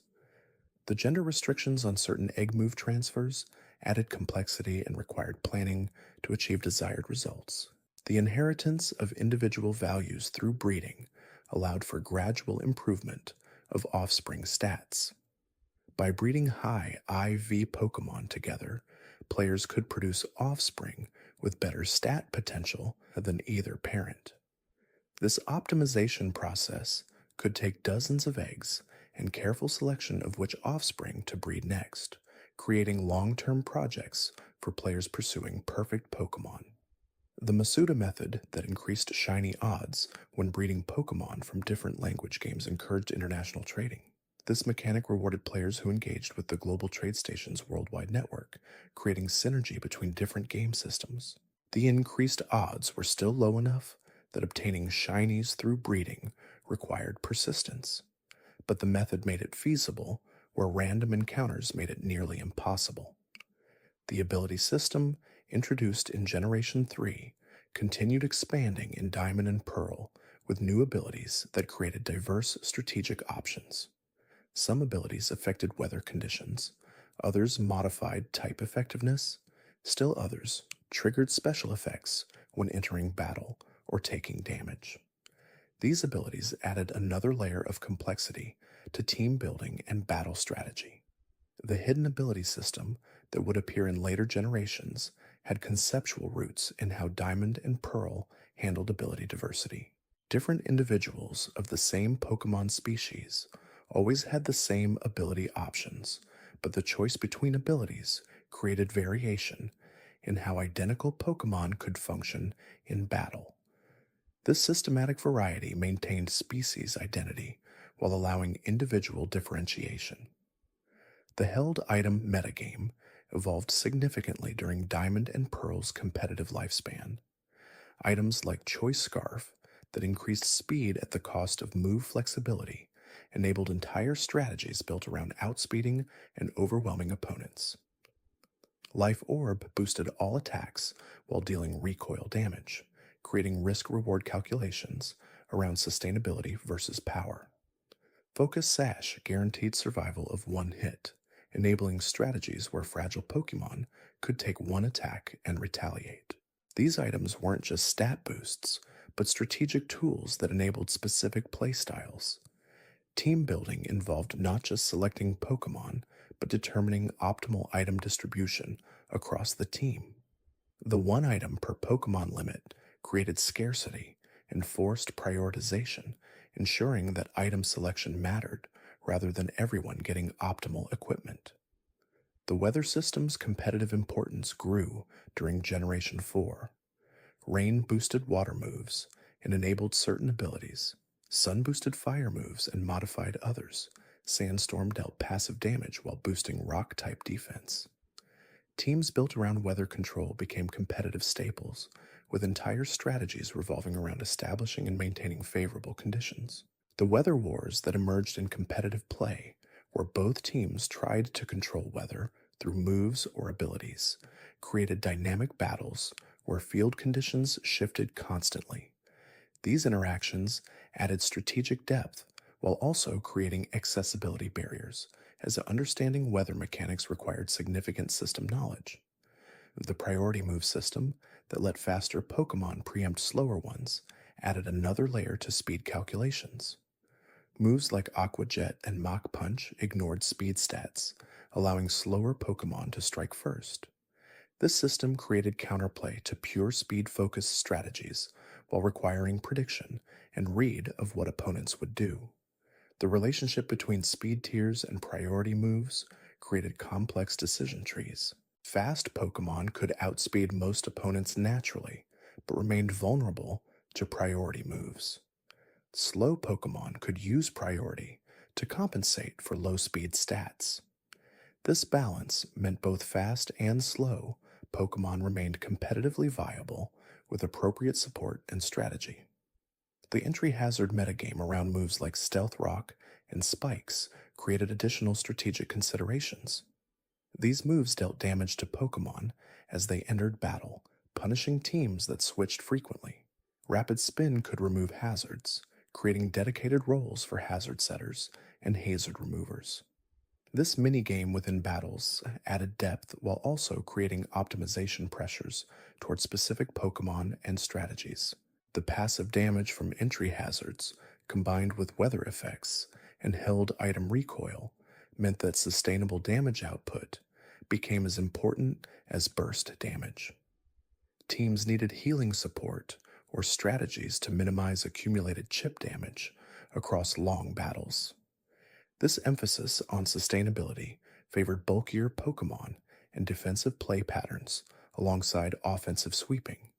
The gender restrictions on certain egg move transfers added complexity and required planning to achieve desired results. The inheritance of individual values through breeding allowed for gradual improvement of offspring stats. By breeding high IV Pokemon together, players could produce offspring with better stat potential than either parent. This optimization process could take dozens of eggs and careful selection of which offspring to breed next, creating long-term projects for players pursuing perfect Pokemon. The Masuda method that increased shiny odds when breeding Pokemon from different language games encouraged international trading. This mechanic rewarded players who engaged with the global trade station's worldwide network, creating synergy between different game systems. The increased odds were still low enough that obtaining shinies through breeding required persistence, but the method made it feasible where random encounters made it nearly impossible. The ability system, introduced in Generation 3, continued expanding in Diamond and Pearl with new abilities that created diverse strategic options. Some abilities affected weather conditions, others modified type effectiveness, still others triggered special effects when entering battle or taking damage. These abilities added another layer of complexity to team building and battle strategy. The hidden ability system that would appear in later generations had conceptual roots in how Diamond and Pearl handled ability diversity. Different individuals of the same Pokemon species always had the same ability options, but the choice between abilities created variation in how identical Pokemon could function in battle. This systematic variety maintained species identity while allowing individual differentiation. The held item metagame evolved significantly during Diamond and Pearl's competitive lifespan. Items like Choice Scarf that increased speed at the cost of move flexibility enabled entire strategies built around outspeeding and overwhelming opponents. Life Orb boosted all attacks while dealing recoil damage, creating risk-reward calculations around sustainability versus power. Focus Sash guaranteed survival of one hit, enabling strategies where fragile Pokemon could take one attack and retaliate. These items weren't just stat boosts, but strategic tools that enabled specific playstyles. Team building involved not just selecting Pokemon, but determining optimal item distribution across the team. The one item per Pokemon limit created scarcity and forced prioritization, ensuring that item selection mattered rather than everyone getting optimal equipment. The weather system's competitive importance grew during Generation 4. Rain boosted water moves and enabled certain abilities. Sun boosted fire moves and modified others. Sandstorm dealt passive damage while boosting rock-type defense. Teams built around weather control became competitive staples, with entire strategies revolving around establishing and maintaining favorable conditions. The weather wars that emerged in competitive play, where both teams tried to control weather through moves or abilities, created dynamic battles where field conditions shifted constantly. These interactions added strategic depth while also creating accessibility barriers, as understanding weather mechanics required significant system knowledge. The priority move system that let faster Pokemon preempt slower ones added another layer to speed calculations. Moves like Aqua Jet and Mach Punch ignored speed stats, allowing slower Pokemon to strike first. This system created counterplay to pure speed-focused strategies, while requiring prediction and read of what opponents would do. The relationship between speed tiers and priority moves created complex decision trees. Fast Pokemon could outspeed most opponents naturally, but remained vulnerable to priority moves. Slow Pokemon could use priority to compensate for low speed stats. This balance meant both fast and slow Pokemon remained competitively viable with appropriate support and strategy. The entry hazard metagame around moves like Stealth Rock and Spikes created additional strategic considerations. These moves dealt damage to Pokemon as they entered battle, punishing teams that switched frequently. Rapid Spin could remove hazards, creating dedicated roles for hazard setters and hazard removers. This minigame within battles added depth while also creating optimization pressures towards specific Pokemon and strategies. The passive damage from entry hazards, combined with weather effects and held item recoil, meant that sustainable damage output became as important as burst damage. Teams needed healing support or strategies to minimize accumulated chip damage across long battles. This emphasis on sustainability favored bulkier Pokemon and defensive play patterns alongside offensive sweeping.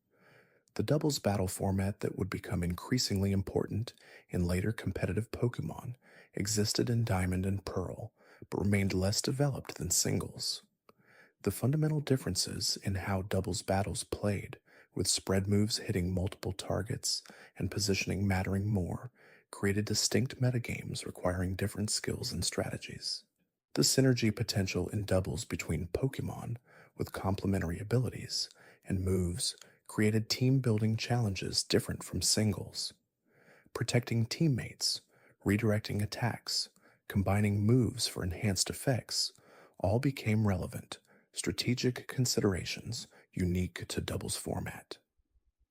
The doubles battle format that would become increasingly important in later competitive Pokemon existed in Diamond and Pearl, but remained less developed than singles. The fundamental differences in how doubles battles played, with spread moves hitting multiple targets and positioning mattering more, created distinct metagames requiring different skills and strategies. The synergy potential in doubles between Pokemon with complementary abilities and moves created team-building challenges different from singles. Protecting teammates, redirecting attacks, combining moves for enhanced effects, all became relevant, strategic considerations unique to doubles format.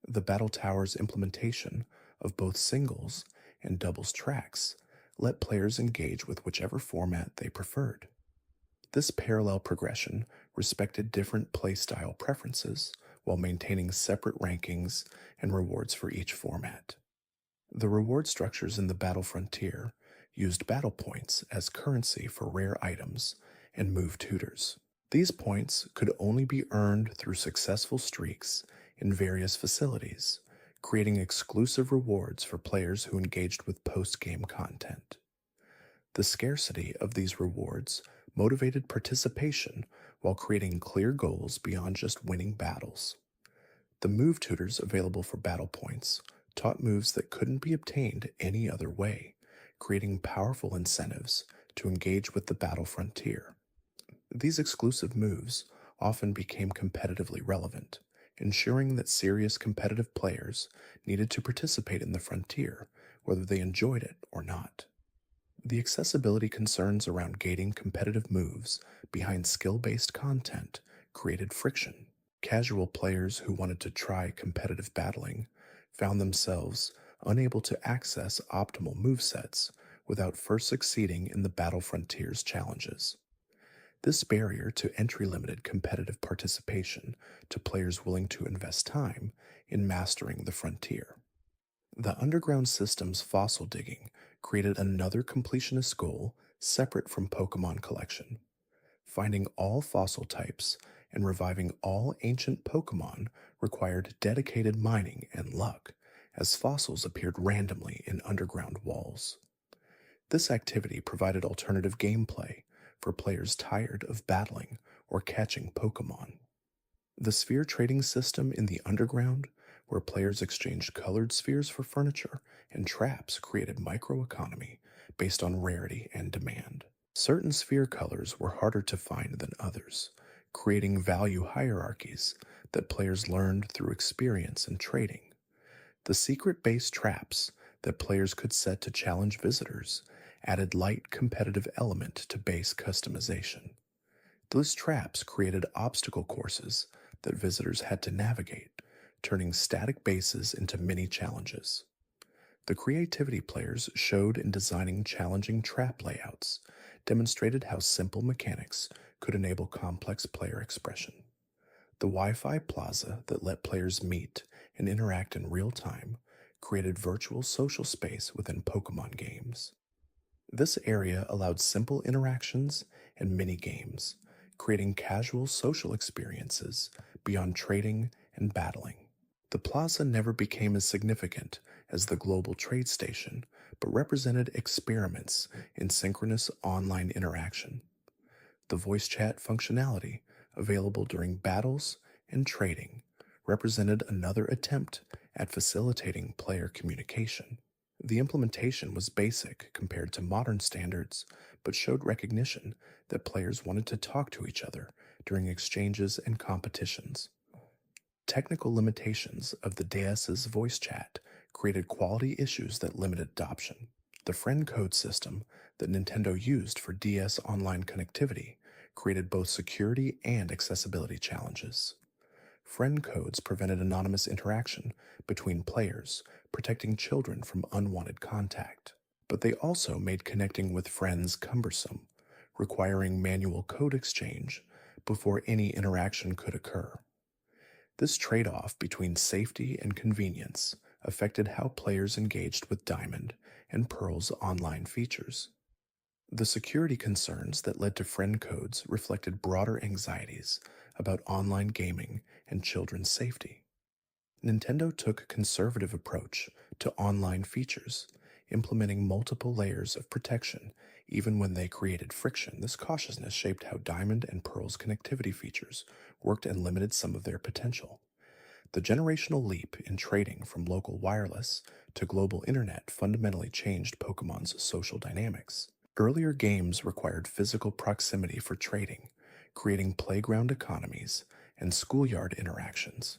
The Battle Tower's implementation of both singles and doubles tracks let players engage with whichever format they preferred. This parallel progression respected different playstyle preferences while maintaining separate rankings and rewards for each format. The reward structures in the Battle Frontier used battle points as currency for rare items and move tutors. These points could only be earned through successful streaks in various facilities, creating exclusive rewards for players who engaged with post-game content. The scarcity of these rewards motivated participation while creating clear goals beyond just winning battles. The move tutors available for battle points taught moves that couldn't be obtained any other way, creating powerful incentives to engage with the battle frontier. These exclusive moves often became competitively relevant, ensuring that serious competitive players needed to participate in the frontier, whether they enjoyed it or not. The accessibility concerns around gating competitive moves behind skill-based content created friction. Casual players who wanted to try competitive battling found themselves unable to access optimal movesets without first succeeding in the Battle Frontier's challenges. This barrier to entry limited competitive participation to players willing to invest time in mastering the frontier. The underground system's fossil digging created another completionist goal separate from Pokemon collection. Finding all fossil types and reviving all ancient Pokemon required dedicated mining and luck, as fossils appeared randomly in underground walls. This activity provided alternative gameplay for players tired of battling or catching Pokemon. The sphere trading system in the underground, where players exchanged colored spheres for furniture and traps, created microeconomy based on rarity and demand. Certain sphere colors were harder to find than others, creating value hierarchies that players learned through experience and trading. The secret-based traps that players could set to challenge visitors added light competitive element to base customization. Those traps created obstacle courses that visitors had to navigate, turning static bases into mini challenges. The creativity players showed in designing challenging trap layouts demonstrated how simple mechanics could enable complex player expression. The Wi-Fi plaza that let players meet and interact in real time created virtual social space within Pokemon games. This area allowed simple interactions and mini games, creating casual social experiences beyond trading and battling. The plaza never became as significant as the global trade station, but represented experiments in synchronous online interaction. The voice chat functionality, available during battles and trading, represented another attempt at facilitating player communication. The implementation was basic compared to modern standards, but showed recognition that players wanted to talk to each other during exchanges and competitions. Technical limitations of the DS's voice chat created quality issues that limited adoption. The friend code system that Nintendo used for DS online connectivity created both security and accessibility challenges. Friend codes prevented anonymous interaction between players, protecting children from unwanted contact. But they also made connecting with friends cumbersome, requiring manual code exchange before any interaction could occur. This trade-off between safety and convenience affected how players engaged with Diamond and Pearl's online features. The security concerns that led to friend codes reflected broader anxieties about online gaming and children's safety. Nintendo took a conservative approach to online features, implementing multiple layers of protection even when they created friction. This cautiousness shaped how Diamond and Pearl's connectivity features worked and limited some of their potential. The generational leap in trading from local wireless to global internet fundamentally changed Pokemon's social dynamics. Earlier games required physical proximity for trading, creating playground economies and schoolyard interactions.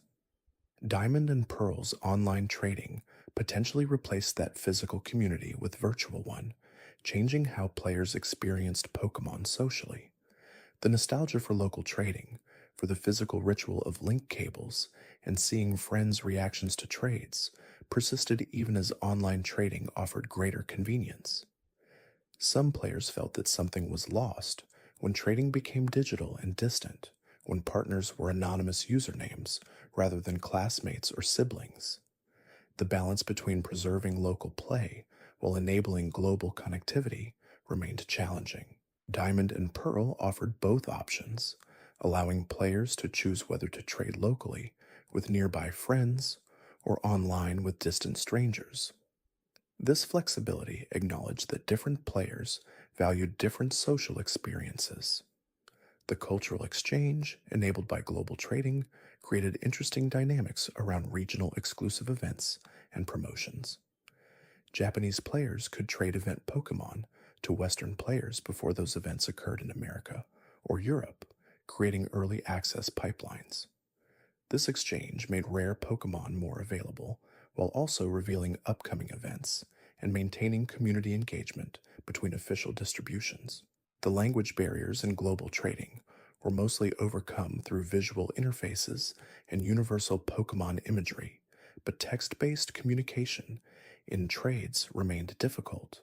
Diamond and Pearl's online trading potentially replaced that physical community with virtual one, changing how players experienced Pokemon socially. The nostalgia for local trading, for the physical ritual of link cables, and seeing friends' reactions to trades persisted even as online trading offered greater convenience. Some players felt that something was lost when trading became digital and distant, when partners were anonymous usernames rather than classmates or siblings. The balance between preserving local play while enabling global connectivity remained challenging. Diamond and Pearl offered both options, allowing players to choose whether to trade locally with nearby friends or online with distant strangers. This flexibility acknowledged that different players valued different social experiences. The cultural exchange, enabled by global trading, created interesting dynamics around regional exclusive events and promotions. Japanese players could trade event Pokemon to Western players before those events occurred in America or Europe, creating early access pipelines. This exchange made rare Pokemon more available, while also revealing upcoming events and maintaining community engagement between official distributions. The language barriers in global trading were mostly overcome through visual interfaces and universal Pokemon imagery, but text-based communication in trades remained difficult.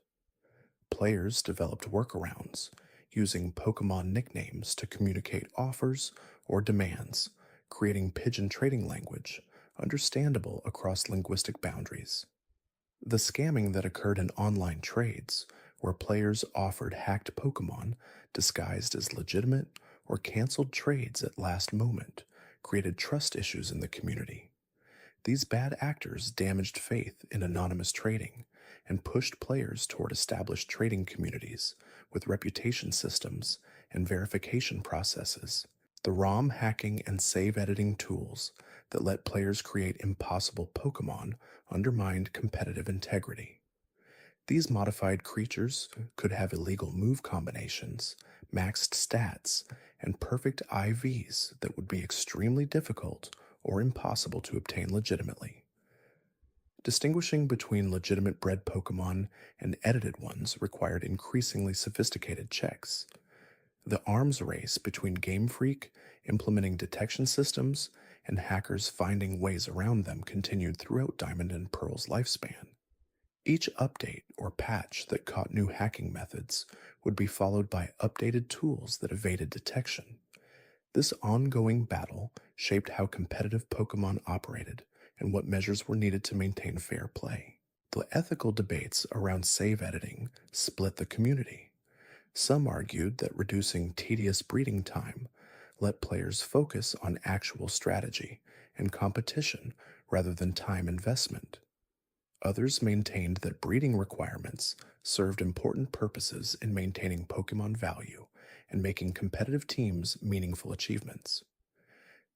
Players developed workarounds, using Pokemon nicknames to communicate offers or demands, creating pidgin trading language, understandable across linguistic boundaries. The scamming that occurred in online trades, where players offered hacked Pokemon disguised as legitimate or canceled trades at last moment, created trust issues in the community. These bad actors damaged faith in anonymous trading and pushed players toward established trading communities with reputation systems and verification processes. The ROM hacking and save editing tools that let players create impossible Pokemon undermined competitive integrity. These modified creatures could have illegal move combinations, maxed stats, and perfect IVs that would be extremely difficult or impossible to obtain legitimately. Distinguishing between legitimate bred Pokemon and edited ones required increasingly sophisticated checks. The arms race between Game Freak implementing detection systems and hackers finding ways around them continued throughout Diamond and Pearl's lifespan. Each update or patch that caught new hacking methods would be followed by updated tools that evaded detection. This ongoing battle shaped how competitive Pokemon operated and what measures were needed to maintain fair play. The ethical debates around save editing split the community. Some argued that reducing tedious breeding time let players focus on actual strategy and competition rather than time investment. Others maintained that breeding requirements served important purposes in maintaining Pokemon value and making competitive teams meaningful achievements.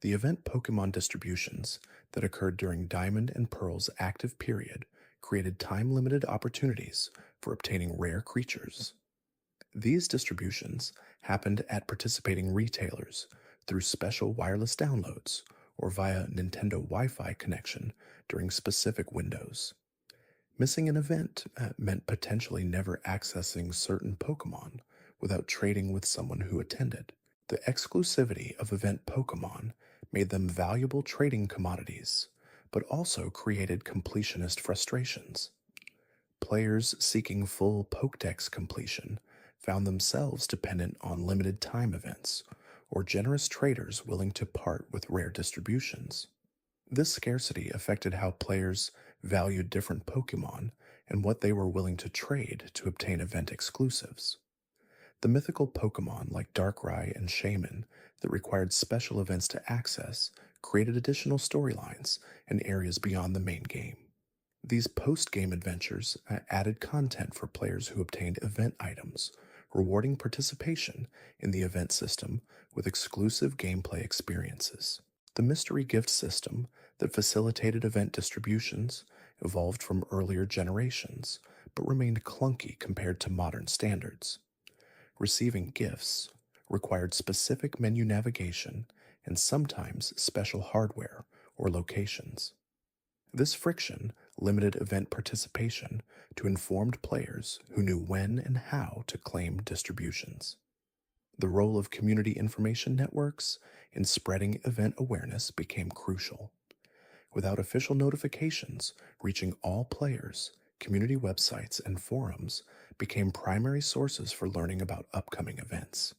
The event Pokemon distributions that occurred during Diamond and Pearl's active period created time limited opportunities for obtaining rare creatures. These distributions happened at participating retailers through special wireless downloads or via Nintendo Wi Fi connection during specific windows. Missing an event meant potentially never accessing certain Pokemon without trading with someone who attended. The exclusivity of event Pokemon made them valuable trading commodities, but also created completionist frustrations. Players seeking full Pokédex completion found themselves dependent on limited time events or generous traders willing to part with rare distributions. This scarcity affected how players valued different Pokemon and what they were willing to trade to obtain event exclusives. The mythical Pokemon like Darkrai and Shaman that required special events to access created additional storylines and areas beyond the main game. These post-game adventures added content for players who obtained event items, rewarding participation in the event system with exclusive gameplay experiences. The mystery gift system that facilitated event distributions evolved from earlier generations, but remained clunky compared to modern standards. Receiving gifts required specific menu navigation and sometimes special hardware or locations. This friction limited event participation to informed players who knew when and how to claim distributions. The role of community information networks in spreading event awareness became crucial. Without official notifications reaching all players, community websites and forums became primary sources for learning about upcoming events.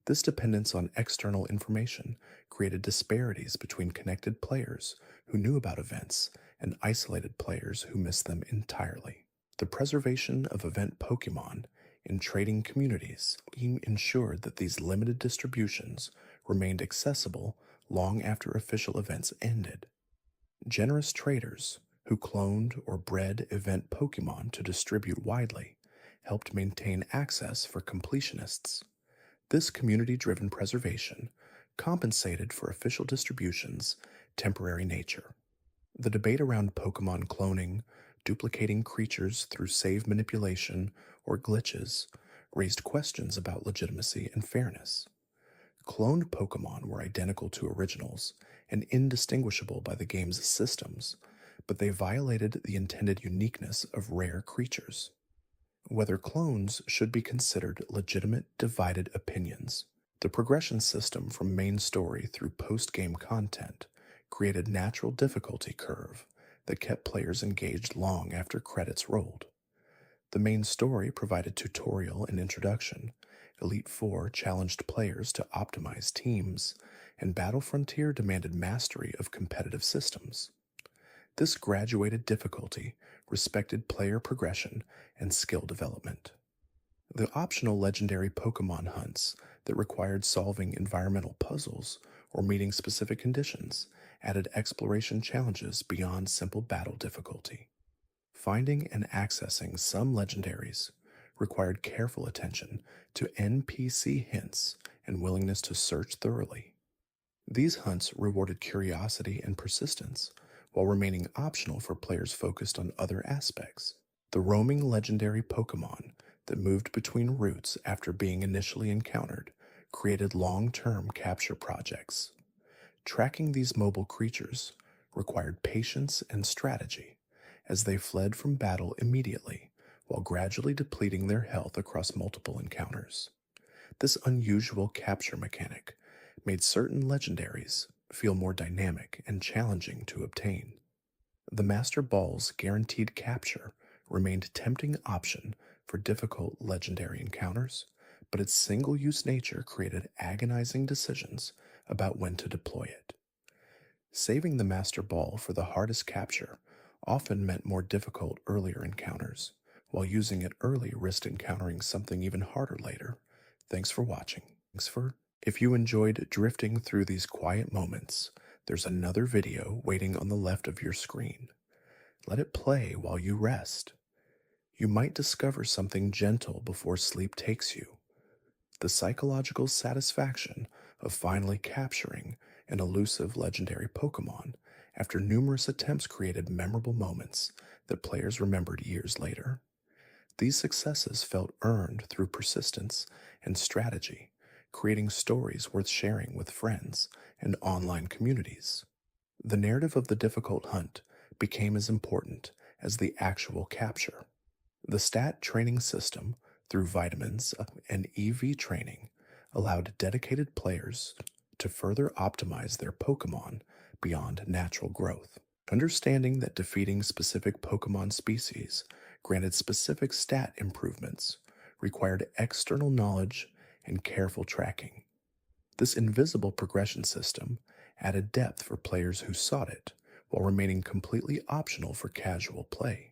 This dependence on external information created disparities between connected players who knew about events and isolated players who missed them entirely. The preservation of event Pokemon in trading communities ensured that these limited distributions remained accessible long after official events ended. Generous traders who cloned or bred event Pokemon to distribute widely helped maintain access for completionists. This community-driven preservation compensated for official distribution's temporary nature. The debate around Pokemon cloning, duplicating creatures through save manipulation, or glitches raised questions about legitimacy and fairness. Cloned Pokemon were identical to originals and indistinguishable by the game's systems, but they violated the intended uniqueness of rare creatures. Whether clones should be considered legitimate divided opinions. The progression system from main story through post-game content created natural difficulty curve that kept players engaged long after credits rolled. The main story provided tutorial and introduction. Elite Four challenged players to optimize teams, and Battle Frontier demanded mastery of competitive systems. This graduated difficulty respected player progression and skill development. The optional legendary Pokemon hunts that required solving environmental puzzles or meeting specific conditions added exploration challenges beyond simple battle difficulty. Finding and accessing some legendaries required careful attention to NPC hints and willingness to search thoroughly. These hunts rewarded curiosity and persistence, while remaining optional for players focused on other aspects. The roaming legendary Pokemon that moved between routes after being initially encountered created long-term capture projects. Tracking these mobile creatures required patience and strategy, as they fled from battle immediately while gradually depleting their health across multiple encounters. This unusual capture mechanic made certain legendaries feel more dynamic and challenging to obtain. The Master Ball's guaranteed capture remained a tempting option for difficult legendary encounters, but its single-use nature created agonizing decisions about when to deploy it. Saving the Master Ball for the hardest capture often meant more difficult earlier encounters, while using it early risked encountering something even harder later. Thanks for watching. If you enjoyed drifting through these quiet moments, there's another video waiting on the left of your screen. Let it play while you rest. You might discover something gentle before sleep takes you. The psychological satisfaction of finally capturing an elusive legendary Pokémon after numerous attempts created memorable moments that players remembered years later. These successes felt earned through persistence and strategy, creating stories worth sharing with friends and online communities. The narrative of the difficult hunt became as important as the actual capture. The stat training system, through vitamins and EV training, allowed dedicated players to further optimize their Pokémon beyond natural growth. Understanding that defeating specific Pokémon species granted specific stat improvements required external knowledge and careful tracking. This invisible progression system added depth for players who sought it, while remaining completely optional for casual play.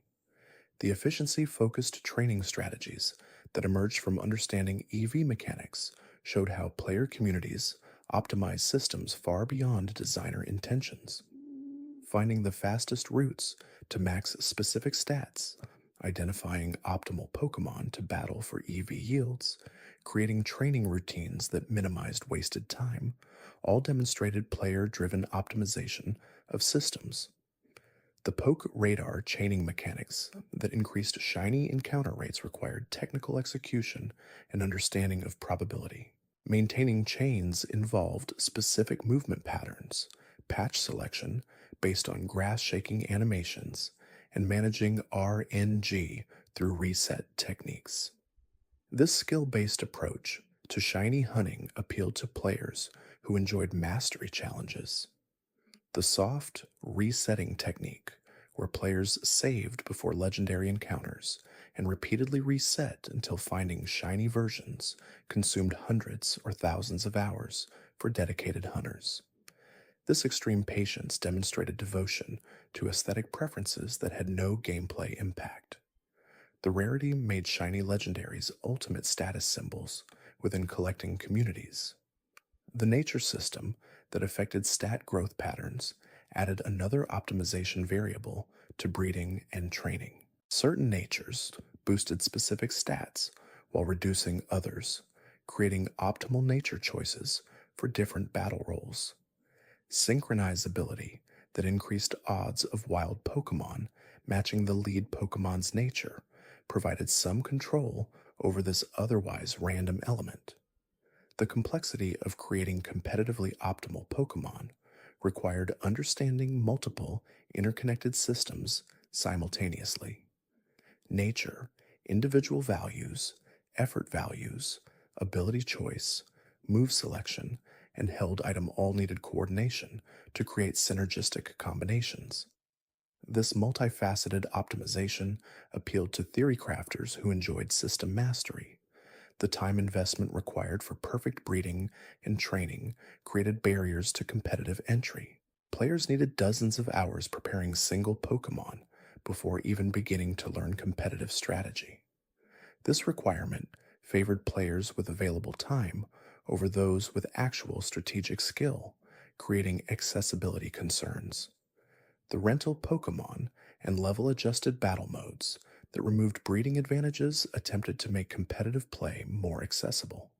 The efficiency-focused training strategies that emerged from understanding EV mechanics showed how player communities optimize systems far beyond designer intentions. Finding the fastest routes to max specific stats, identifying optimal Pokémon to battle for EV yields, creating training routines that minimized wasted time, all demonstrated player-driven optimization of systems. The Poke Radar chaining mechanics that increased shiny encounter rates required technical execution and understanding of probability. Maintaining chains involved specific movement patterns, patch selection based on grass-shaking animations, and managing RNG through reset techniques. This skill-based approach to shiny hunting appealed to players who enjoyed mastery challenges. The soft resetting technique, where players saved before legendary encounters and repeatedly reset until finding shiny versions, consumed hundreds or thousands of hours for dedicated hunters. This extreme patience demonstrated devotion to aesthetic preferences that had no gameplay impact. The rarity made shiny legendaries ultimate status symbols within collecting communities. The nature system that affected stat growth patterns added another optimization variable to breeding and training. Certain natures boosted specific stats while reducing others, creating optimal nature choices for different battle roles. Synchronizability that increased odds of wild Pokémon matching the lead Pokémon's nature provided some control over this otherwise random element. The complexity of creating competitively optimal Pokémon required understanding multiple interconnected systems simultaneously. Nature, individual values, effort values, ability choice, move selection, and held item all needed coordination to create synergistic combinations. This multifaceted optimization appealed to theory crafters who enjoyed system mastery. The time investment required for perfect breeding and training created barriers to competitive entry. Players needed dozens of hours preparing single Pokémon before even beginning to learn competitive strategy. This requirement favored players with available time over those with actual strategic skill, creating accessibility concerns. The rental Pokémon and level-adjusted battle modes that removed breeding advantages attempted to make competitive play more accessible.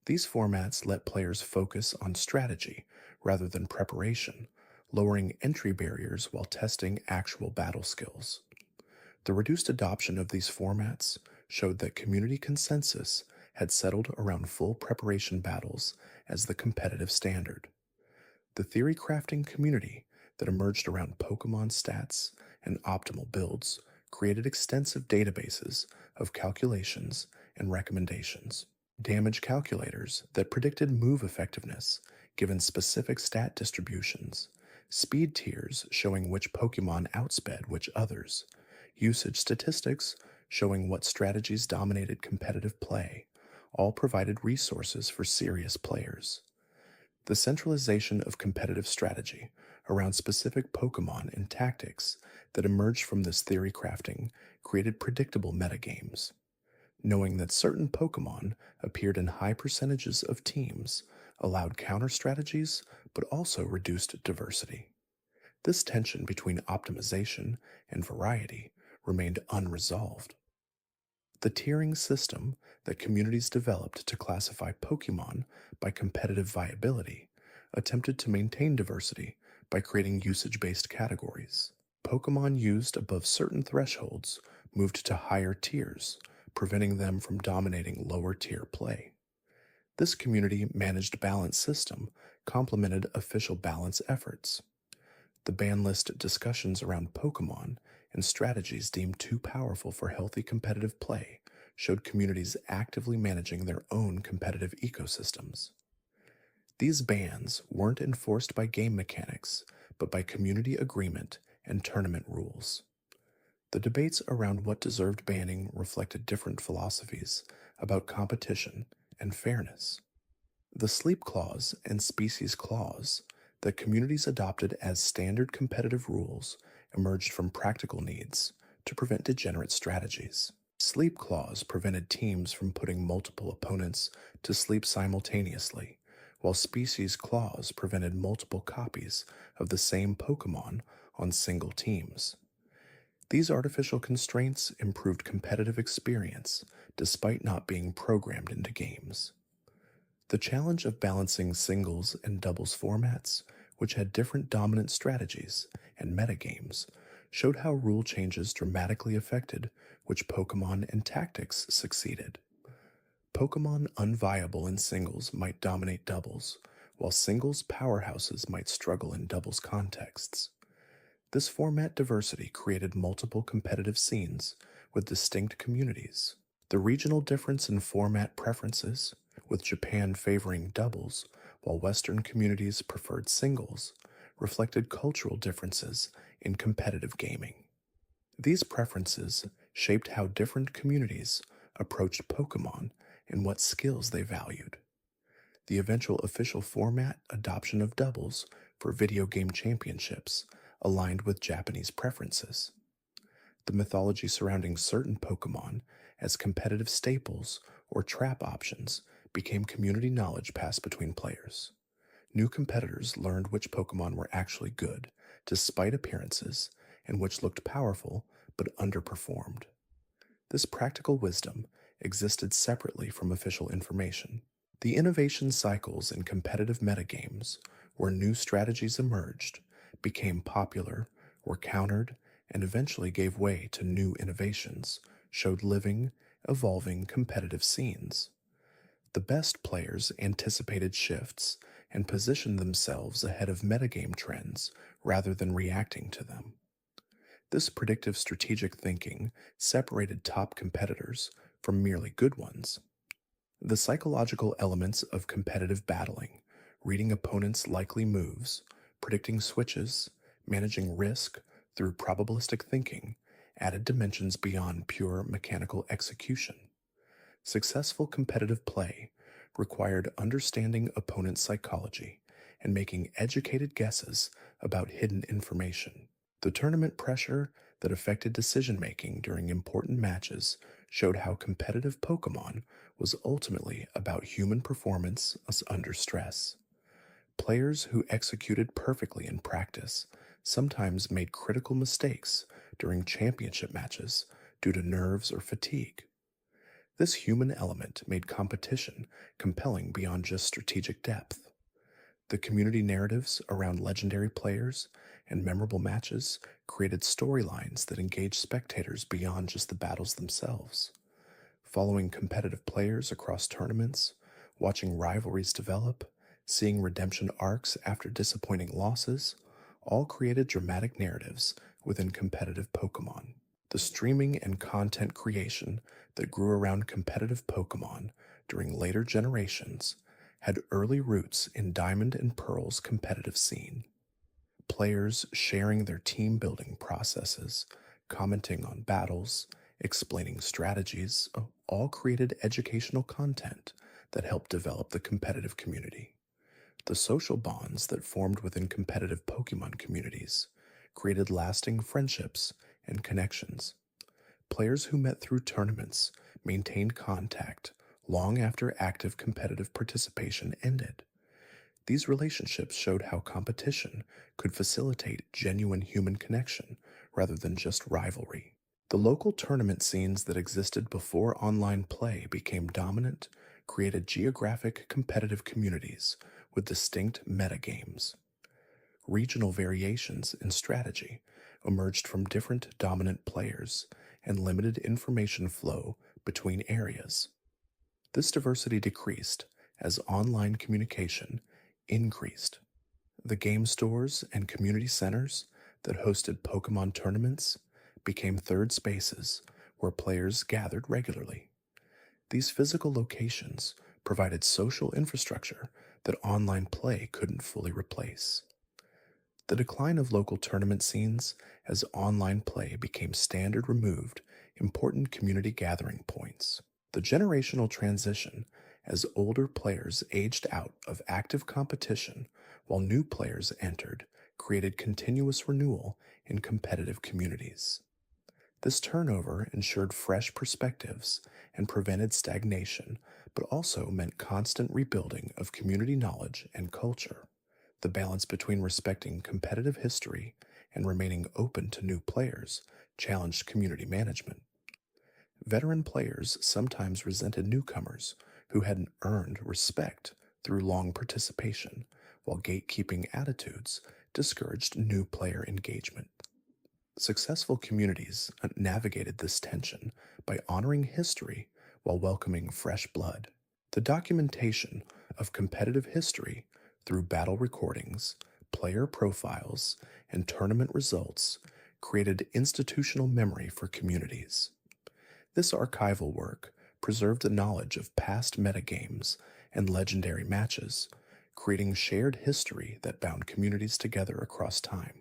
These formats let players focus on strategy rather than preparation, lowering entry barriers while testing actual battle skills. The reduced adoption of these formats showed that community consensus had settled around full preparation battles as the competitive standard. The theory crafting community that emerged around Pokémon stats and optimal builds created extensive databases of calculations and recommendations. Damage calculators that predicted move effectiveness given specific stat distributions, speed tiers showing which Pokémon outsped which others, usage statistics showing what strategies dominated competitive play, all provided resources for serious players. The centralization of competitive strategy around specific Pokemon and tactics that emerged from this theory crafting created predictable metagames. Knowing that certain Pokemon appeared in high percentages of teams allowed counter strategies but also reduced diversity. This tension between optimization and variety remained unresolved. The tiering system that communities developed to classify Pokemon by competitive viability attempted to maintain diversity by creating usage based categories. Pokemon used above certain thresholds moved to higher tiers, preventing them from dominating lower tier play. This community managed balance system complemented official balance efforts. The ban list discussions around Pokemon and strategies deemed too powerful for healthy competitive play showed communities actively managing their own competitive ecosystems. These bans weren't enforced by game mechanics, but by community agreement and tournament rules. The debates around what deserved banning reflected different philosophies about competition and fairness. The sleep clause and species clause that communities adopted as standard competitive rules emerged from practical needs to prevent degenerate strategies. Sleep clause prevented teams from putting multiple opponents to sleep simultaneously, while species clause prevented multiple copies of the same Pokemon on single teams. These artificial constraints improved competitive experience despite not being programmed into games. The challenge of balancing singles and doubles formats, which had different dominant strategies and metagames, showed how rule changes dramatically affected which Pokemon and tactics succeeded. Pokemon unviable in singles might dominate doubles, while singles powerhouses might struggle in doubles contexts. This format diversity created multiple competitive scenes with distinct communities. The regional difference in format preferences, with Japan favoring doubles while Western communities preferred singles, reflected cultural differences in competitive gaming. These preferences shaped how different communities approached Pokemon and what skills they valued. The eventual official format adoption of doubles for video game championships aligned with Japanese preferences. The mythology surrounding certain Pokemon as competitive staples or trap options became community knowledge passed between players. New competitors learned which Pokemon were actually good, despite appearances, and which looked powerful but underperformed. This practical wisdom existed separately from official information. The innovation cycles in competitive metagames, where new strategies emerged, became popular, were countered, and eventually gave way to new innovations, showed living, evolving competitive scenes. The best players anticipated shifts and positioned themselves ahead of metagame trends rather than reacting to them. This predictive strategic thinking separated top competitors from merely good ones. The psychological elements of competitive battling, reading opponents' likely moves, predicting switches, managing risk through probabilistic thinking, added dimensions beyond pure mechanical execution. Successful competitive play required understanding opponent psychology and making educated guesses about hidden information. The tournament pressure that affected decision-making during important matches showed how competitive Pokémon was ultimately about human performance under stress. Players who executed perfectly in practice sometimes made critical mistakes during championship matches due to nerves or fatigue. This human element made competition compelling beyond just strategic depth. The community narratives around legendary players and memorable matches created storylines that engaged spectators beyond just the battles themselves. Following competitive players across tournaments, watching rivalries develop, seeing redemption arcs after disappointing losses, all created dramatic narratives within competitive Pokemon. The streaming and content creation that grew around competitive Pokemon during later generations had early roots in Diamond and Pearl's competitive scene. Players sharing their team building processes, commenting on battles, explaining strategies, all created educational content that helped develop the competitive community. The social bonds that formed within competitive Pokemon communities created lasting friendships and connections. Players who met through tournaments maintained contact long after active competitive participation ended. These relationships showed how competition could facilitate genuine human connection rather than just rivalry. The local tournament scenes that existed before online play became dominant created geographic competitive communities with distinct metagames. Regional variations in strategy emerged from different dominant players and limited information flow between areas. This diversity decreased as online communication increased. The game stores and community centers that hosted Pokemon tournaments became third spaces where players gathered regularly. These physical locations provided social infrastructure that online play couldn't fully replace. The decline of local tournament scenes as online play became standard removed important community gathering points. The generational transition as older players aged out of active competition while new players entered created continuous renewal in competitive communities. This turnover ensured fresh perspectives and prevented stagnation, but also meant constant rebuilding of community knowledge and culture. The balance between respecting competitive history and remaining open to new players challenged community management. Veteran players sometimes resented newcomers who hadn't earned respect through long participation, while gatekeeping attitudes discouraged new player engagement. Successful communities navigated this tension by honoring history while welcoming fresh blood. The documentation of competitive history through battle recordings, player profiles, and tournament results created institutional memory for communities. This archival work preserved the knowledge of past metagames and legendary matches, creating shared history that bound communities together across time.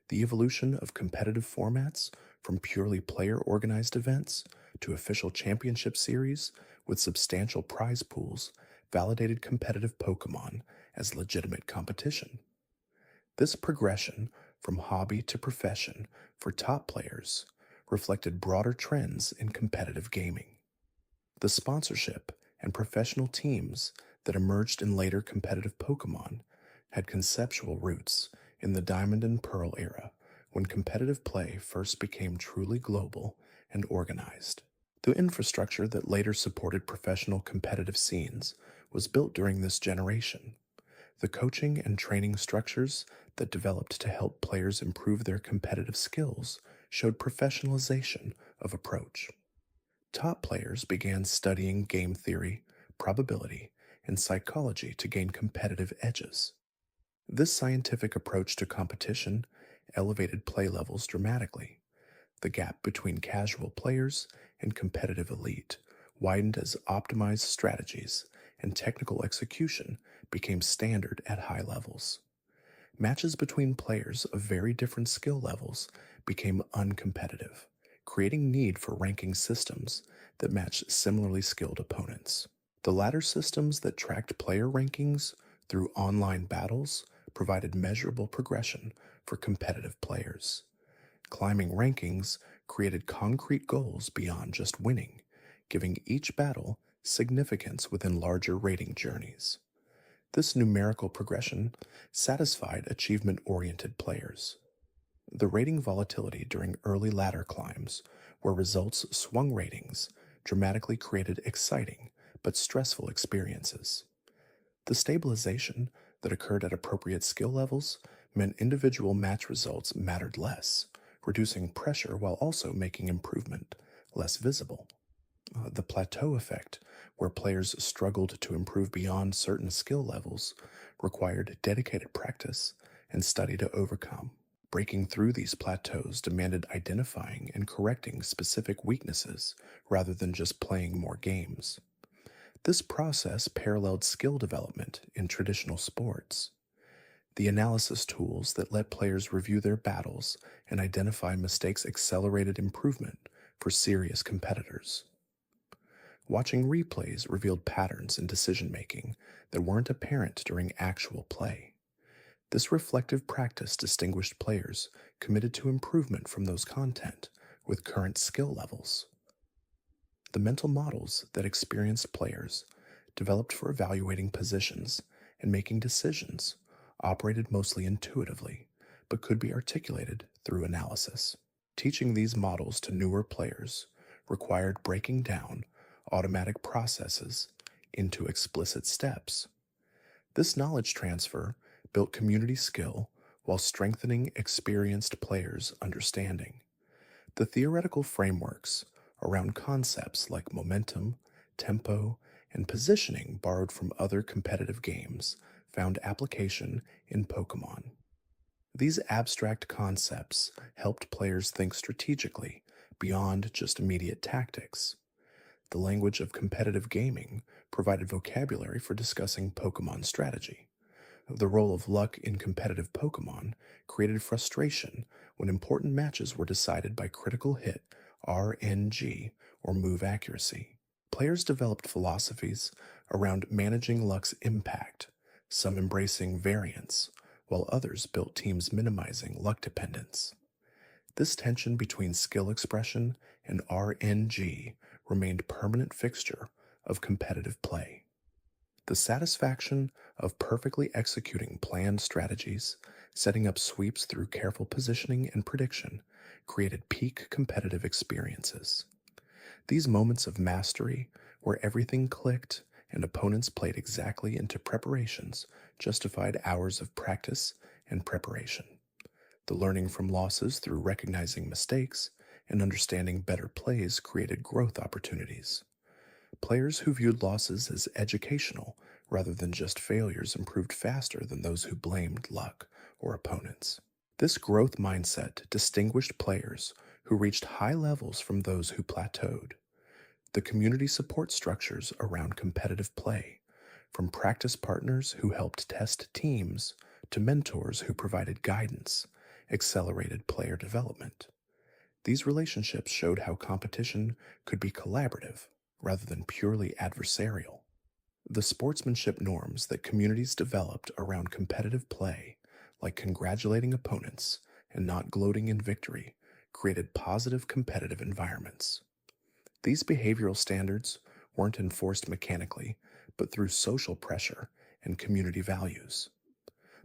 The evolution of competitive formats, from purely player-organized events to official championship series with substantial prize pools, validated competitive Pokemon as legitimate competition. This progression from hobby to profession for top players reflected broader trends in competitive gaming. The sponsorship and professional teams that emerged in later competitive Pokemon had conceptual roots in the Diamond and Pearl era, when competitive play first became truly global and organized. The infrastructure that later supported professional competitive scenes was built during this generation. The coaching and training structures that developed to help players improve their competitive skills showed professionalization of approach. Top players began studying game theory, probability, and psychology to gain competitive edges. This scientific approach to competition elevated play levels dramatically. The gap between casual players and competitive elite widened as optimized strategies and technical execution became standard at high levels. Matches between players of very different skill levels became uncompetitive, creating need for ranking systems that matched similarly skilled opponents. The latter systems that tracked player rankings through online battles provided measurable progression for competitive players. Climbing rankings created concrete goals beyond just winning, giving each battle significance within larger rating journeys. This numerical progression satisfied achievement-oriented players. The rating volatility during early ladder climbs, where results swung ratings, dramatically created exciting but stressful experiences. The stabilization that occurred at appropriate skill levels meant individual match results mattered less, reducing pressure while also making improvement less visible. The plateau effect, where players struggled to improve beyond certain skill levels, required dedicated practice and study to overcome. Breaking through these plateaus demanded identifying and correcting specific weaknesses rather than just playing more games. This process paralleled skill development in traditional sports. The analysis tools that let players review their battles and identify mistakes accelerated improvement for serious competitors. Watching replays revealed patterns in decision making that weren't apparent during actual play. This reflective practice distinguished players committed to improvement from those content with current skill levels. The mental models that experienced players developed for evaluating positions and making decisions operated mostly intuitively, but could be articulated through analysis. Teaching these models to newer players required breaking down automatic processes into explicit steps. This knowledge transfer built community skill while strengthening experienced players' understanding. The theoretical frameworks around concepts like momentum, tempo, and positioning borrowed from other competitive games found application in Pokémon. These abstract concepts helped players think strategically beyond just immediate tactics. The language of competitive gaming provided vocabulary for discussing Pokémon strategy. The role of luck in competitive Pokémon created frustration when important matches were decided by critical hit, RNG, or move accuracy. Players developed philosophies around managing luck's impact, some embracing variance, while others built teams minimizing luck dependence. This tension between skill expression and RNG remained a permanent fixture of competitive play. The satisfaction of perfectly executing planned strategies, setting up sweeps through careful positioning and prediction, created peak competitive experiences. These moments of mastery, where everything clicked and opponents played exactly into preparations, justified hours of practice and preparation. The learning from losses through recognizing mistakes and understanding better plays created growth opportunities. Players who viewed losses as educational rather than just failures improved faster than those who blamed luck or opponents. This growth mindset distinguished players who reached high levels from those who plateaued. The community support structures around competitive play, from practice partners who helped test teams to mentors who provided guidance, accelerated player development. These relationships showed how competition could be collaborative rather than purely adversarial. The sportsmanship norms that communities developed around competitive play, like congratulating opponents and not gloating in victory, created positive competitive environments. These behavioral standards weren't enforced mechanically, but through social pressure and community values.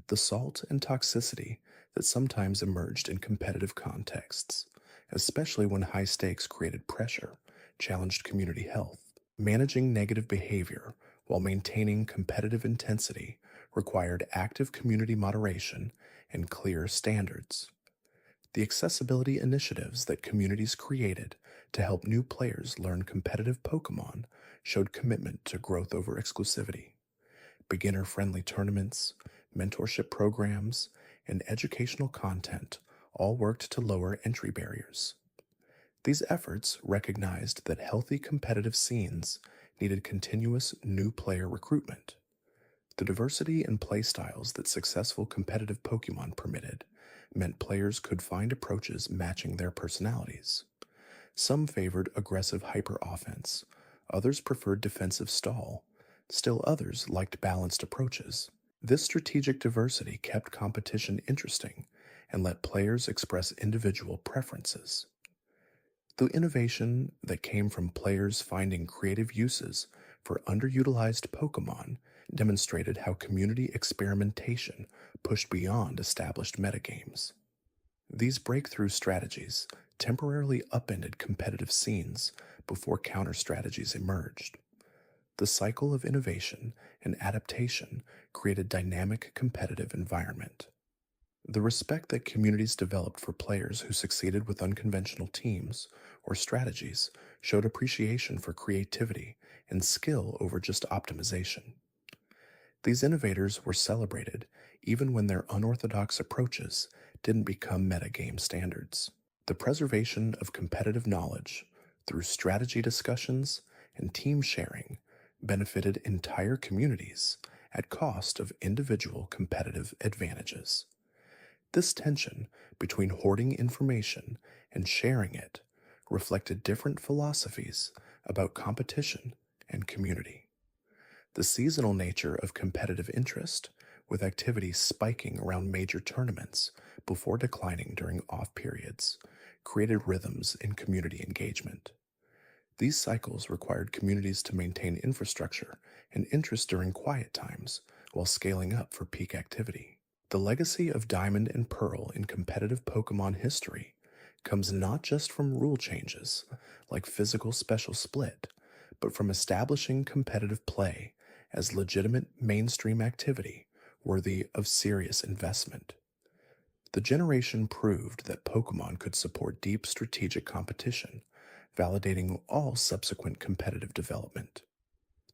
The salt and toxicity that sometimes emerged in competitive contexts, especially when high stakes created pressure, challenged community health. Managing negative behavior while maintaining competitive intensity required active community moderation and clear standards. The accessibility initiatives that communities created to help new players learn competitive Pokémon showed commitment to growth over exclusivity. Beginner-friendly tournaments, mentorship programs, and educational content all worked to lower entry barriers. These efforts recognized that healthy competitive scenes needed continuous new player recruitment. The diversity in playstyles that successful competitive Pokémon permitted meant players could find approaches matching their personalities. Some favored aggressive hyper-offense, others preferred defensive stall, still others liked balanced approaches. This strategic diversity kept competition interesting and let players express individual preferences. The innovation that came from players finding creative uses for underutilized Pokémon demonstrated how community experimentation pushed beyond established metagames. These breakthrough strategies temporarily upended competitive scenes before counter strategies emerged. The cycle of innovation and adaptation created a dynamic competitive environment. The respect that communities developed for players who succeeded with unconventional teams or strategies showed appreciation for creativity and skill over just optimization. These innovators were celebrated even when their unorthodox approaches didn't become metagame standards. The preservation of competitive knowledge through strategy discussions and team sharing benefited entire communities at cost of individual competitive advantages. This tension between hoarding information and sharing it reflected different philosophies about competition and community. The seasonal nature of competitive interest, with activity spiking around major tournaments before declining during off periods, created rhythms in community engagement. These cycles required communities to maintain infrastructure and interest during quiet times while scaling up for peak activity. The legacy of Diamond and Pearl in competitive Pokemon history comes not just from rule changes, like physical special split, but from establishing competitive play as legitimate mainstream activity worthy of serious investment. The generation proved that Pokemon could support deep strategic competition, validating all subsequent competitive development.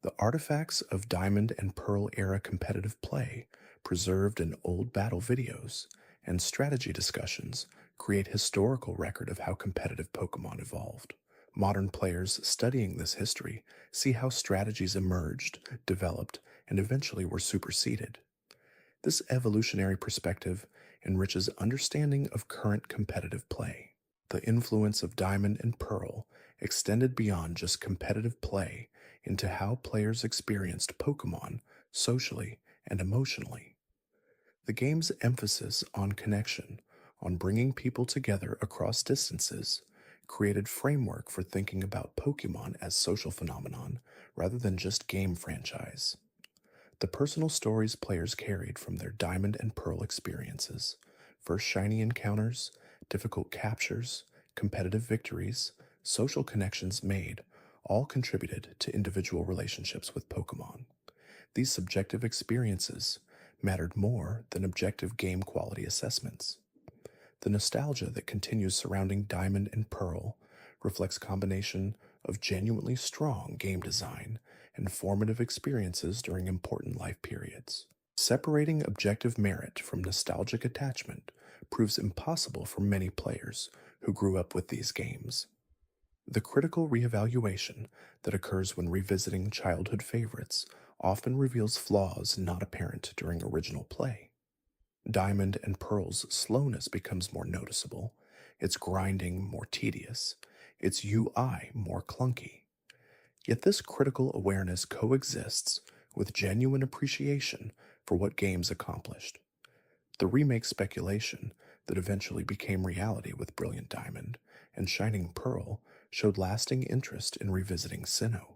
The artifacts of Diamond and Pearl era competitive play, preserved in old battle videos, and strategy discussions create historical record of how competitive Pokemon evolved. Modern players studying this history see how strategies emerged, developed, and eventually were superseded. This evolutionary perspective enriches understanding of current competitive play. The influence of Diamond and Pearl extended beyond just competitive play into how players experienced Pokemon socially and emotionally. The game's emphasis on connection, on bringing people together across distances, created framework for thinking about Pokemon as social phenomenon rather than just game franchise. The personal stories players carried from their Diamond and Pearl experiences, first shiny encounters, difficult captures, competitive victories, social connections made, all contributed to individual relationships with Pokemon. These subjective experiences mattered more than objective game quality assessments. The nostalgia that continues surrounding Diamond and Pearl reflects combination of genuinely strong game design and formative experiences during important life periods. Separating objective merit from nostalgic attachment proves impossible for many players who grew up with these games. The critical reevaluation that occurs when revisiting childhood favorites often reveals flaws not apparent during original play. Diamond and Pearl's slowness becomes more noticeable, its grinding more tedious, its UI more clunky. Yet this critical awareness coexists with genuine appreciation for what games accomplished. The remake speculation that eventually became reality with Brilliant Diamond and Shining Pearl showed lasting interest in revisiting Sinnoh.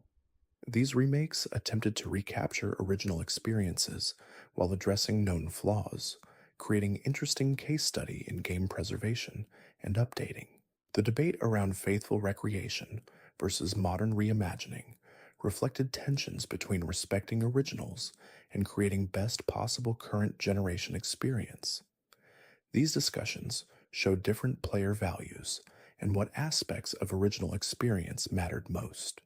These remakes attempted to recapture original experiences while addressing known flaws, creating interesting case study in game preservation and updating. The debate around faithful recreation versus modern reimagining reflected tensions between respecting originals and creating best possible current generation experience. These discussions showed different player values and what aspects of original experience mattered most.